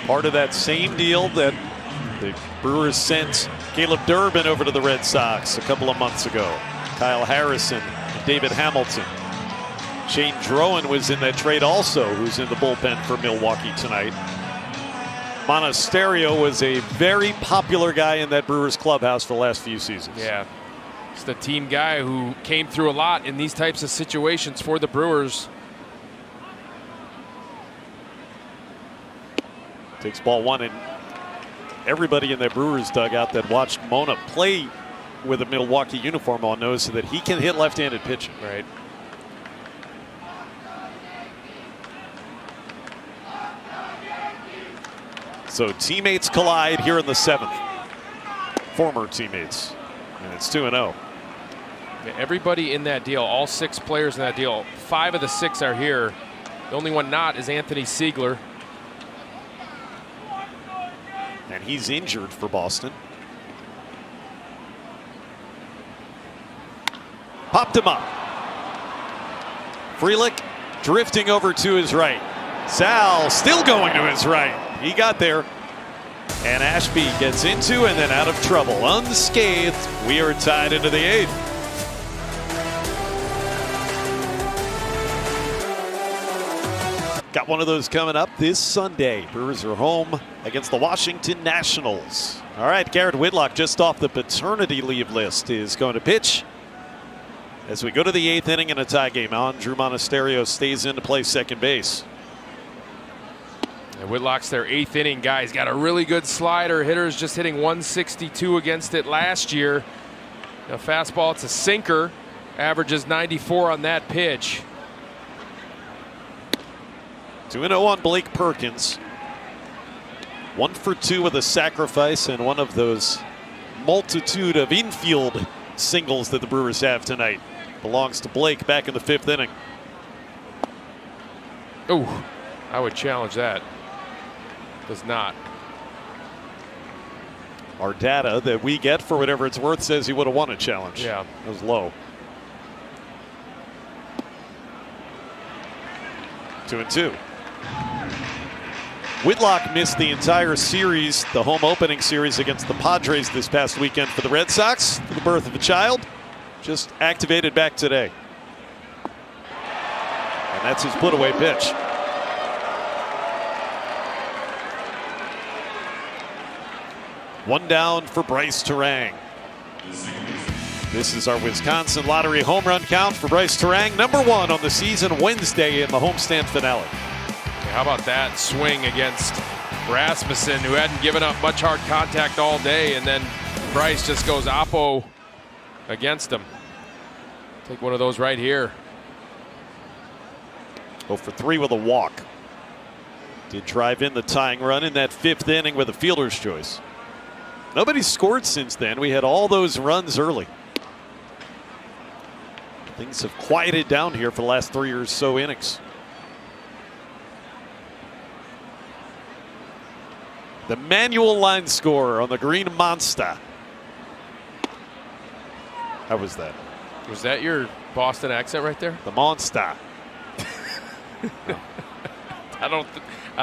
Part of that same deal that the Brewers sent Caleb Durbin over to the Red Sox a couple of months ago. Kyle Harrison, David Hamilton. Shane Drowan was in that trade also, who's in the bullpen for Milwaukee tonight. Monasterio was a very popular guy in that Brewers clubhouse for the last few seasons. Yeah, it's the team guy who came through a lot in these types of situations for the Brewers. Takes ball 1, and everybody in that Brewers dugout that watched Mona play with a Milwaukee uniform on knows that he can hit left-handed pitching. Right. So teammates collide here in the 7th. Former teammates. And it's 2-0. Yeah, everybody in that deal, all 6 players in that deal, 5 of the 6 are here. The only one not is Anthony Siegler. And he's injured for Boston. Popped him up. Frelick drifting over to his right. Sal still going to his right. He got there. And Ashby gets into and then out of trouble. Unscathed. We are tied into the 8th. Got one of those coming up this Sunday. Brewers are home against the Washington Nationals. All right, Garrett Whitlock, just off the paternity leave list, is going to pitch as we go to the 8th inning in a tie game. Andrew Monasterio stays in to play second base. And Whitlock's their 8th inning guy. He's got a really good slider. Hitter's just hitting 162 against it last year. A fastball, it's a sinker. Averages 94 on that pitch. 2-0 on Blake Perkins. 1 for 2 with a sacrifice and one of those multitude of infield singles that the Brewers have tonight. Belongs to Blake back in the 5th inning. Oh, I would challenge that. Does not. Our data that we get, for whatever it's worth, says he would have won a challenge. Yeah. That was low. 2-2. Whitlock missed the entire series, the home opening series against the Padres this past weekend for the Red Sox, for the birth of a child. Just activated back today. And that's his put-away pitch. One down for Bryce Terang. This is our Wisconsin Lottery home run count for Bryce Terang. Number 1 on the season Wednesday in the homestand finale. How about that swing against Rasmussen, who hadn't given up much hard contact all day, and then Bryce just goes oppo against him. Take one of those right here. 0 for 3 with a walk. Did drive in the tying run in that 5th inning with a fielder's choice. Nobody's scored since then. We had all those runs early. Things have quieted down here for the last 3 or so innings. The manual line scorer on the Green Monster. How was that? Was that your Boston accent right there? The Monster. I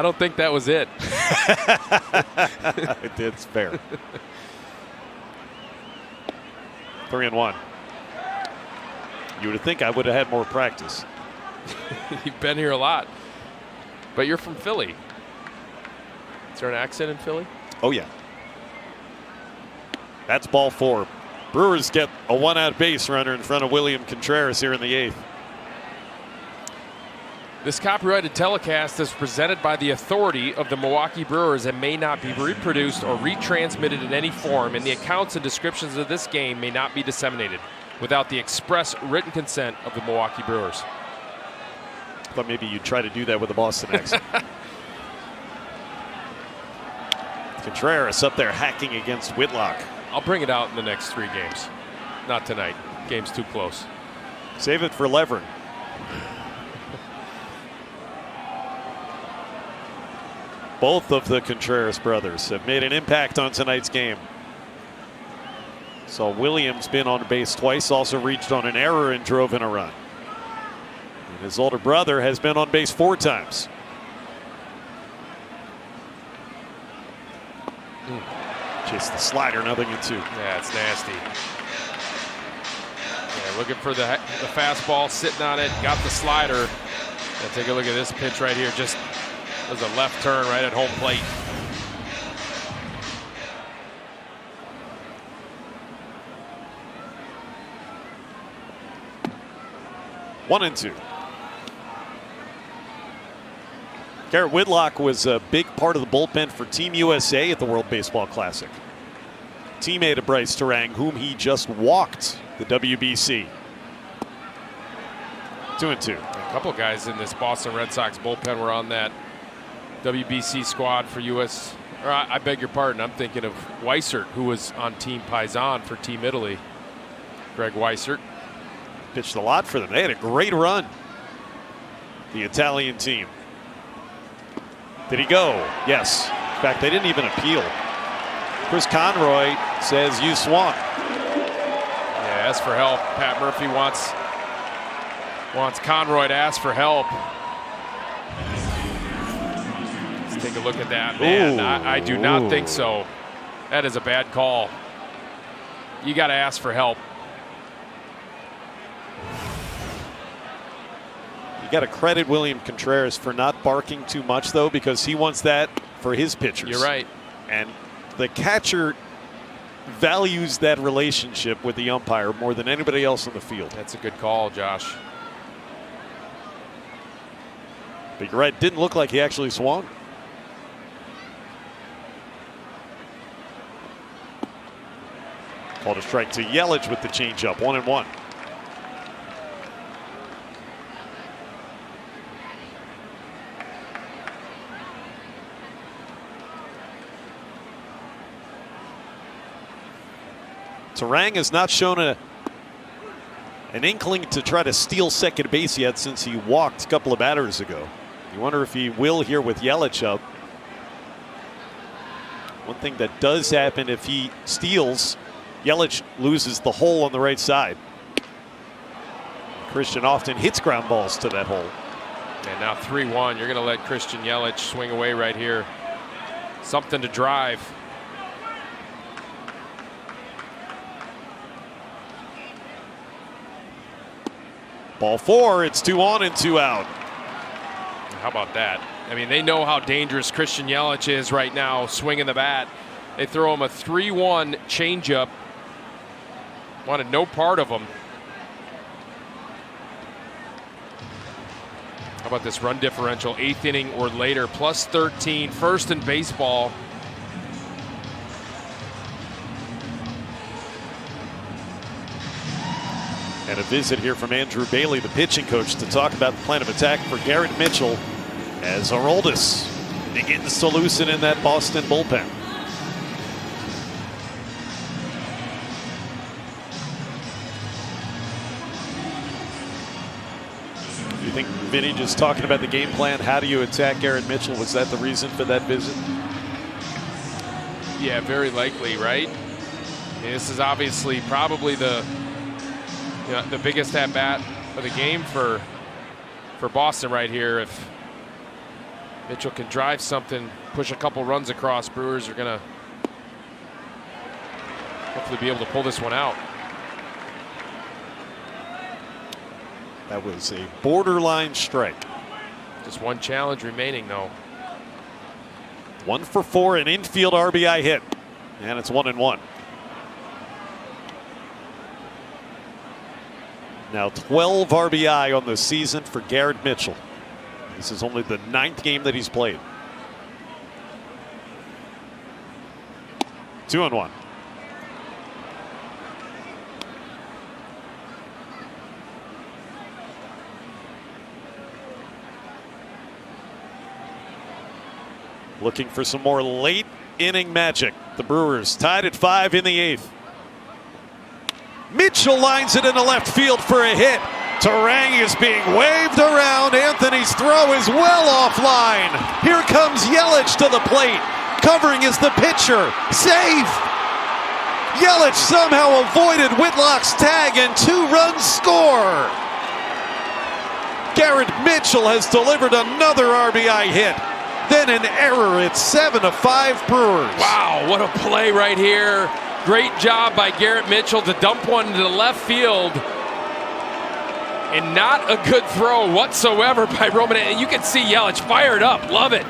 don't think that was it. It's fair. 3-1. You would think I would have had more practice. You've been here a lot, but you're from Philly. Is there an accent in Philly? Oh yeah. That's ball 4. Brewers get a 1-out base runner in front of William Contreras here in the 8th. This copyrighted telecast is presented by the authority of the Milwaukee Brewers and may not be reproduced or retransmitted in any form, and the accounts and descriptions of this game may not be disseminated without the express written consent of the Milwaukee Brewers. I thought maybe you'd try to do that with a Boston accent. Contreras up there hacking against Whitlock. I'll bring it out in the next 3 games. Not tonight. Game's too close. Save it for Levern. Both of the Contreras brothers have made an impact on tonight's game. So Williams been on base twice, also reached on an error and drove in a run. And his older brother has been on base 4 times. Chase the slider, 0-2. Yeah, it's nasty. Yeah, looking for the fastball, sitting on it, got the slider. And take a look at this pitch right here. Just was a left turn right at home plate. One and 2. Garrett Whitlock was a big part of the bullpen for Team USA at the World Baseball Classic. Teammate of Bryce Terang, whom he just walked the WBC. 2-2. A couple guys in this Boston Red Sox bullpen were on that WBC squad for US. Or I beg your pardon, I'm thinking of Weissert, who was on Team Paisan for Team Italy. Greg Weissert. Pitched a lot for them. They had a great run. The Italian team. Did he go? Yes. In fact, they didn't even appeal. Chris Conroy says you swung. Yeah, ask for help. Pat Murphy wants Conroy to ask for help. Let's take a look at that, man. I do not think so. That is a bad call. You got to ask for help. You got to credit William Contreras for not barking too much, though, because he wants that for his pitchers. You're right. And the catcher values that relationship with the umpire more than anybody else on the field. That's a good call, Josh. But you're right, didn't look like he actually swung. Called a strike to Yelich with the changeup, 1-1. Terang has not shown an inkling to try to steal second base yet since he walked a couple of batters ago. You wonder if he will here with Yelich up. One thing that does happen if he steals, Yelich loses the hole on the right side. Christian often hits ground balls to that hole. And now 3-1. You're going to let Christian Yelich swing away right here. Something to drive. Ball 4, it's 2 on and 2 out. How about that? I mean, they know how dangerous Christian Yelich is right now, swinging the bat. They throw him a 3-1 changeup. Wanted no part of him. How about this run differential, 8th inning or later, plus 13, first in baseball. And a visit here from Andrew Bailey, the pitching coach, to talk about the plan of attack for Garrett Mitchell as Aroldis begins to loosen in that Boston bullpen. You think Vinny just talking about the game plan? How do you attack Garrett Mitchell? Was that the reason for that visit? Yeah, very likely, right? This is obviously probably the biggest at bat of the game for Boston right here. If Mitchell can drive something, push a couple runs across, Brewers are gonna hopefully be able to pull this one out. That was a borderline strike. Just one challenge remaining, though. 1 for 4, an infield RBI hit, and it's 1-1. Now 12 RBI on the season for Garrett Mitchell. This is only the 9th game that he's played. 2-1. Looking for some more late inning magic. The Brewers tied at 5 in the 8th. Mitchell lines it into left field for a hit. Terang is being waved around. Anthony's throw is well offline. Here comes Yelich to the plate. Covering is the pitcher. Safe. Yelich somehow avoided Whitlock's tag and 2 runs score. Garrett Mitchell has delivered another RBI hit. Then an error. It's 7-5 Brewers. Wow, what a play right here. Great job by Garrett Mitchell to dump one into the left field. And not a good throw whatsoever by Roman. And you can see Yelich fired up. Love it.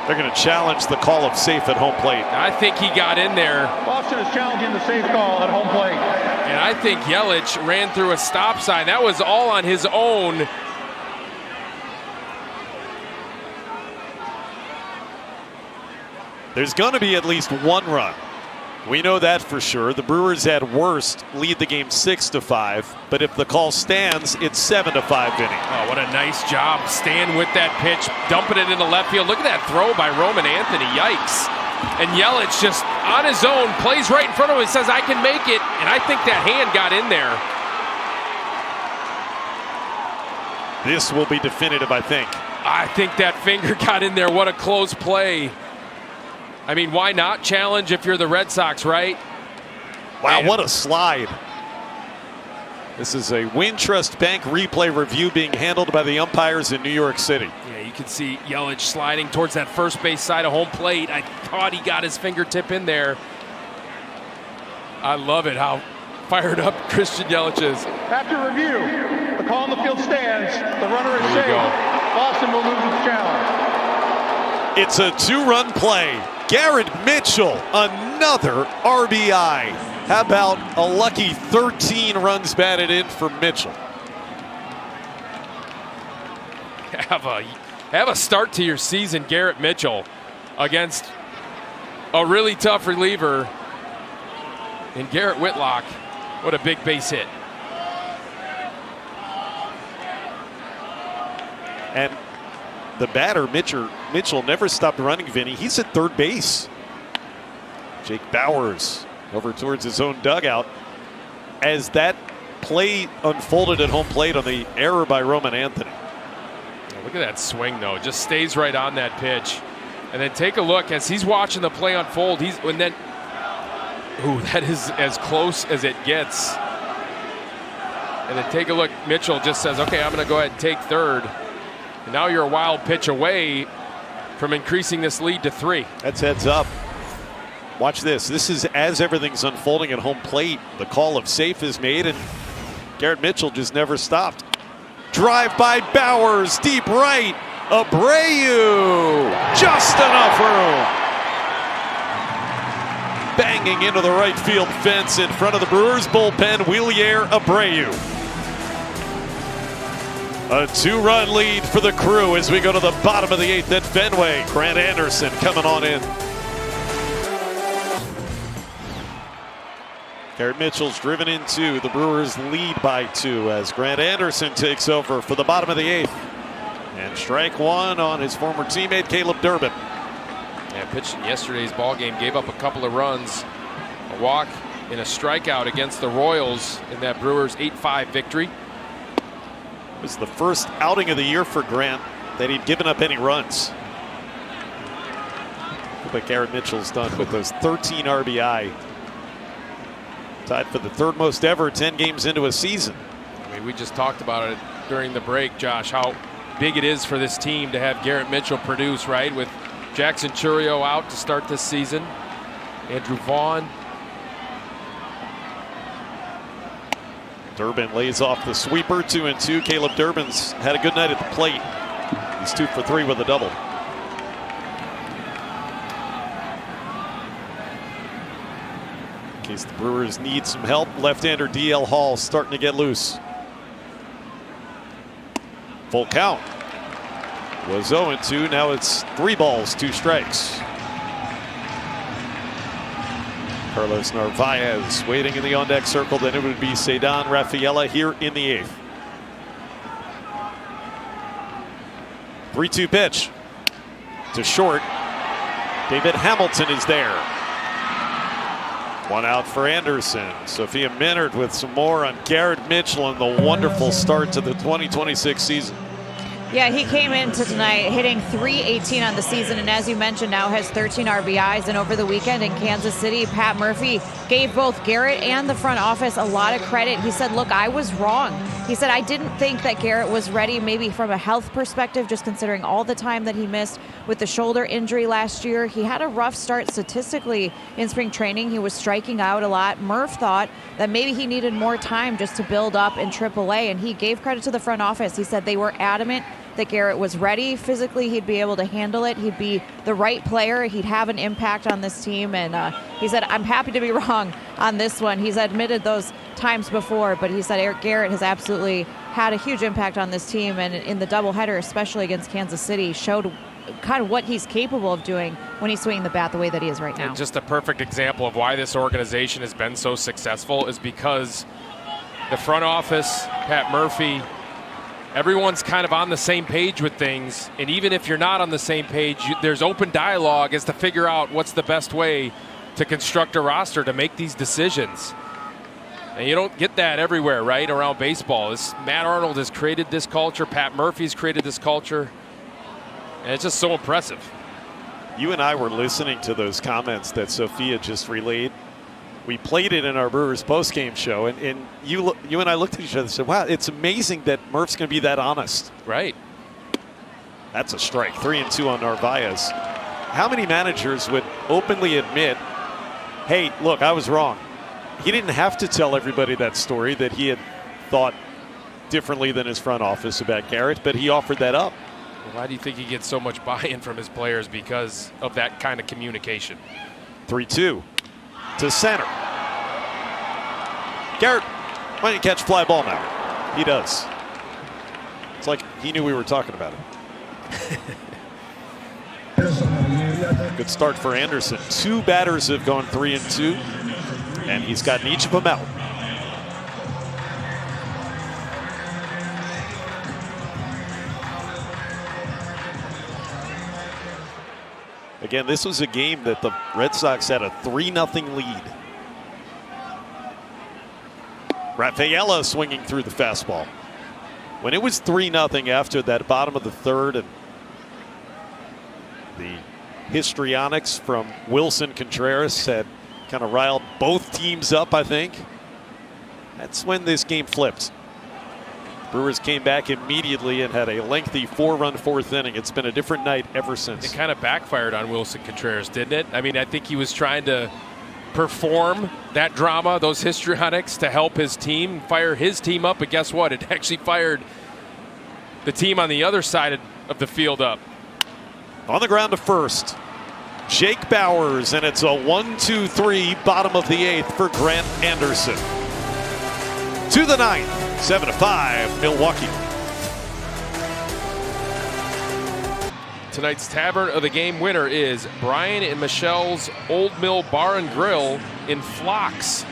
They're going to challenge the call of safe at home plate. I think he got in there. Boston is challenging the safe call at home plate. And I think Yelich ran through a stop sign. That was all on his own. There's going to be at least 1 run. We know that for sure. The Brewers at worst lead the game 6-5, but if the call stands, it's 7-5 inning. Oh, what a nice job. Stand with that pitch, dumping it into left field. Look at that throw by Roman Anthony. Yikes. And Yelich just on his own plays right in front of him and says, I can make it. And I think that hand got in there. This will be definitive, I think. I think that finger got in there. What a close play. I mean, why not challenge if you're the Red Sox, right? Wow, what a slide. This is a Wintrust Bank replay review being handled by the umpires in New York City. Yeah, you can see Yelich sliding towards that first base side of home plate. I thought he got his fingertip in there. I love it, how fired up Christian Yelich is. After review, the call on the field stands. The runner is There safe. you go. Boston will lose its challenge. It's a 2-run play. Garrett Mitchell, another RBI. How about a lucky 13 runs batted in for Mitchell? Have a start to your season, Garrett Mitchell, against a really tough reliever in Garrett Whitlock. What a big base hit. And the batter, Mitchell, never stopped running, Vinny. He's at third base. Jake Bauers over towards his own dugout. As that play unfolded at home plate on the error by Roman Anthony. Look at that swing, though. Just stays right on that pitch. And then take a look as he's watching the play unfold. That is as close as it gets. And then take a look. Mitchell just says, okay, I'm going to go ahead and take third. And now you're a wild pitch away from increasing this lead to 3. That's heads up. Watch this. This is as everything's unfolding at home plate. The call of safe is made, and Garrett Mitchell just never stopped. Drive by Bauers, deep right. Abreu, just enough room. Banging into the right field fence in front of the Brewers bullpen, Wheelier Abreu. A 2-run lead for the Crew as we go to the bottom of the 8th at Fenway. Grant Anderson coming on in. Garrett Mitchell's driven in 2. The Brewers lead by 2 as Grant Anderson takes over for the bottom of the 8th. And strike 1 on his former teammate Caleb Durbin. Yeah, pitched in yesterday's ball game, gave up a couple of runs, a walk and a strikeout against the Royals in that Brewers 8-5 victory. It was the first outing of the year for Grant that he'd given up any runs. Look what Garrett Mitchell's done with those 13 RBI. Tied for the 3rd most ever 10 games into a season. I mean, we just talked about it during the break, Josh, how big it is for this team to have Garrett Mitchell produce, right? With Jackson Chourio out to start this season. Andrew Vaughn. Durbin lays off the sweeper, 2-2. Caleb Durbin's had a good night at the plate. He's 2 for 3 with a double. In case the Brewers need some help, left-hander DL Hall starting to get loose. Full count. Was 0-2. Now it's 3 balls, 2 strikes. Carlos Narvaez waiting in the on-deck circle. Then it would be Ceddanne Rafaela here in the 8th. 3-2 pitch to short. David Hamilton is there. One out for Anderson. Sophia Minard with some more on Garrett Mitchell and the wonderful start to the 2026 season. Yeah, he came into tonight hitting .318 on the season, and as you mentioned, now has 13 RBIs. And over the weekend in Kansas City, Pat Murphy gave both Garrett and the front office a lot of credit. He said, look, I was wrong. He said, I didn't think that Garrett was ready, maybe from a health perspective, just considering all the time that he missed with the shoulder injury last year. He had a rough start statistically in spring training. He was striking out a lot. Murph thought that maybe he needed more time just to build up in AAA, and he gave credit to the front office. He said they were adamant that Garrett was ready. Physically, he'd be able to handle it. He'd be the right player. He'd have an impact on this team. And he said, I'm happy to be wrong on this one. He's admitted those times before, but he said Eric Garrett has absolutely had a huge impact on this team. And in the doubleheader, especially against Kansas City, showed kind of what he's capable of doing when he's swinging the bat the way that he is right now. And just a perfect example of why this organization has been so successful is because the front office, Pat Murphy, everyone's kind of on the same page with things, and even if you're not on the same page, there's open dialogue as to figure out what's the best way to construct a roster to make these decisions. And you don't get that everywhere, right, around baseball. Matt Arnold has created this culture. Pat Murphy's created this culture, and it's just so impressive. You and I were listening to those comments that Sophia just relayed. We played it in our Brewers postgame show, and you and I looked at each other and said, wow, it's amazing that Murph's going to be that honest. Right. That's a strike. 3-2 on Narvaez. How many managers would openly admit, hey, look, I was wrong? He didn't have to tell everybody that story that he had thought differently than his front office about Garrett, but he offered that up. Well, why do you think he gets so much buy-in from his players? Because of that kind of communication. 3-2. To center. Garrett, why don't you catch fly ball now? He does. It's like he knew we were talking about it. Good start for Anderson. 2 batters have gone 3-2, and he's gotten each of them out. Again, this was a game that the Red Sox had a 3-0 lead. Rafaela swinging through the fastball. When it was 3-0 after that bottom of the third, and the histrionics from Wilson Contreras had kind of riled both teams up, I think. That's when this game flipped. Brewers came back immediately and had a lengthy 4-run 4th inning. It's been a different night ever since. It kind of backfired on Wilson Contreras, didn't it? I mean, I think he was trying to perform that drama, those histrionics, to help his team, fire his team up. But guess what? It actually fired the team on the other side of the field up. On the ground to first, Jake Bowers, and it's a 1-2-3 bottom of the 8th for Grant Anderson. To the 9th. 7-5, Milwaukee. Tonight's Tavern of the Game winner is Brian and Michelle's Old Mill Bar and Grill in Phlox.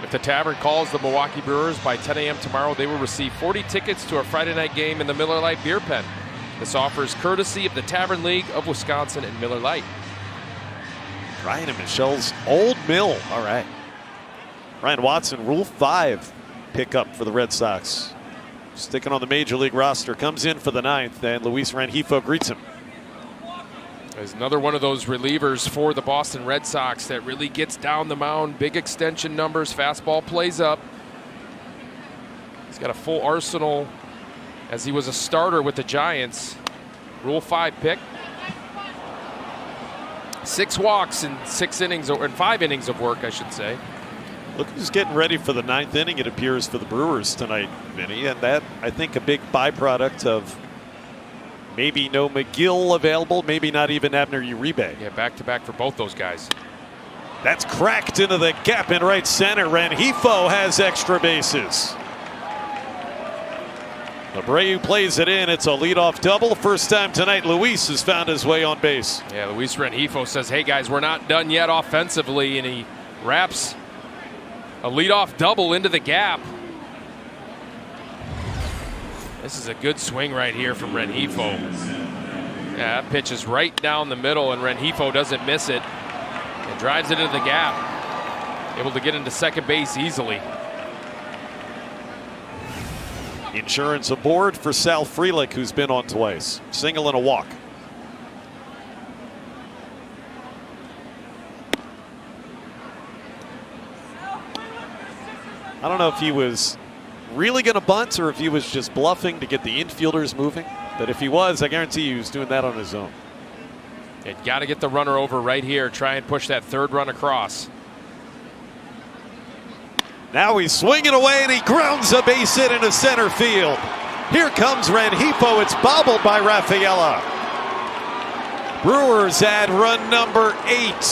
If the Tavern calls the Milwaukee Brewers by 10 a.m. tomorrow, they will receive 40 tickets to a Friday night game in the Miller Lite Beer Pen. This offer is courtesy of the Tavern League of Wisconsin and Miller Lite. Brian and Michelle's Old Mill. All right. Ryan Watson, Rule 5. Pickup for the Red Sox. Sticking on the Major League roster. Comes in for the 9th, and Luis Rengifo greets him. There's another one of those relievers for the Boston Red Sox that really gets down the mound. Big extension numbers. Fastball plays up. He's got a full arsenal as he was a starter with the Giants. Rule 5 pick. 6 walks in 6 innings, or in 5 innings of work, I should say. Look who's getting ready for the 9th inning, it appears, for the Brewers tonight, Vinny. And that, I think, a big byproduct of maybe no McGill available, maybe not even Abner Uribe. Yeah, back-to-back for both those guys. That's cracked into the gap in right center. Rengifo has extra bases. Abreu plays it in. It's a leadoff double. First time tonight, Luis has found his way on base. Yeah, Luis Rengifo says, hey, guys, we're not done yet offensively, and he wraps a leadoff double into the gap. This is a good swing right here from Rengifo. Yeah, that pitch is right down the middle, and Rengifo doesn't miss it. And drives it into the gap. Able to get into second base easily. Insurance aboard for Sal Frelick, who's been on twice. Single and a walk. I don't know if he was really going to bunt or if he was just bluffing to get the infielders moving. But if he was, I guarantee you he was doing that on his own. You got to get the runner over right here. Try and push that third run across. Now he's swinging away and he grounds a base hit into center field. Here comes Rengifo. It's bobbled by Rafaela. Brewers add run number 8.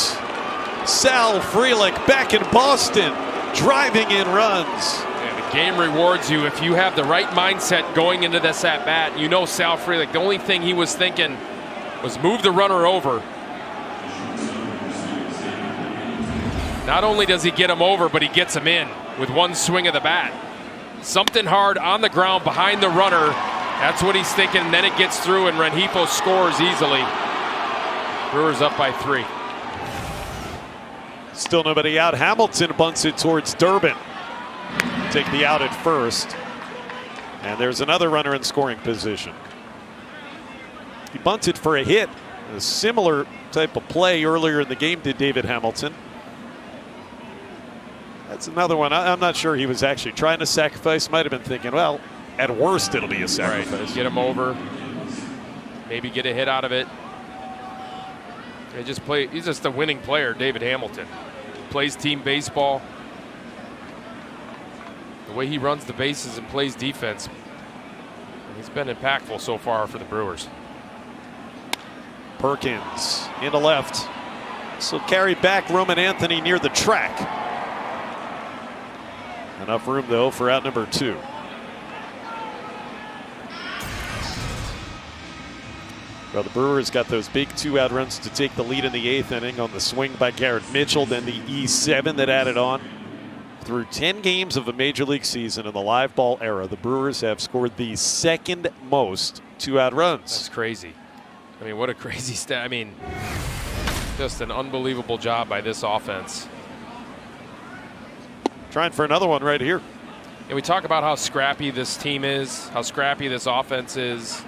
Sal Frelick back in Boston, driving in runs. And the game rewards you if you have the right mindset going into this at bat. You know Sal Frelick, the only thing he was thinking was move the runner over. Not only does he get him over, but he gets him in with one swing of the bat. Something hard on the ground behind the runner. That's what he's thinking. And then it gets through and Rengifo scores easily. Brewers up by 3. Still nobody out. Hamilton bunts it towards Durbin. Take the out at first. And there's another runner in scoring position. He bunted for a hit. A similar type of play earlier in the game did David Hamilton. That's another one. I'm not sure he was actually trying to sacrifice. Might have been thinking, well, at worst it'll be a sacrifice. Right. Get him over. Maybe get a hit out of it. He's just a winning player, David Hamilton. Plays team baseball. The way he runs the bases and plays defense, he's been impactful so far for the Brewers. Perkins into left. So carry back Roman Anthony near the track. Enough room though for out number 2. Well, the Brewers got those big 2-out runs to take the lead in the 8th inning on the swing by Garrett Mitchell, then the E7 that added on. Through 10 games of the Major League season in the live ball era, the Brewers have scored the 2nd most 2-out runs. That's crazy. I mean, what a crazy stat. I mean, just an unbelievable job by this offense. Trying for another one right here. And we talk about how scrappy this team is, how scrappy this offense is.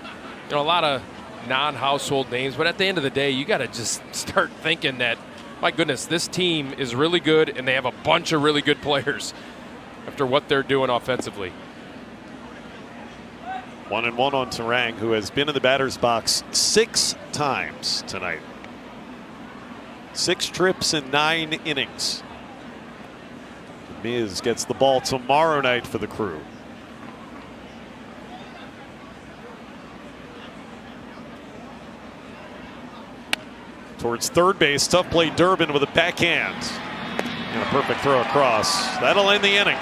You know, a lot of non-household names, but at the end of the day, you got to just start thinking that, my goodness, this team is really good and they have a bunch of really good players after what they're doing offensively. 1-1 on Terang, who has been in the batter's box 6 times tonight. 6 trips in 9 innings. Miz gets the ball tomorrow night for the Crew. Towards third base, tough play Durbin with a backhand. And a perfect throw across. That'll end the inning.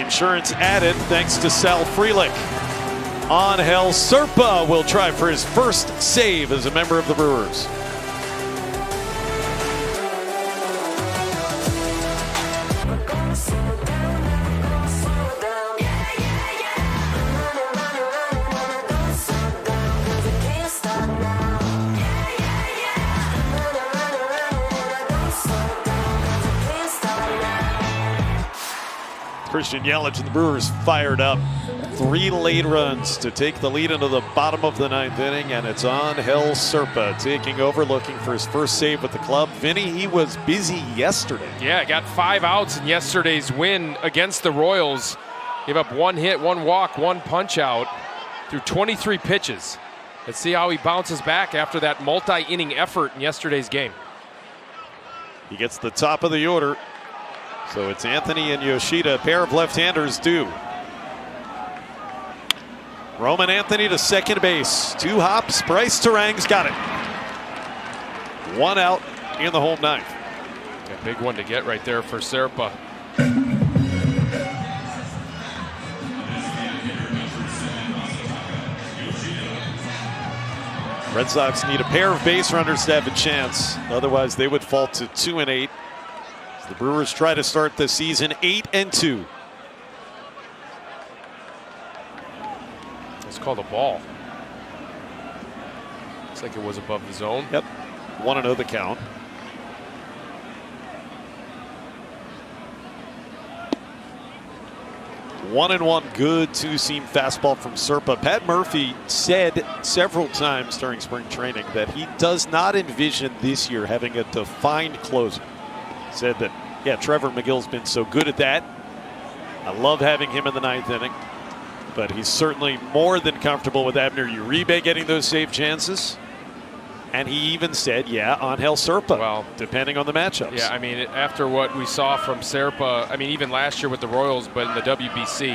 Insurance added thanks to Sal Frelick. Angel Serpa will try for his first save as a member of the Brewers. Christian Yelich and the Brewers fired up. 3 late runs to take the lead into the bottom of the 9th inning, and it's Angel Serpa taking over, looking for his first save with the club. Vinny, he was busy yesterday. Yeah, got 5 outs in yesterday's win against the Royals. Gave up 1 hit, 1 walk, 1 punch out through 23 pitches. Let's see how he bounces back after that multi-inning effort in yesterday's game. He gets the top of the order. So it's Anthony and Yoshida, a pair of left-handers due. Roman Anthony to second base. 2 hops. Bryce Terang's got it. 1 out in the home 9th. A big one to get right there for Serpa. Red Sox need a pair of base runners to have a chance. Otherwise, they would fall to 2-8. The Brewers try to start the season 8-2. It's called a ball. like it was above the zone. Yep. 1-0 the count. 1-1 good two-seam fastball from Serpa. Pat Murphy said several times during spring training that he does not envision this year having a defined closer. Said that, yeah, Trevor McGill's been so good at that. I love having him in the ninth inning. But he's certainly more than comfortable with Abner Uribe getting those save chances. And he even said, yeah, Angel Serpa, well, depending on the matchups. Yeah, I mean, after what we saw from Serpa, I mean, even last year with the Royals, but in the WBC.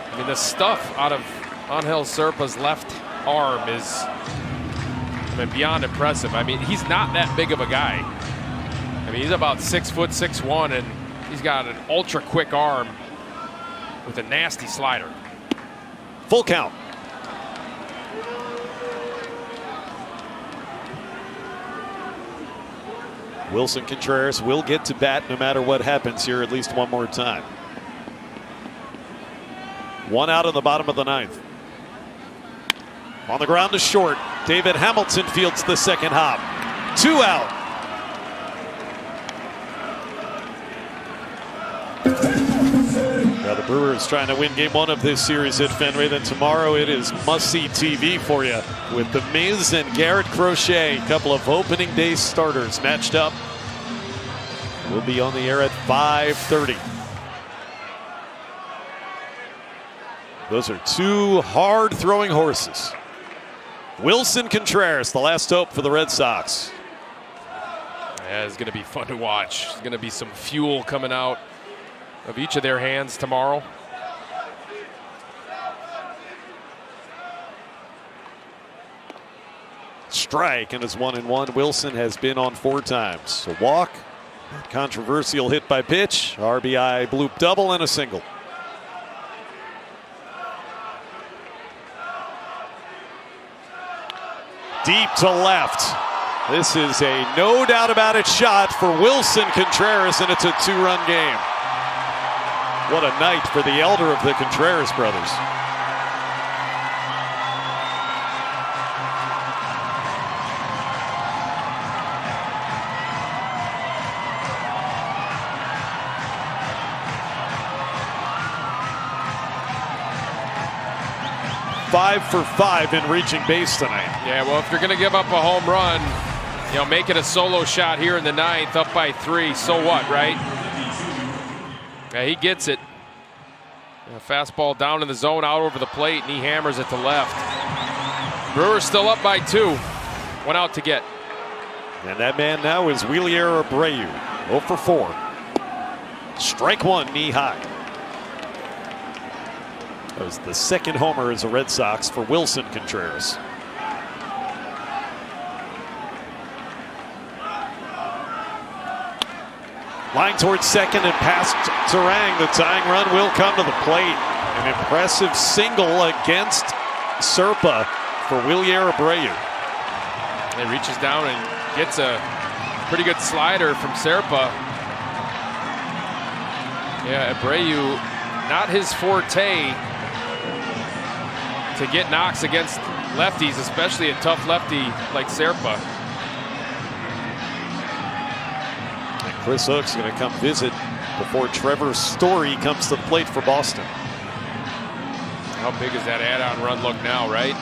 I mean, the stuff out of Angel Serpa's left arm is, I mean, beyond impressive. I mean, he's not that big of a guy. I mean, he's about 6 foot 6'1", and he's got an ultra quick arm with a nasty slider. Full count. Wilson Contreras will get to bat no matter what happens here at least one more time. 1 out in the bottom of the ninth. On the ground to short. David Hamilton fields the second hop. 2 out. Now the Brewers trying to win game 1 of this series at Fenway. Then tomorrow it is must-see TV for you with The Miz and Garrett Crochet. A couple of opening day starters matched up. We'll be on the air at 5:30. Those are 2 hard-throwing horses. Wilson Contreras, the last hope for the Red Sox. Yeah, it's going to be fun to watch. There's going to be some fuel coming out of each of their hands tomorrow. Strike, and it's 1-1. Wilson has been on 4 times. A walk, a controversial hit by pitch, RBI bloop double, and a single. Deep to left. This is a no doubt about it shot for Wilson Contreras, and it's a 2-run game. What a night for the elder of the Contreras brothers. Five for 5 in reaching base tonight. Yeah, well, if you're going to give up a home run, you know, make it a solo shot here in the ninth, up by 3. So what, right? Yeah, he gets it. A fastball down in the zone, out over the plate, and he hammers it to left. Brewers still up by 2. 1 out to get. And that man now is Wheelier Abreu. 0 for 4. Strike 1, knee high. That was the second homer as a Red Sox for Wilson Contreras. Line towards second and past Turang. The tying run will come to the plate. An impressive single against Serpa for Wheelier Abreu. He reaches down and gets a pretty good slider from Serpa. Yeah, Abreu, not his forte to get knocks against lefties, especially a tough lefty like Serpa. And Chris Hook's going to come visit before Trevor Story comes to the plate for Boston. How big is that add-on run look now, right?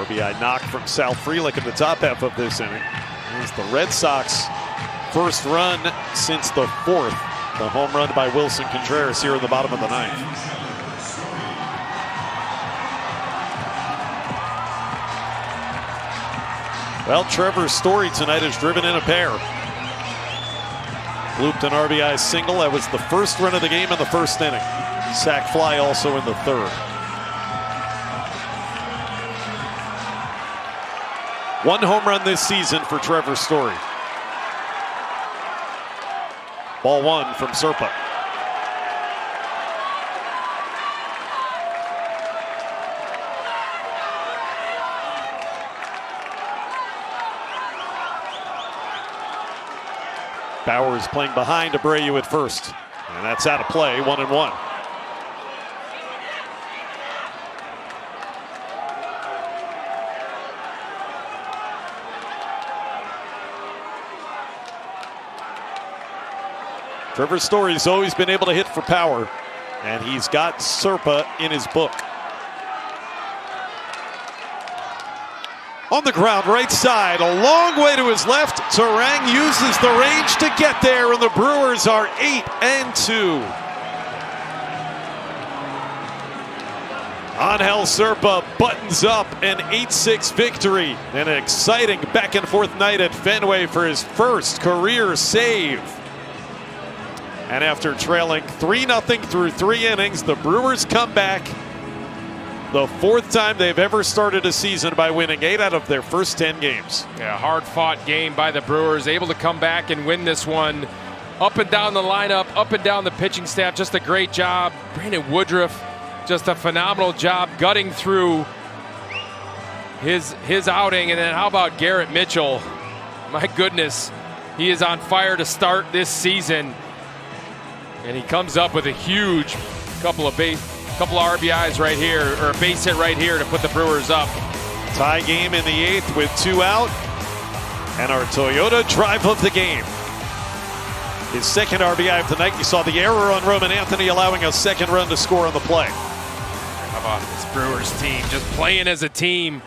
RBI knock from Sal Frelick in the top half of this inning. Here's the Red Sox first run since the 4th. The home run by Wilson Contreras here in the bottom of the 9th. Well, Trevor Story tonight has driven in a pair. Looped an RBI single. That was the first run of the game in the 1st inning. Sac fly also in the 3rd. One home run this season for Trevor Story. Ball 1 from Serpa. Bowers playing behind Abreu at first. And that's out of play, 1-1. Trevor Story's always been able to hit for power, and he's got Serpa in his book. On the ground, right side, a long way to his left. Turang uses the range to get there, and the Brewers are 8-2. Angel Serpa buttons up an 8-6 victory. An exciting back-and-forth night at Fenway for his first career save. And after trailing 3-0 through 3 innings, the Brewers come back. The 4th time they've ever started a season by winning 8 out of their first 10 games. Yeah, hard-fought game by the Brewers, able to come back and win this one. Up and down the lineup, up and down the pitching staff, just a great job. Brandon Woodruff, just a phenomenal job gutting through his outing. And then how about Garrett Mitchell? My goodness, he is on fire to start this season. And he comes up with a huge couple of RBIs right here, or a base hit right here to put the Brewers up. Tie game in the 8th with 2 out. And our Toyota drive of the game. His 2nd RBI of the night. You saw the error on Roman Anthony, allowing a 2nd run to score on the play. How about this Brewers team just playing as a team?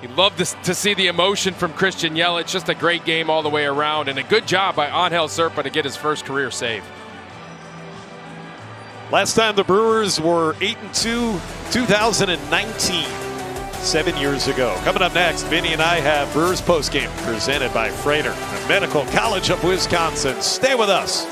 You love to see the emotion from Christian Yelich. Just a great game all the way around, and a good job by Angel Serpa to get his first career save. Last time the Brewers were 8-2, 2019, 7 years ago. Coming up next, Vinny and I have Brewers postgame presented by Freighter, the Medical College of Wisconsin. Stay with us.